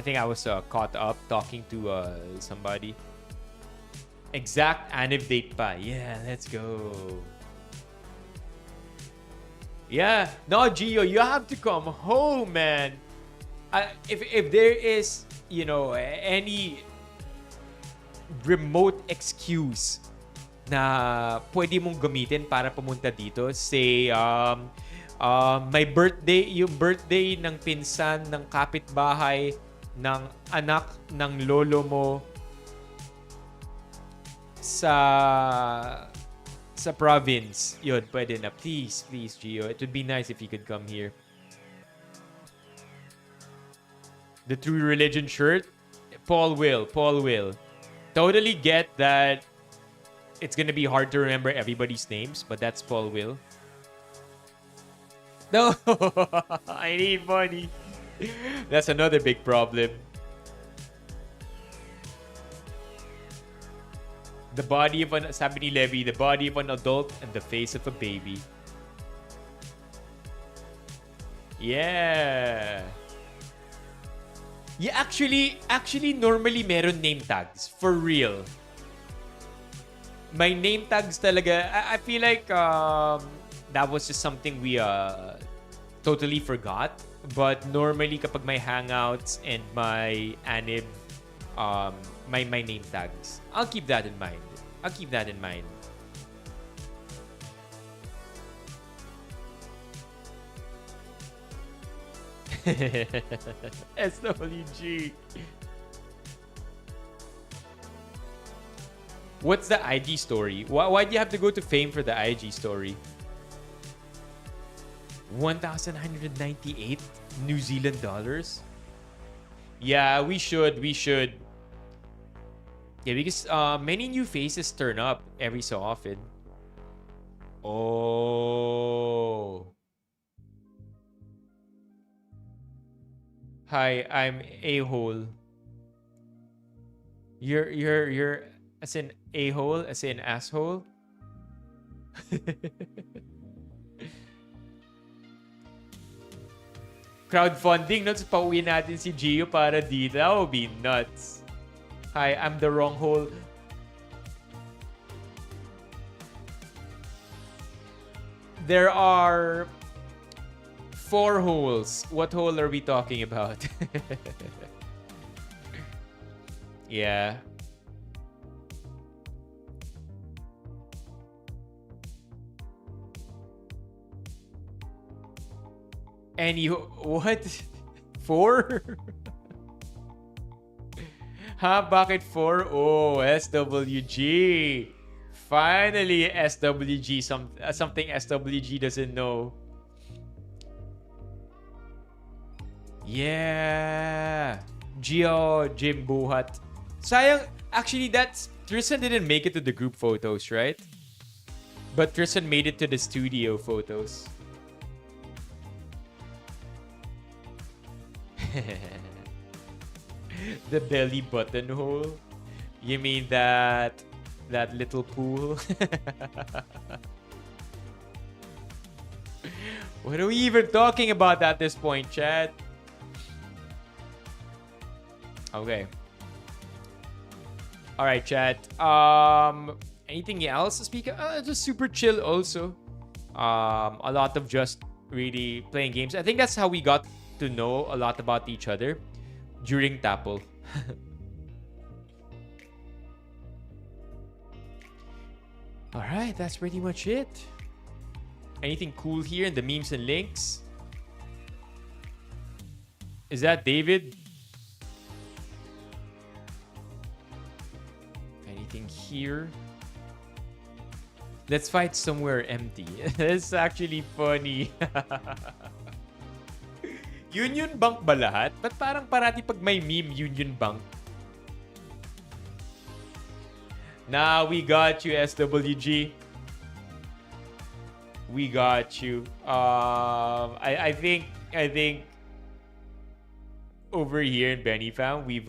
think I was caught up talking to somebody. Exact anniv date pa. Yeah, let's go. Yeah. No, Gio, you have to come home, man. If there is, any remote excuse na pwede mong gamitin para pumunta dito, say, my birthday, yung birthday ng pinsan, ng kapitbahay, ng anak ng lolo mo sa province. Yun, pwede na. Please, Gio. It would be nice if you could come here. The True Religion shirt? Paul will. Totally get that it's gonna be hard to remember everybody's names, but that's Paul Will. No! I need money. That's another big problem. The body of an... Sabi ni Levi, the body of an adult and the face of a baby. Yeah. Yeah, actually, normally meron name tags. For real. My name tags talaga, I feel like that was just something we totally forgot. But normally, kapag may hangouts and my anib, my name tags, I'll keep that in mind. SWG. What's the IG story? Why do you have to go to Fame for the IG story? 1,998 New Zealand dollars? Yeah, we should. Yeah, because many new faces turn up every so often. Oh. Hi, I'm a-hole. You're as in a-hole, as in asshole? Crowdfunding, no? Pauwi natin si Gio para dito. That would be nuts. Hi, I'm the wrong hole. There are 4 holes. What hole are we talking about? Yeah. And you... What? 4? Ha? Bakit 4? Oh, SWG. Finally, SWG. Something SWG doesn't know. Yeah. Gio Jim Buhat. Sayang, actually, that's... Tristan didn't make it to the group photos, right? But Tristan made it to the studio photos. The belly button hole? You mean that little pool? What are we even talking about at this point, Chad? Okay. All right, chat. Anything else to speak of? Just super chill also. A lot of just really playing games. I think that's how we got to know a lot about each other during Tapple. All right, that's pretty much it. Anything cool here in the memes and links? Is that David? Anything here? Let's fight somewhere empty. That's actually funny. Union Bank ba lahat? Ba't parang parati pag may meme, Union Bank? Nah, we got you, SWG. We got you. I think over here in Benifam, we've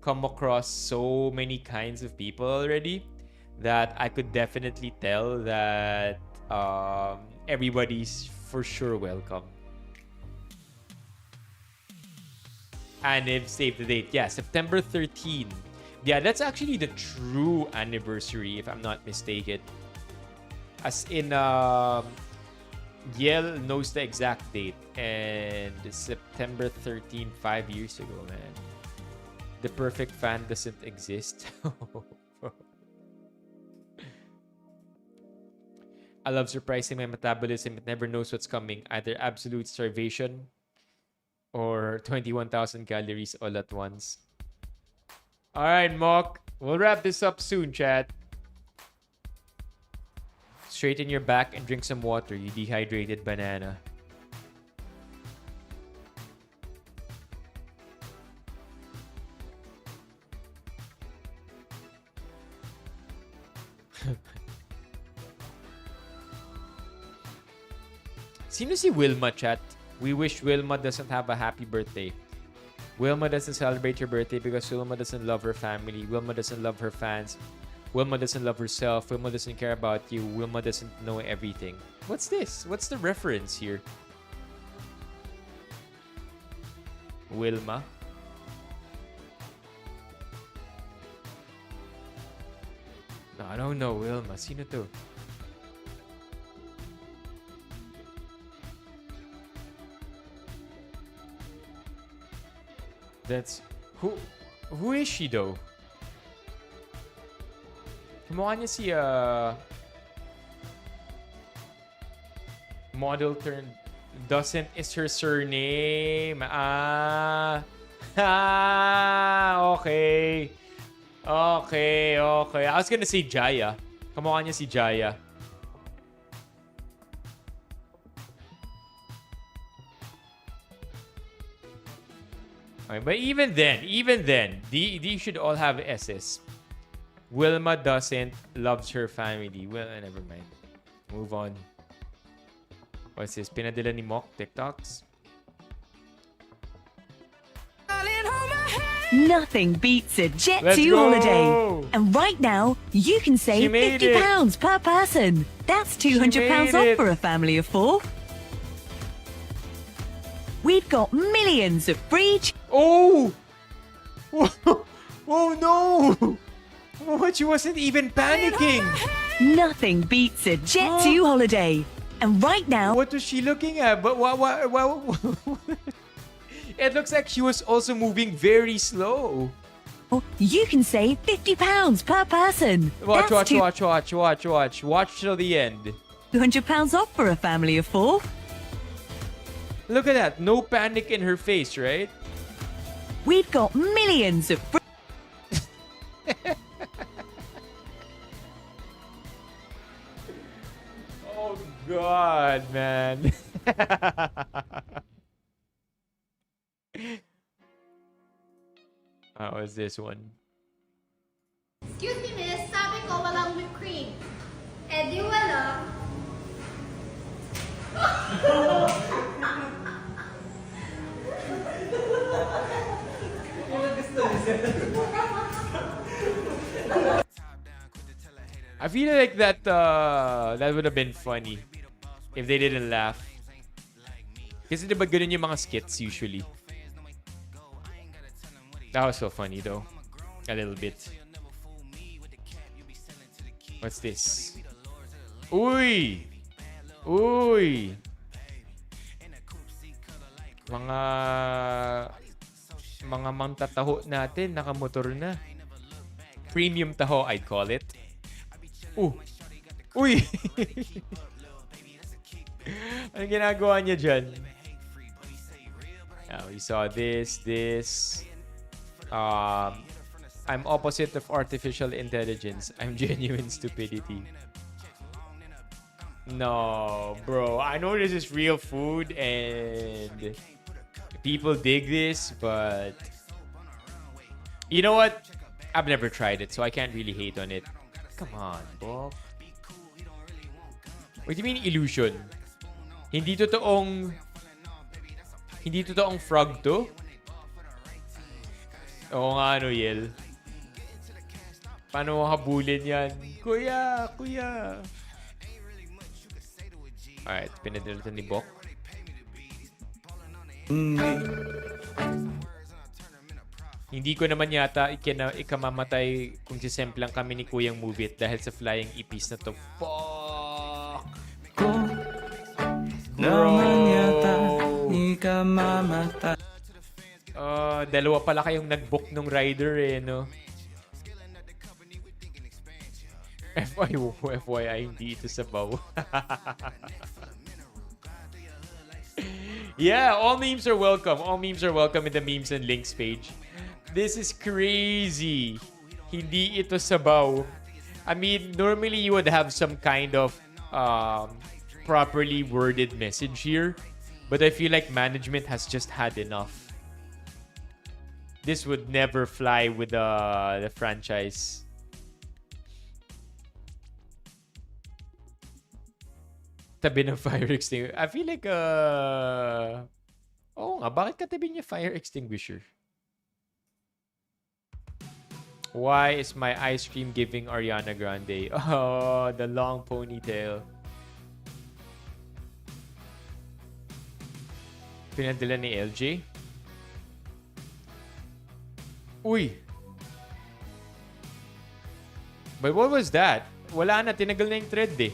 come across so many kinds of people already that I could definitely tell that everybody's for sure welcome. And if save the date, yeah, September 13. Yeah, that's actually the true anniversary, if I'm not mistaken. As in, Yale knows the exact date, and September 13, 5 years ago, man. The perfect fan doesn't exist. I love surprising my metabolism. It never knows what's coming. Either absolute starvation or 21,000 calories all at once. All right, Mock. We'll wrap this up soon, chat. Straighten your back and drink some water, you dehydrated banana. Sino si Wilma, chat? We wish Wilma doesn't have a happy birthday. Wilma doesn't celebrate her birthday because Wilma doesn't love her family. Wilma doesn't love her fans. Wilma doesn't love herself. Wilma doesn't care about you. Wilma doesn't know everything. What's this? What's the reference here? Wilma? No, I don't know Wilma. Sino to? That's... Who is she though? Kumukha niya si model turned doesn't is her surname. Okay. I was gonna say Jaya. Kumukha niya si Jaya. Okay, but even then, these should all have S's. Wilma doesn't, loves her family. Well, never mind. Move on. What's this? Pinadala ni Mock TikToks? Nothing beats a Jet Let's 2 go! holiday. And right now, you can save made £50 per person. That's £200 made off it. for a family of 4. We've got millions of free... Oh! Oh no! What? She wasn't even panicking. Nothing beats a Jet 2 holiday. And right now... What was she looking at? But what? It looks like she was also moving very slow. You can save £50 per person. Watch That's till the end. £200 off for a family of 4. Look at that. No panic in her face, right? We've got millions of Oh, God, man. How is this one? Excuse me, miss. Sabi ko walang whipped cream. Eh di wala. I feel like that would have been funny if they didn't laugh. Kasi diba ganun yung mga skits usually. That was so funny though. A little bit. What's this? Uy! Uy! Mga mangtataho natin, nakamotor na. Premium taho, I'd call it. Uy! Anong ginagawa niya dyan? We saw this. I'm opposite of artificial intelligence. I'm genuine stupidity. No, bro. I know this is real food and people dig this, but you know what? I've never tried it, so I can't really hate on it. Come on, bro. What do you mean illusion? Hindi totoong frog to? Oo nga, ano, Yel. Paano mo habulin yan? Kuya! Alright, pinadalitan ni Bok. Hindi ko naman yata ikamamatay kung sisemplang kami ni Kuyang Move It dahil sa flying ipis na to. Fuck! Dalawa pala kayong nag-book nung rider eh, no? FYI, hindi ito sabaw. Yeah, all memes are welcome. All memes are welcome in the memes and links page. This is crazy. Hindi ito sabaw. I mean, normally you would have some kind of properly worded message here. But I feel like management has just had enough. This would never fly with the franchise. Tabi ng fire extinguisher. I feel like, oh nga, bakit katabi niya fire extinguisher? Why is my ice cream giving Ariana Grande? Oh, the long ponytail. Pinadala ni LJ? Uy! But what was that? Wala na, tinagal na yung thread eh.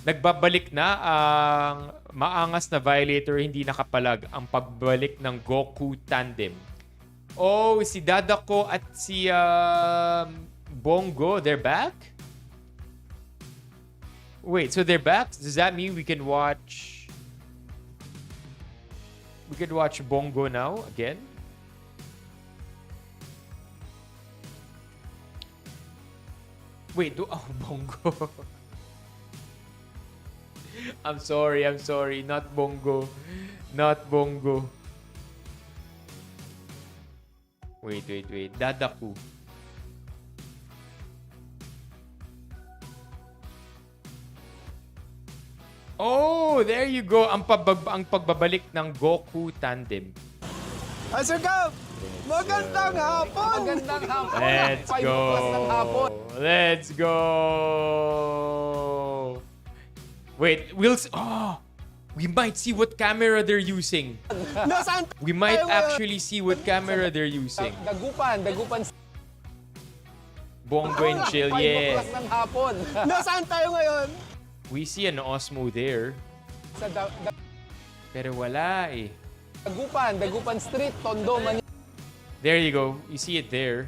Nagbabalik na ang maangas na Violator hindi nakapalag ang pagbalik ng Goku Tandem. Oh, si Dadako at si Bongo, they're back? Wait, so they're back? Does that mean we can watch Bongo now again? Wait, Bongo. I'm sorry. Not Bongo. Wait. Dadaku. Oh, there you go. Ang pagbabalik ng Goku Tandem. Ay, Sir Gab! Magandang hapon! Magandang hapon! Let's go! Wait, we might see what camera they're using. Nasaan We might tayo actually see what camera they're using. Dagupan. Bongo and chill, yeah. ng hapon. Nasaan tayo ngayon? We see an Osmo there. Sa Pero wala eh. Dagupan Street, Tondo, Manila. There you go. You see it there.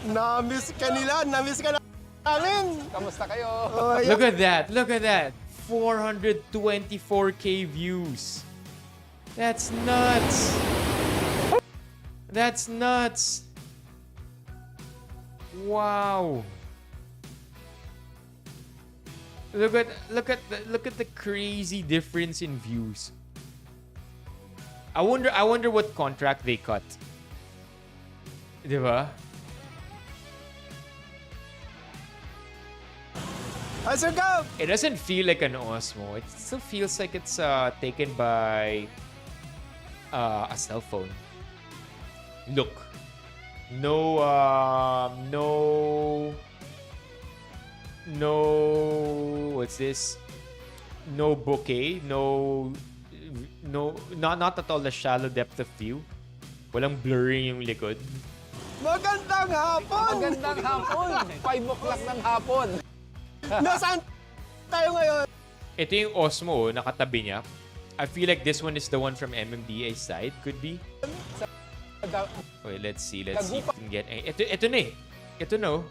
Namiss ka namin. Kamusta kayo? Look at that. 424K views. That's nuts. That's nuts. Wow. Look at the crazy difference in views. I wonder what contract they cut. Diba? Hi, Sir Gab! It doesn't feel like an Osmo. It still feels like it's taken by a cell phone. Look. No, what's this? No bokeh, not at all the shallow depth of view. Walang blurring yung likod. Magandang hapon! Magandang hapon! 5 o'clock ng hapon. Nasaan tayo ngayon? Ito yung Osmo, nakatabi niya. I feel like this one is the one from MMDA side. Could be. Wait, let's see if we can get... Ito na eh. Ito no.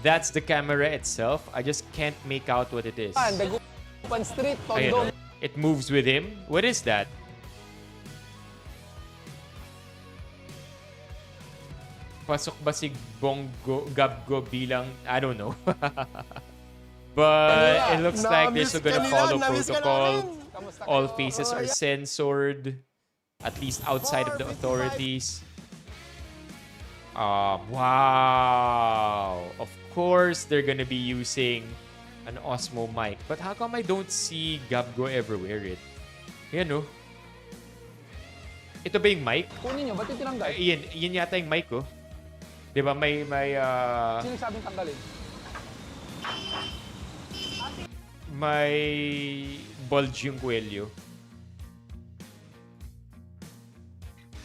That's the camera itself. I just can't make out what it is. Dagupan Street, Ayan, Tondo. no? It moves with him. What is that? Pasok ba si Gabgo bilang... I don't know. But it looks like they're still gonna follow protocol. All faces are censored. At least outside of the authorities. Wow. Of course, they're gonna be using an Osmo mic. But how come I don't see Gabgo ever wear it? Yan, no? Ito ba yung mic? Kunin nyo, ba't yung tinanggal? Yan yata yung mic, oh. Diba may Sino sabing tanggalin? may bulge yung kwelyo.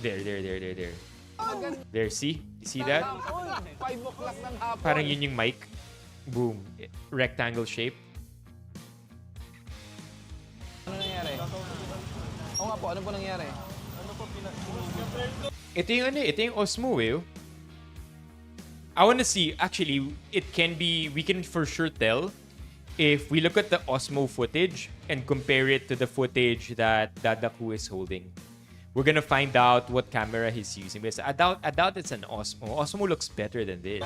There. There, see? You see that? 5 o'clock ng hapon. Parang yun yung mic. Boom. Rectangle shape. Ano nangyari? Oo nga po, ano po nangyari? Ito yung Osmo eh. Oh. I wanna see, actually, we can for sure tell if we look at the Osmo footage and compare it to the footage that Dadaku is holding. We're gonna find out what camera he's using. Because I doubt it's an Osmo. Osmo looks better than this.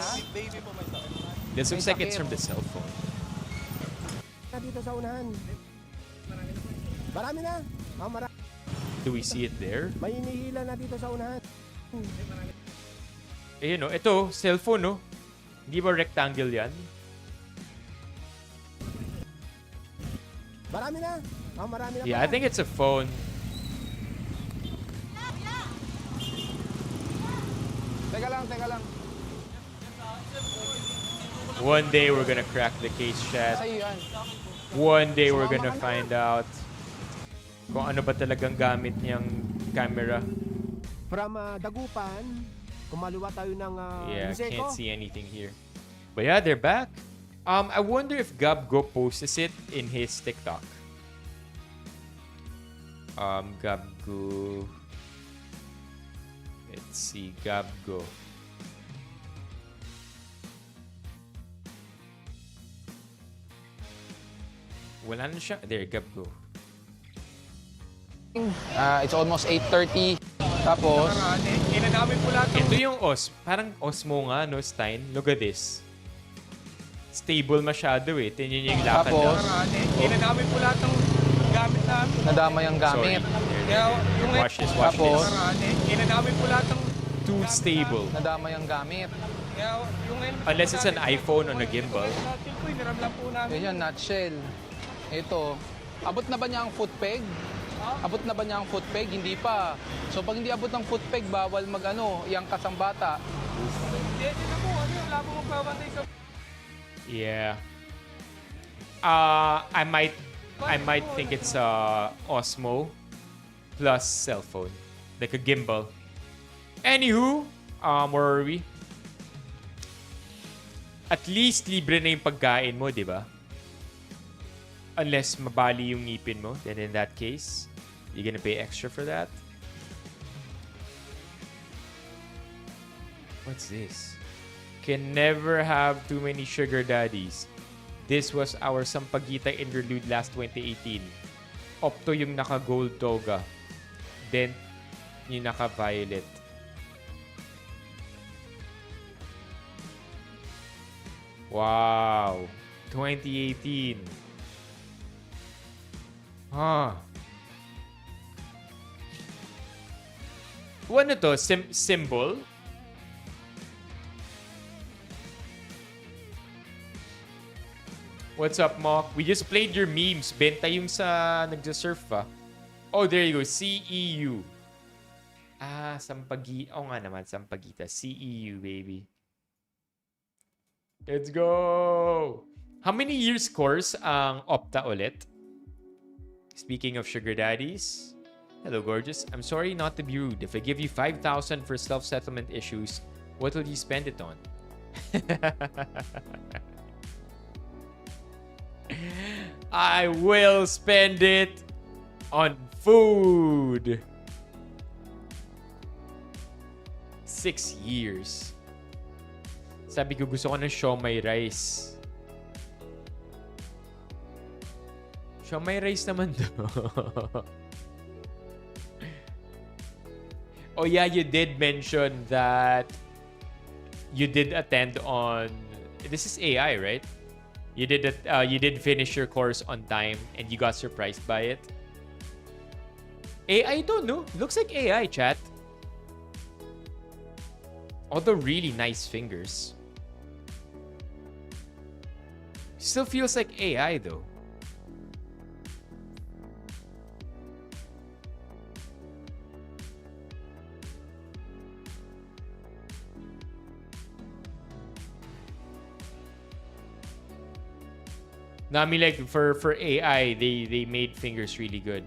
This looks like it's from the cell phone. Dito sa unahan. Marami na. Do we see it there? May inihila na dito sa unahan. Ayun, no? Ito, cellphone, no? Hindi ba rectangle yan? Marami na. Marami na. Yeah, I think it's a phone. Teka lang. One day we're gonna crack the case, chat. Sa'yo yan. One day we're gonna find out kung ano ba talagang gamit niyang camera. From Dagupan, kumaliwa tayo ng Yeah, Liseco. can't see anything here. But yeah, they're back. I wonder if Gabgo posts it in his TikTok. Gabgo. Let's see, Gabgo. Wala na siya. There, Gabgo. It's almost 8:30. Tapos, Ito yung parang Osmo nga, no, Stein? Look at this. Stable masyado eh. Tingnan niyo yung lakad Tapos, Ginagamit po lahat ng gamit namin. nadamay ang Sorry. gamit. Watch this, watch Tapos, this. Ginagamit po lahat ng Too stable. Nadamay ang gamit. Unless it's an iPhone on a gimbal. natin po, hiniram lang po namin. Yun yun, nutshell. Ito, abot na ba niya ang foot peg? Abot na ba niya ang foot peg? Hindi pa. So pag hindi abot ng foot peg, bawal yung kasambata. Hindi na po, wala po magbabantay sa... Yeah. I might think it's Osmo plus cell phone, like a gimbal. Anywho, where are we? At least libre na yung pagkain mo, di ba? Unless mabali yung ngipin mo, then in that case, you're gonna pay extra for that. What's this? Can never have too many sugar daddies. This was our Sampaguita interlude last 2018. Opto yung naka-gold toga. Then, yung naka-violet. Wow. 2018. Ano to? Symbol? What's up, Mock? We just played your memes. Benta yung sa nagja-surf pa. Oh, there you go. CEU. Sampagita. Oo nga naman, Sampagita. CEU, baby. Let's go! How many years course ang Opta ulit? Speaking of sugar daddies. Hello, gorgeous. I'm sorry not to be rude. If I give you 5,000 for self-settlement issues, what will you spend it on? I will spend it on food. 6 years. Sabi ko gusto ko ng siomai rice. Siomai rice naman to. Oh yeah, you did mention that you did attend on... This is AI, right? You did finish your course on time and you got surprised by it. AI don't know. Looks like AI, chat. Although really nice fingers. Still feels like AI though. No, I mean like for AI, they made fingers really good.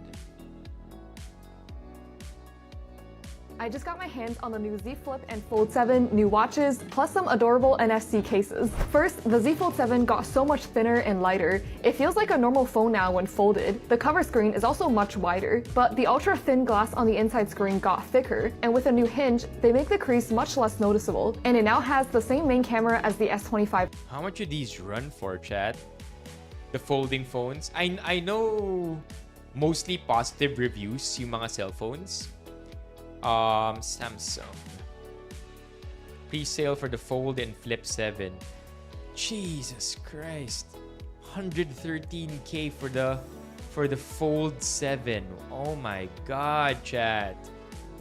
I just got my hands on the new Z Flip and Fold 7 new watches, plus some adorable NFC cases. First, the Z Fold 7 got so much thinner and lighter. It feels like a normal phone now when folded. The cover screen is also much wider, but the ultra thin glass on the inside screen got thicker, and with a new hinge, they make the crease much less noticeable, and it now has the same main camera as the S25. How much do these run for, chat? The folding phones? I know mostly positive reviews yung mga cell phones. Samsung. Pre-sale for the Fold and Flip 7. Jesus Christ. 113K for the Fold 7. Oh my god, chat.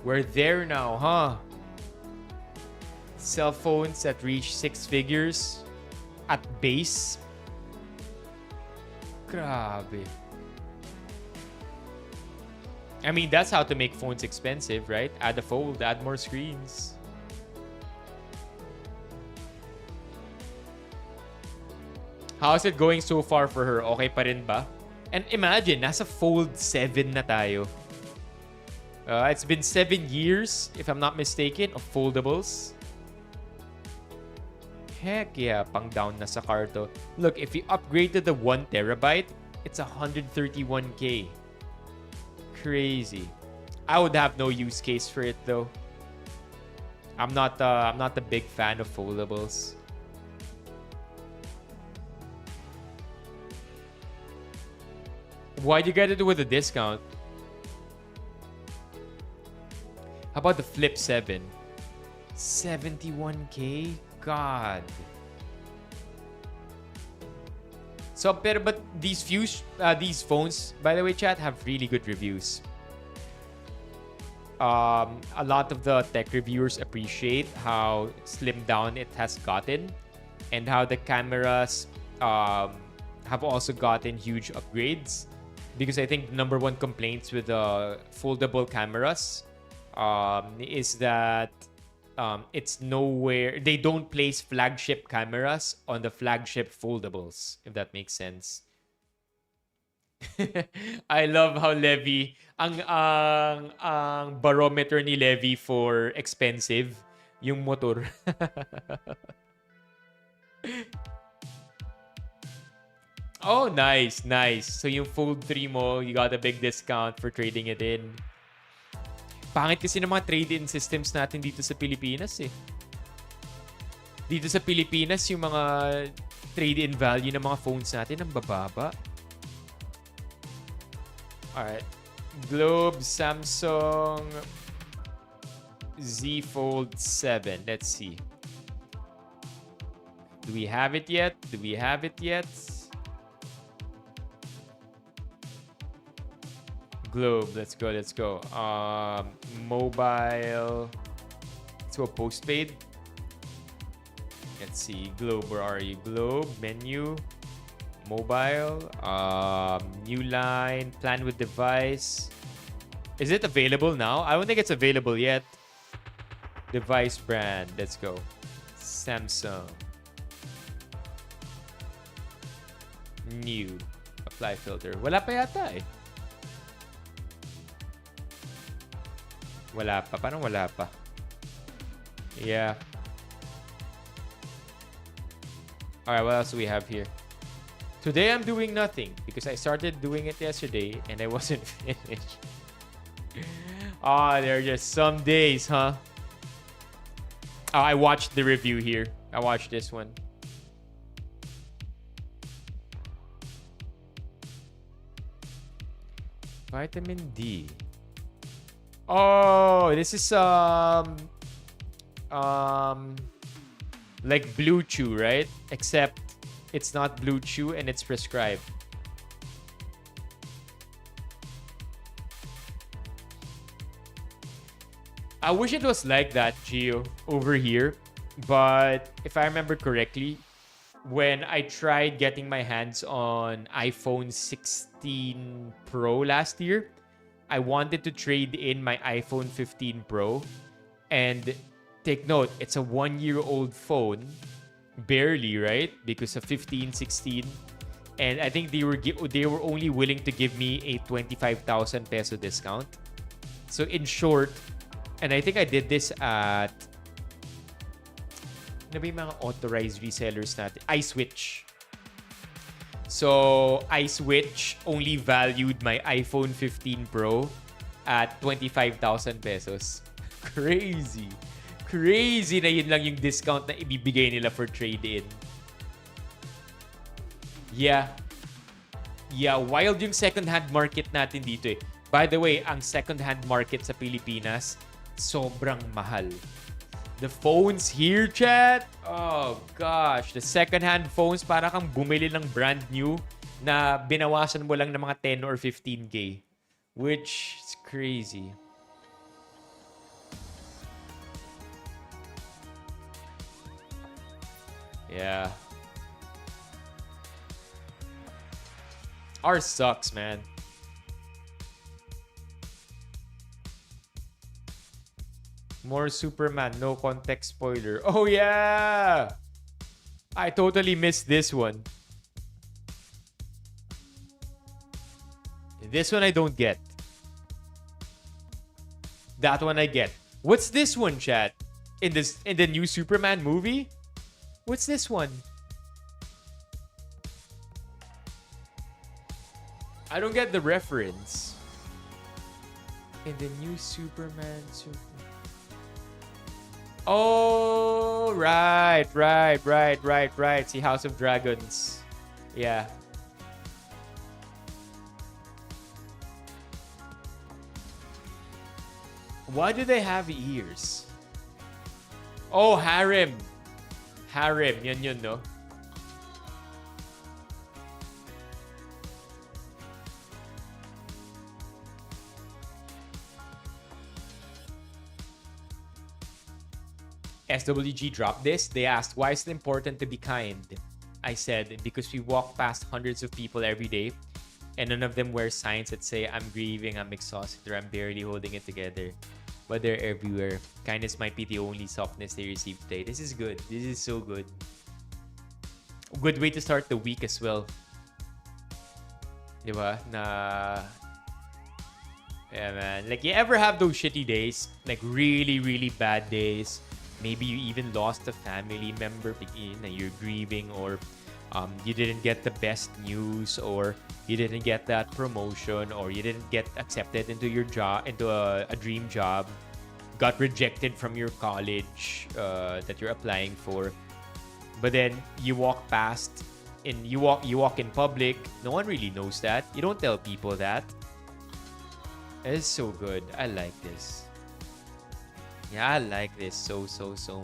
We're there now, huh? Cell phones that reach 6 figures at base. Grabe. I mean, that's how to make phones expensive, right? Add a fold, add more screens. How's it going so far for her? Okay pa rin ba? And imagine, nasa Fold 7 na tayo. It's been 7 years, if I'm not mistaken, of foldables. Heck yeah, pang down na sa karto. Look, if you upgrade to the 1 terabyte, it's 131K. Crazy. I would have no use case for it though. I'm not a big fan of foldables. Why'd you get it with a discount? How about the Flip 7? 71K? God. So, but these phones, by the way, chat, have really good reviews. A lot of the tech reviewers appreciate how slimmed down it has gotten and how the cameras have also gotten huge upgrades. Because I think the number one complaints with the foldable cameras is that it's nowhere. They don't place flagship cameras on the flagship foldables, if that makes sense. I love how Levy, ang barometer ni Levy for expensive, yung motor. Oh, nice, nice. So yung Fold 3 mo, you got a big discount for trading it in. Pangit kasi ng mga trade-in systems natin dito sa Pilipinas eh. Dito sa Pilipinas, yung mga trade-in value ng mga phones natin ang bababa. Alright. Globe, Samsung, Z Fold 7. Let's see. Do we have it yet? Do we have it yet? Globe, let's go, let's go. Mobile. Let's go postpaid. Let's see. Globe, where are you? Globe, menu, mobile, new line, plan with device. Is it available now? I don't think it's available yet. Device brand, let's go. Samsung. New. Apply filter. Wala pa yata eh. Wala pa. Parang wala pa. Yeah. Alright, what else do we have here? Today I'm doing nothing because I started doing it yesterday and I wasn't finished. There are just some days, huh? Oh, I watched the review here. I watched this one. Vitamin D. Oh, this is like Blue Chew, right? Except it's not Blue Chew and it's prescribed. I wish it was like that, Gio, over here. But if I remember correctly, when I tried getting my hands on iPhone 16 Pro last year, I wanted to trade in my iPhone 15 Pro. And take note, it's a 1-year-old phone. Barely, right? Because of 15, 16. And I think they were only willing to give me a 25,000 peso discount. So in short, and I think I did this at ano ba yung mga authorized resellers natin? iSwitch. So, iSwitch only valued my iPhone 15 Pro at 25,000 pesos. Crazy. Crazy na yun lang yung discount na ibibigay nila for trade-in. Yeah. Yeah, wild yung second-hand market natin dito eh. By the way, ang second-hand market sa Pilipinas, sobrang mahal. The phones here, chat. Oh, gosh. The second-hand phones, para kang bumili ng brand new na binawasan mo lang ng mga 10 or 15K. Which is crazy. Yeah. Ours sucks, man. More Superman, no context spoiler. Oh, yeah! I totally missed this one. This one I don't get. That one I get. What's this one, chat? In the new Superman movie? What's this one? I don't get the reference. In the new Superman. Oh, right. See, House of Dragons. Yeah. Why do they have ears? Oh, harem. Harem. Yun, no? SWG dropped this. They asked, why is it important to be kind? I said, because we walk past hundreds of people every day and none of them wear signs that say, I'm grieving, I'm exhausted, or I'm barely holding it together. But they're everywhere. Kindness might be the only softness they receive today. This is good. This is so good. Good way to start the week as well. Diba? Yeah, man. Like, you ever have those shitty days? Like, really, really bad days? Maybe you even lost a family member and you're grieving, or you didn't get the best news, or you didn't get that promotion, or you didn't get accepted into your job, into a dream job, got rejected from your college that you're applying for. But then you walk past and you walk in public. No one really knows that. You don't tell people that. It's so good. I like this. Yeah, I like this so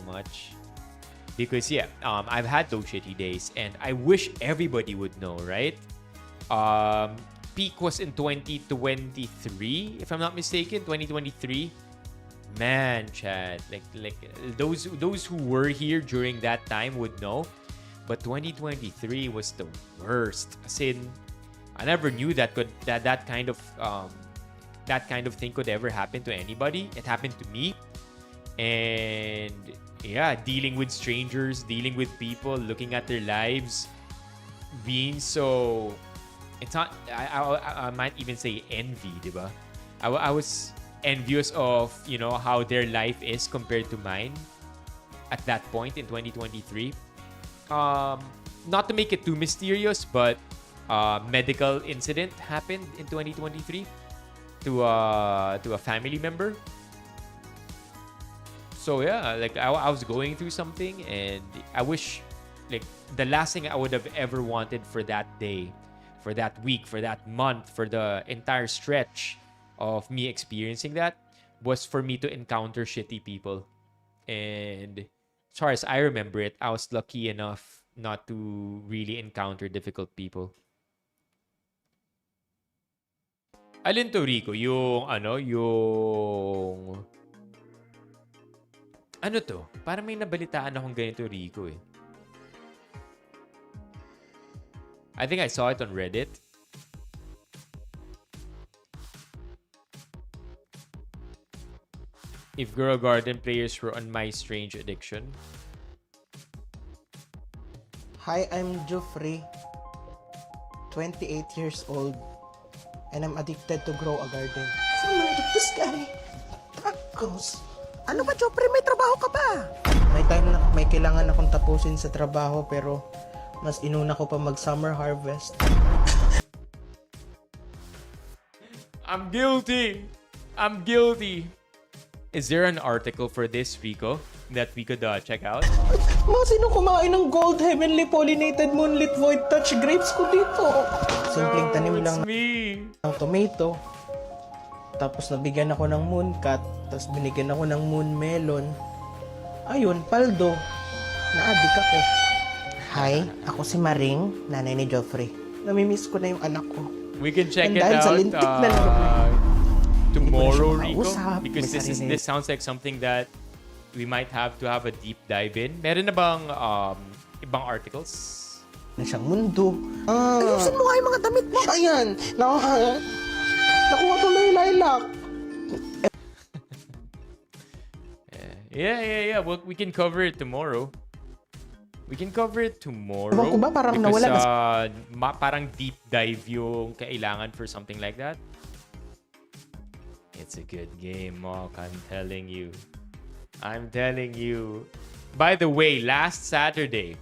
much. Because I've had those shitty days and I wish everybody would know, right? Peak was in 2023, if I'm not mistaken, 2023. Man, Chad, like those who were here during that time would know. But 2023 was the worst. As in, I never knew that kind of thing could ever happen to anybody. It happened to me. And yeah, dealing with strangers, dealing with people, looking at their lives, being so... It's not... I might even say envy, diba? I was envious of, how their life is compared to mine at that point in 2023. Not to make it too mysterious, but medical incident happened in 2023 to a family member. So yeah, like I was going through something, and I wish, like, the last thing I would have ever wanted for that day, for that week, for that month, for the entire stretch of me experiencing that was for me to encounter shitty people. And as far as I remember it, I was lucky enough not to really encounter difficult people. Alin to, Rico? Yung ano to? Parang may nabalitaan akong ganito, Rico, eh. I think I saw it on Reddit. If Girl Garden players were on My Strange Addiction. Hi, I'm Geoffrey, 28 years old, and I'm addicted to grow a garden. Saan man this guy? Tacos. Ano ba, Geoffrey? May trabaho ka ba? May kailangan akong tapusin sa trabaho, pero mas inuna ko pa mag-summer harvest. I'm guilty! I'm guilty! Is there an article for this, Rico, that we could check out? Mga sino kumain ng gold, heavenly pollinated, moonlit, void touch grapes ko dito? Simpleng tanim lang ng tomato. Tapos nabigyan ako ng mooncat. Tapos binigyan ako ng moon melon. Ayun, paldo. Na-addict ako. Hi, ako si Maring, nanay ni Geoffrey. Namimiss ko na yung anak ko. We can check And it dahil sa out lintik na naman. tomorrow, Hindi ko na siya Rico. makausap. Because May this sounds like something that we might have to have a deep dive in. Meron na bang ibang articles? Na siyang mundo. Ayusin mo nga yung mga damit mo. Ayan. Nakuha tuloy yung lilac. Yeah. Well, we can cover it tomorrow. Ewan ko ba, parang because, nawala parang deep dive yung kailangan for something like that. It's a good game, Mok. I'm telling you. By the way, last Saturday,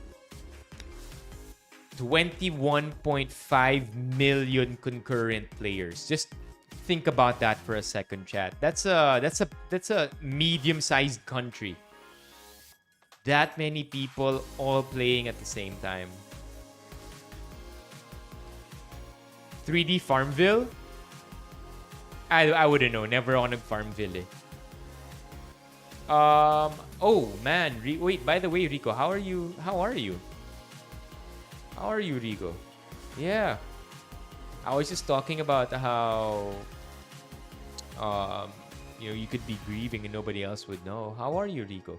21.5 million concurrent players. Just think about that for a second, chat. That's a medium-sized country. That many people all playing at the same time. 3D Farmville? I wouldn't know. Never on a Farmville. Oh man. Wait. By the way, Rico, how are you? How are you, Rico? Yeah. I was just talking about how you could be grieving and nobody else would know. How are you, Rico?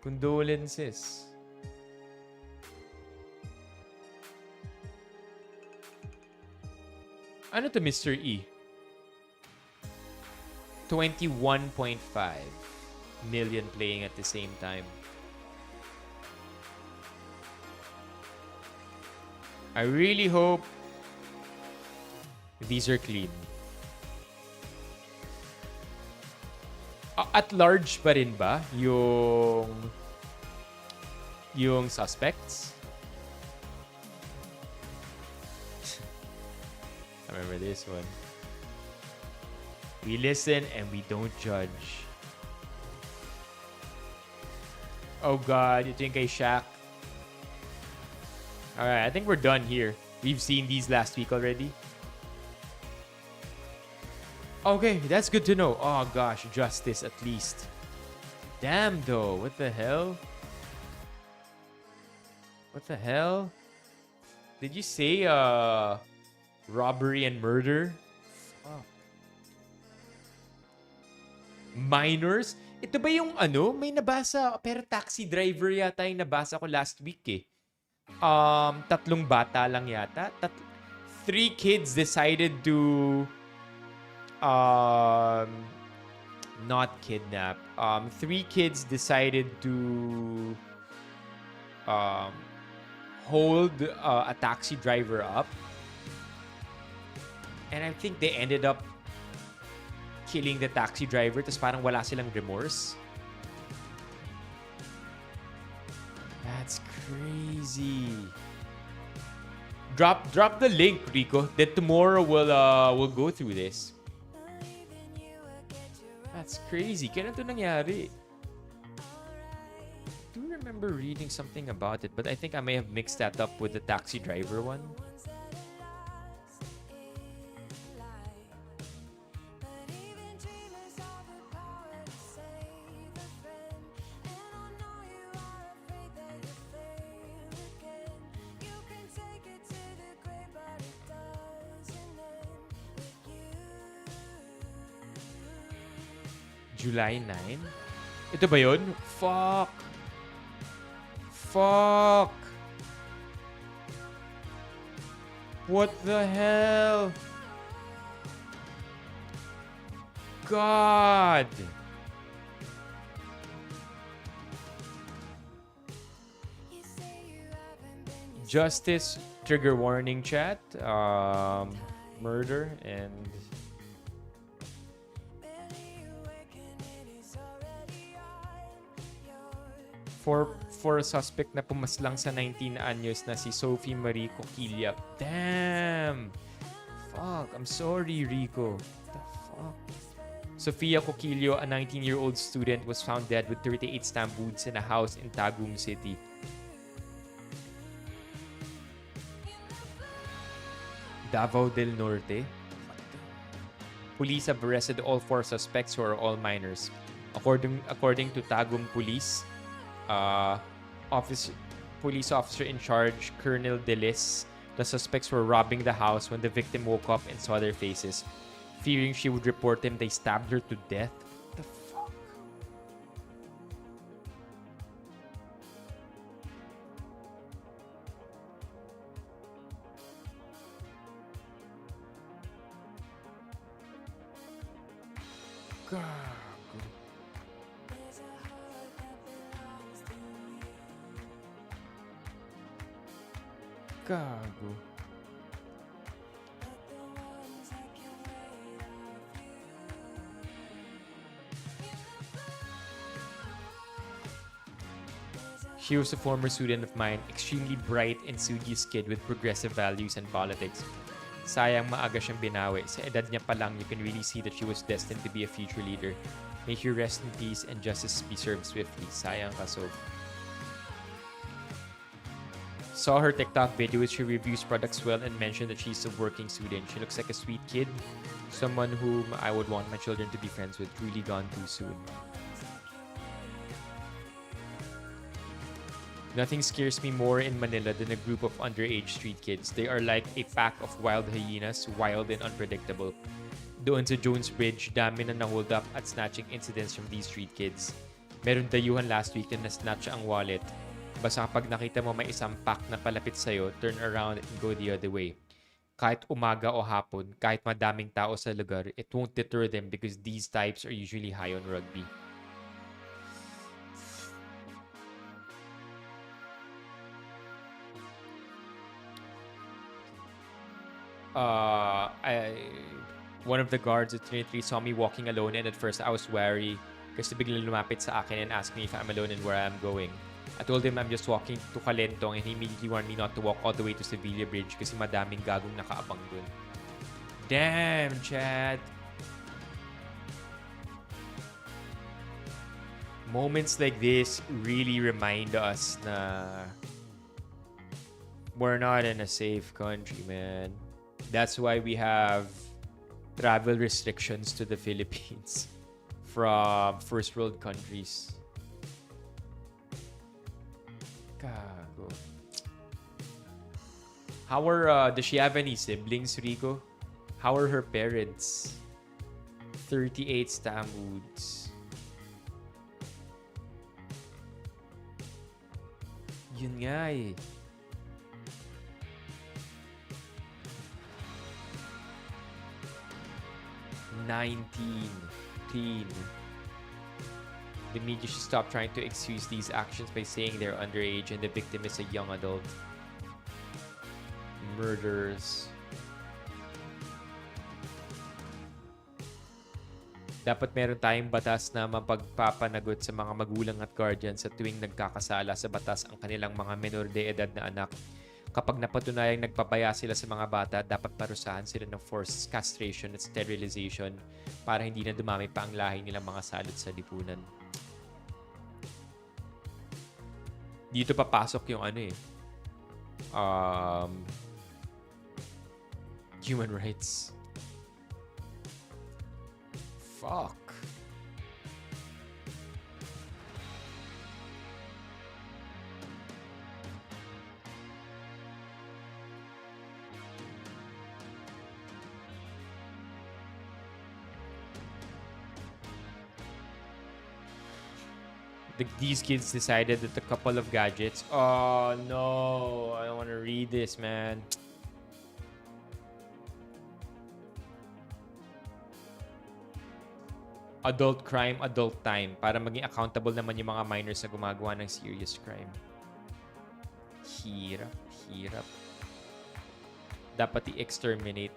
Condolences. Ano to, Mr. E? 21.5 million playing at the same time. I really hope these are clean. At large pa rin ba yung suspects? I remember this one. We listen and we don't judge. Oh God, ito yung kay Shaq. Alright, I think we're done here. We've seen these last week already. Okay, that's good to know. Oh gosh, justice at least. Damn though, what the hell? What the hell? Did you say robbery and murder? Fuck. Minors? Ito ba yung ano? May nabasa, pero taxi driver yata yung nabasa ko last week eh. Tatlong bata lang yata. Three kids decided to not kidnap. Three kids decided to hold a taxi driver up. And I think they ended up killing the taxi driver. Tapos parang wala silang remorse. That's crazy. Drop the link, Rico. Then tomorrow we'll go through this. That's crazy. Kailan to nangyari? I do remember reading something about it, but I think I may have mixed that up with the taxi driver one. July 9? Ito ba yun? Fuck! Fuck! What the hell? God! Justice, trigger warning chat, murder, and for a suspect na pumaslang sa 19 anyos na si Sophie Marie Coquilla. Damn! Fuck, I'm sorry, Rico. What the fuck? Sofia Coquillo, a 19-year-old student, was found dead with 38 stab wounds in a house in Tagum City. Davao del Norte. Police have arrested all four suspects who are all minors. According to Tagum Police, police officer in charge, Colonel Delis, the suspects were robbing the house when the victim woke up and saw their faces. Fearing she would report them, they stabbed her to death. What the fuck? God. Gago. She was a former student of mine, extremely bright and studious kid with progressive values and politics. Sayang maaga siyang binawi. Sa edad niya pa lang, you can really see that she was destined to be a future leader. May she rest in peace and justice be served swiftly. Sayang ka, Sof. Saw her TikTok videos. She reviews products well and mentioned that she's a working student. She looks like a sweet kid. Someone whom I would want my children to be friends with. Truly gone too soon. Nothing scares me more in Manila than a group of underage street kids. They are like a pack of wild hyenas, wild and unpredictable. Doon sa Jones Bridge, dami na na-hold up at snatching incidents from these street kids. Meron dayuhan last week na na-snatch ang wallet. Basta kapag nakita mo may isang pack na palapit sa'yo, turn around and go the other way. Kahit umaga o hapon, kahit madaming tao sa lugar, it won't deter them because these types are usually high on rugby. One of the guards at Trinity saw me walking alone, and at first I was wary kasi biglang lumapit sa akin and asked me if I'm alone and where I'm going. I told him I'm just walking to Calentong, and he immediately warned me not to walk all the way to Sevilla Bridge kasi madaming gagong nakaabang dun. Damn, Chad. Moments like this really remind us na We're not in a safe country, man. That's why we have travel restrictions to the Philippines from first world countries. Gago. Does she have any siblings, Rico? How are her parents? 38 Stamwoods. Yun nga eh. 19. Teen. The media should stop trying to excuse these actions by saying they're underage and the victim is a young adult. Murders. Dapat meron tayong batas na mapagpapanagot sa mga magulang at guardian sa tuwing nagkakasala sa batas ang kanilang mga menor de edad na anak. Kapag napatunayang nagpapaya sila sa mga bata, dapat parusahan sila ng forced castration at sterilization para hindi na dumami pa ang lahi nilang mga salot sa lipunan. Dito papasok yung human rights. Fuck. These kids decided that a couple of gadgets. Oh no, I don't want to read this, man. Adult crime, adult time. Para maging accountable naman yung mga minors na gumagawa ng serious crime. Hirap. Dapat i-exterminate.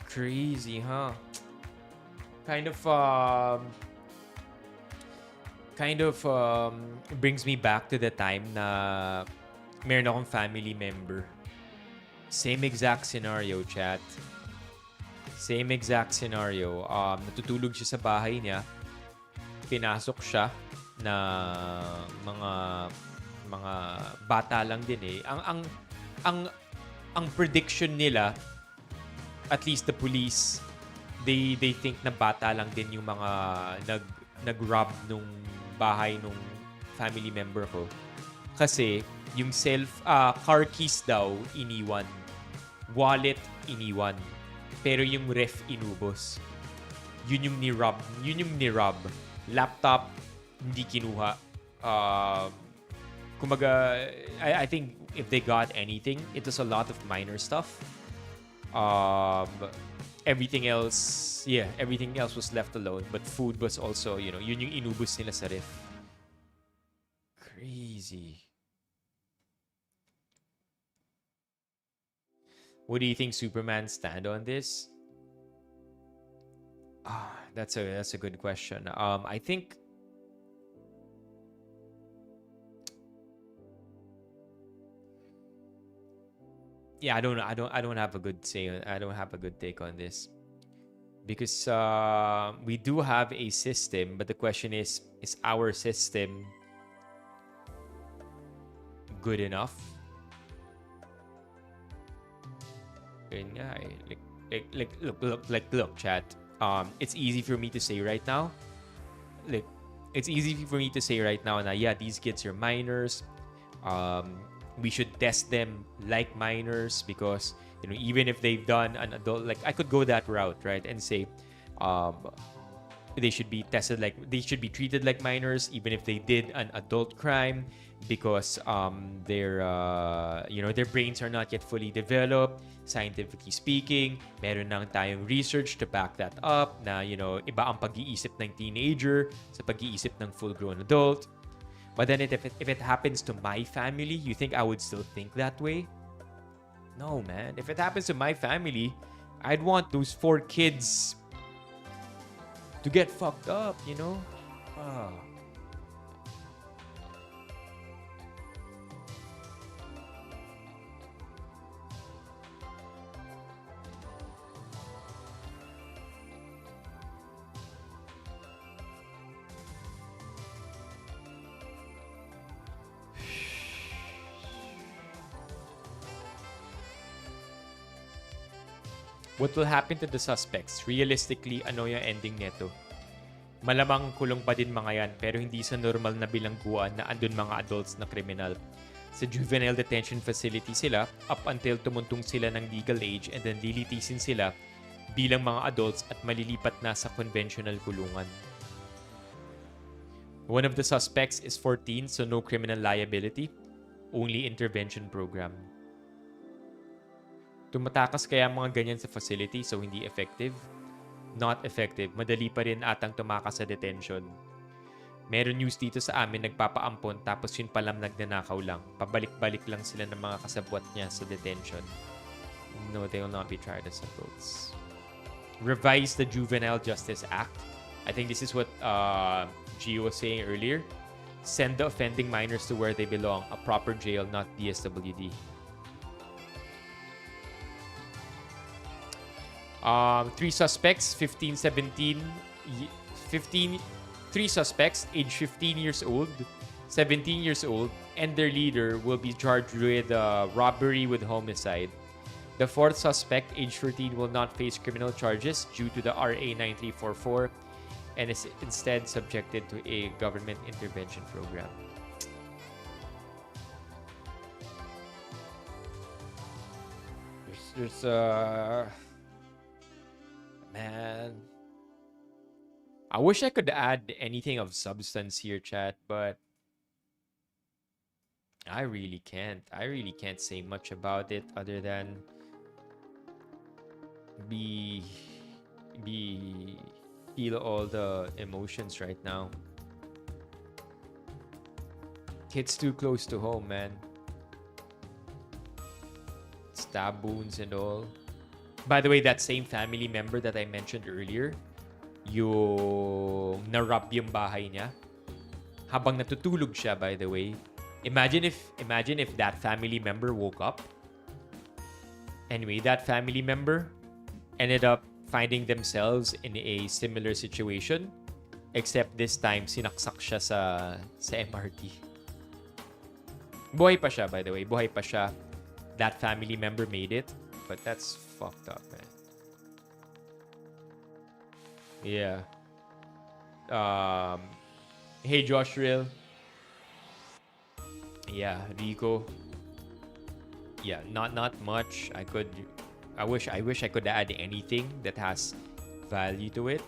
Crazy, huh? Kind of brings me back to the time na meron akong family member. Same exact scenario, chat. Same exact scenario. Natutulog siya sa bahay niya. Pinasok siya na mga bata lang din eh. Ang prediction nila, at least the police, they think na bata lang din yung mga nag-rob nung bahay nung family member ko. Kasi yung car keys daw iniwan. Wallet iniwan. Pero yung ref inubos. Yun yung ni-rob. Laptop hindi kinuha. Kumaga, I think if they got anything, it was a lot of minor stuff. Everything else was left alone. But food was also, yun yung inubos nila sa ref. Crazy. What do you think Superman stand on this? That's a good question. I think I don't have a good say. I don't have a good take on this because we do have a system, but the question is our system good enough? Look, chat. It's easy for me to say right now. It's easy for me to say right now. Na these kids are minors. We should test them like minors because even if they've done an adult, I could go that route, right, and say they should be treated like minors even if they did an adult crime because their brains are not yet fully developed. Scientifically speaking, meron lang tayong research to back that up na iba ang pag-iisip ng teenager sa pag-iisip ng full-grown adult. But then if it happens to my family, you think I would still think that way? No, man. If it happens to my family, I'd want those 4 kids to get fucked up, What will happen to the suspects? Realistically, ano yung ending neto? Malamang kulong pa din mga yan, pero hindi sa normal na bilangguan na andun mga adults na kriminal. Sa juvenile detention facility sila up until tumuntong sila ng legal age and then lilitisin sila bilang mga adults at malilipat na sa conventional kulungan. One of the suspects is 14, so no criminal liability, only intervention program. Tumatakas kaya mga ganyan sa facility so hindi effective? Not effective. Madali pa rin atang tumakas sa detention. Meron news dito sa amin nagpapaampon tapos yun palang nagnanakaw lang. Pabalik-balik lang sila ng mga kasabwat niya sa detention. No, they will not be tried as adults. Revise the Juvenile Justice Act. I think this is what Gio was saying earlier. Send the offending minors to where they belong, a proper jail, not DSWD. Three suspects, 15, 17, 15, three suspects, age 15 years old, 17 years old, and their leader will be charged with robbery with homicide. The fourth suspect, age 14, will not face criminal charges due to the RA 9344 and is instead subjected to a government intervention program. There's man, I wish I could add anything of substance here, chat, but I really can't. I really can't say much about it other than feel all the emotions right now. Hits too close to home, man. Stab wounds and all. By the way, that same family member that I mentioned earlier, yung narab yung bahay niya, habang natutulog siya, by the way. Imagine if that family member woke up. Anyway, that family member ended up finding themselves in a similar situation, except this time sinaksak siya sa MRT. Buhay pa siya, by the way. Buhay pa siya. That family member made it, but that's fucked up, man. Yeah. Hey, Josh Real. Yeah, Rico. Yeah, not much. I wish I could add anything that has value to it.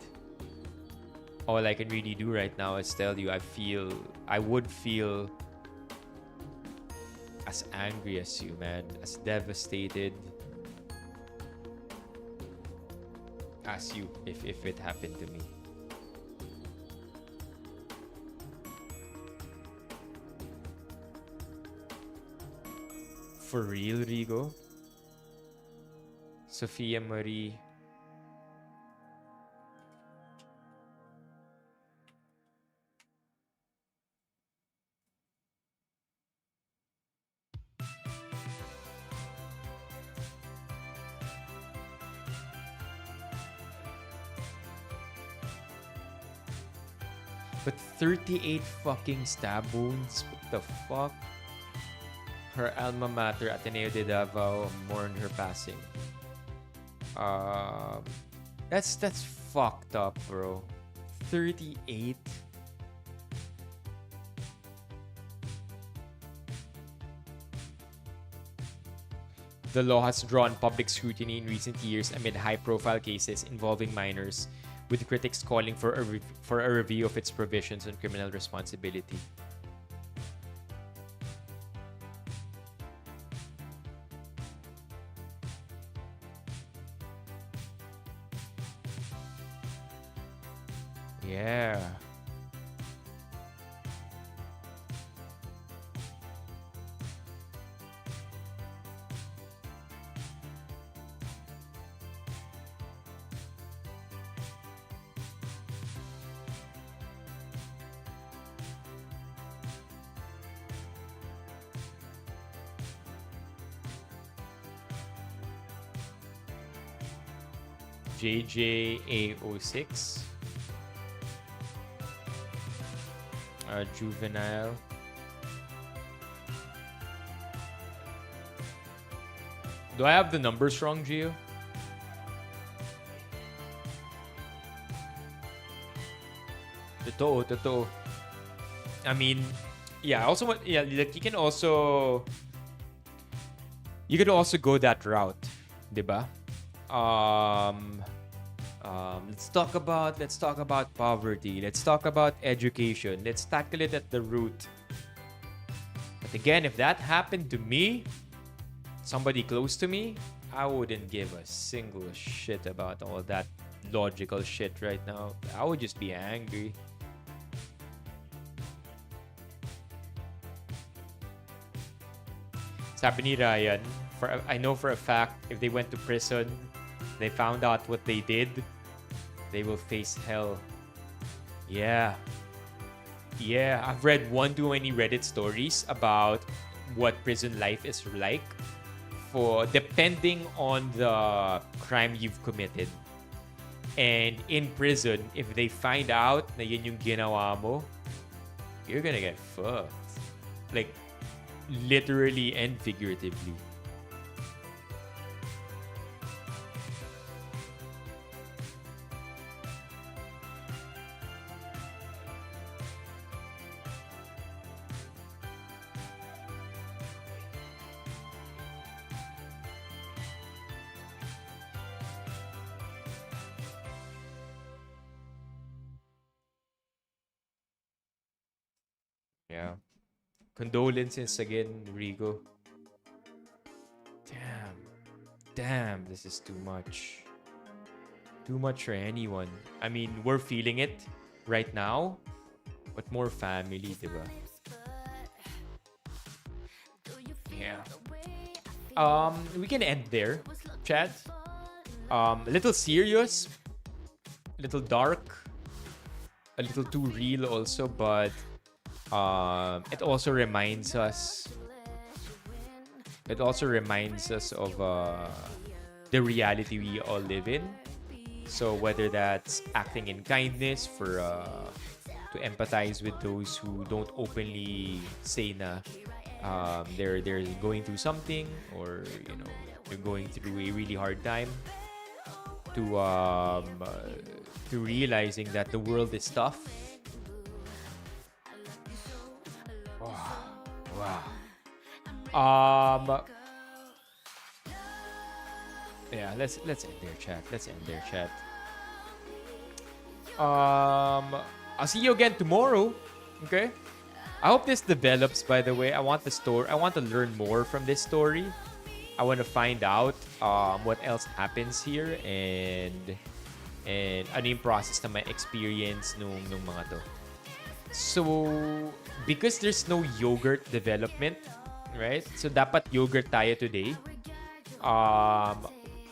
All I can really do right now is tell you I would feel as angry as you, man, as devastated as you if it happened to me. For real, Rigo? Sophia Marie. But 38 fucking stab wounds? What the fuck? Her alma mater, Ateneo de Davao, mourned her passing. That's fucked up, bro. 38. The law has drawn public scrutiny in recent years amid high-profile cases involving minors, with critics calling for a review of its provisions on criminal responsibility. Yeah. JJA06. Juvenile. Do I have the numbers wrong, Gio? Totoo. I mean, yeah, also like you could also go that route, 'di ba? Let's talk about poverty. Let's talk about education. Let's tackle it at the root. But again, if that happened to me, somebody close to me, I wouldn't give a single shit about all that logical shit right now. I would just be angry. Sabi ni Ryan, I know for a fact, if they went to prison, they found out what they did, they will face hell. Yeah. I've read one too many Reddit stories about what prison life is like for depending on the crime you've committed. And in prison, if they find out na yun yung ginawa mo, you're gonna get fucked. Like, literally and figuratively. Yeah. Condolences again, Rigo. Damn, this is too much. Too much for anyone. I mean, we're feeling it right now, but more family, diba? Yeah. We can end there, chat. A little serious, a little dark, a little too real also, but it also reminds us of the reality we all live in. So whether that's acting in kindness to empathize with those who don't openly say na they're going through something, or they're going through a really hard time, to realizing that the world is tough. Wow. Yeah, let's end their chat. I'll see you again tomorrow. Okay? I hope this develops, by the way. I want to learn more from this story. I want to find out what else happens here, and ano yung process na may experience nung mga to. So, because there's no yogurt development, right? So, dapat yogurt tayo today.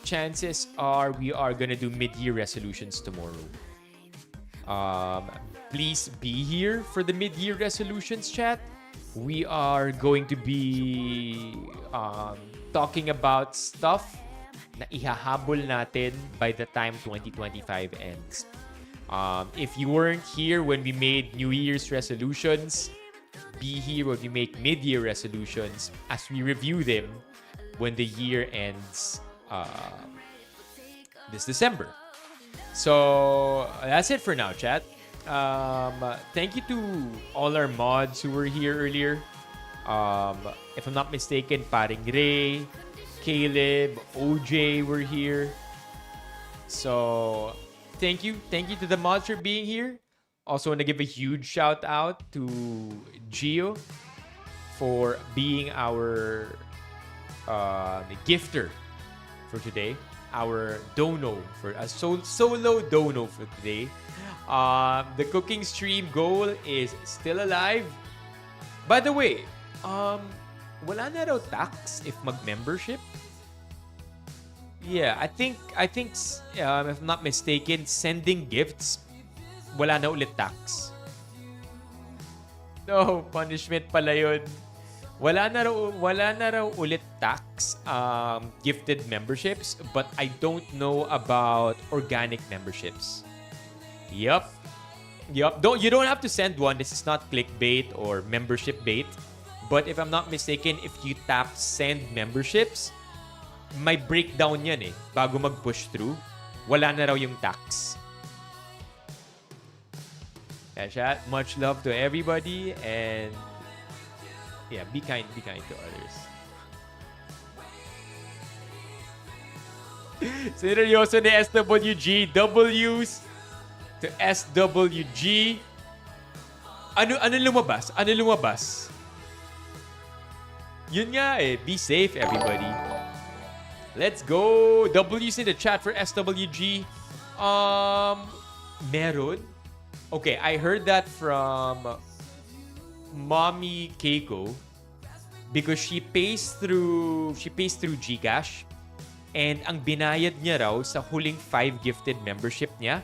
Chances are we are gonna do mid-year resolutions tomorrow. Please be here for the mid-year resolutions, chat. We are going to be talking about stuff na ihahabol natin by the time 2025 ends. If you weren't here when we made New Year's resolutions, be here when we make mid-year resolutions as we review them when the year ends this December. So that's it for now, chat. Thank you to all our mods who were here earlier. If I'm not mistaken, Paring Ray, Caleb, OJ were here. So thank you to the mods for being here. Also want to give a huge shout out to Gio for being our gifter for today, our dono for a solo dono for today. The cooking stream goal is still alive. By the way, wala na raw tax if mag-membership. Yeah, I think if I'm not mistaken, sending gifts, wala na ulit tax. No, punishment pala yun. Wala na raw ulit tax gifted memberships, but I don't know about organic memberships. Yup. You don't have to send one. This is not clickbait or membership bait. But if I'm not mistaken, if you tap send memberships, may breakdown yan bago mag-push through. Wala na raw yung tax. Yeah, chat. Much love to everybody and yeah, be kind to others. Seryoso ni SWG. W's to SWG. Ano lumabas? Ano lumabas? Yun nga eh. Be safe, everybody. Let's go. W's in the chat for SWG. Meron? Okay, I heard that from Mommy Keiko because she pays through GCash and ang binayad niya raw sa huling 5 gifted membership niya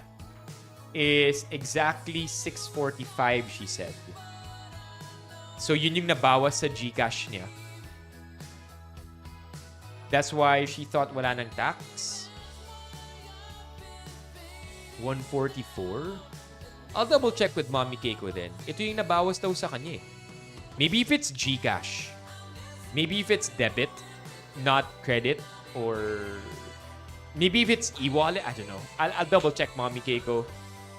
is exactly 645, she said. So yun yung nabawas sa GCash niya. That's why she thought wala ng tax. 144? I'll double check with Mommy Keiko then. Ito yung nabawas daw sa kanya eh. Maybe if it's GCash. Maybe if it's debit, not credit, or maybe if it's e-wallet, I don't know. I'll double check Mommy Keiko.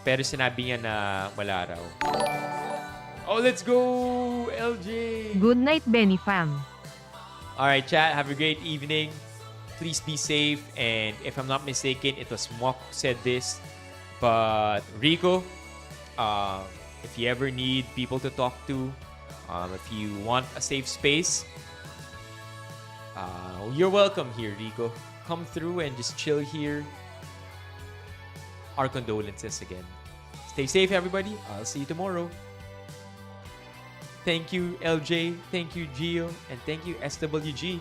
Pero sinabi niya na wala raw. Oh, let's go, LJ! Good night, Benny fam. Alright, chat. Have a great evening. Please be safe. And if I'm not mistaken, it was Mock who said this. But Rico, if you ever need people to talk to, if you want a safe space, you're welcome here, Rico. Come through and just chill here. Our condolences again. Stay safe, everybody. I'll see you tomorrow. Thank you, LJ. Thank you, Gio. And thank you, SWG.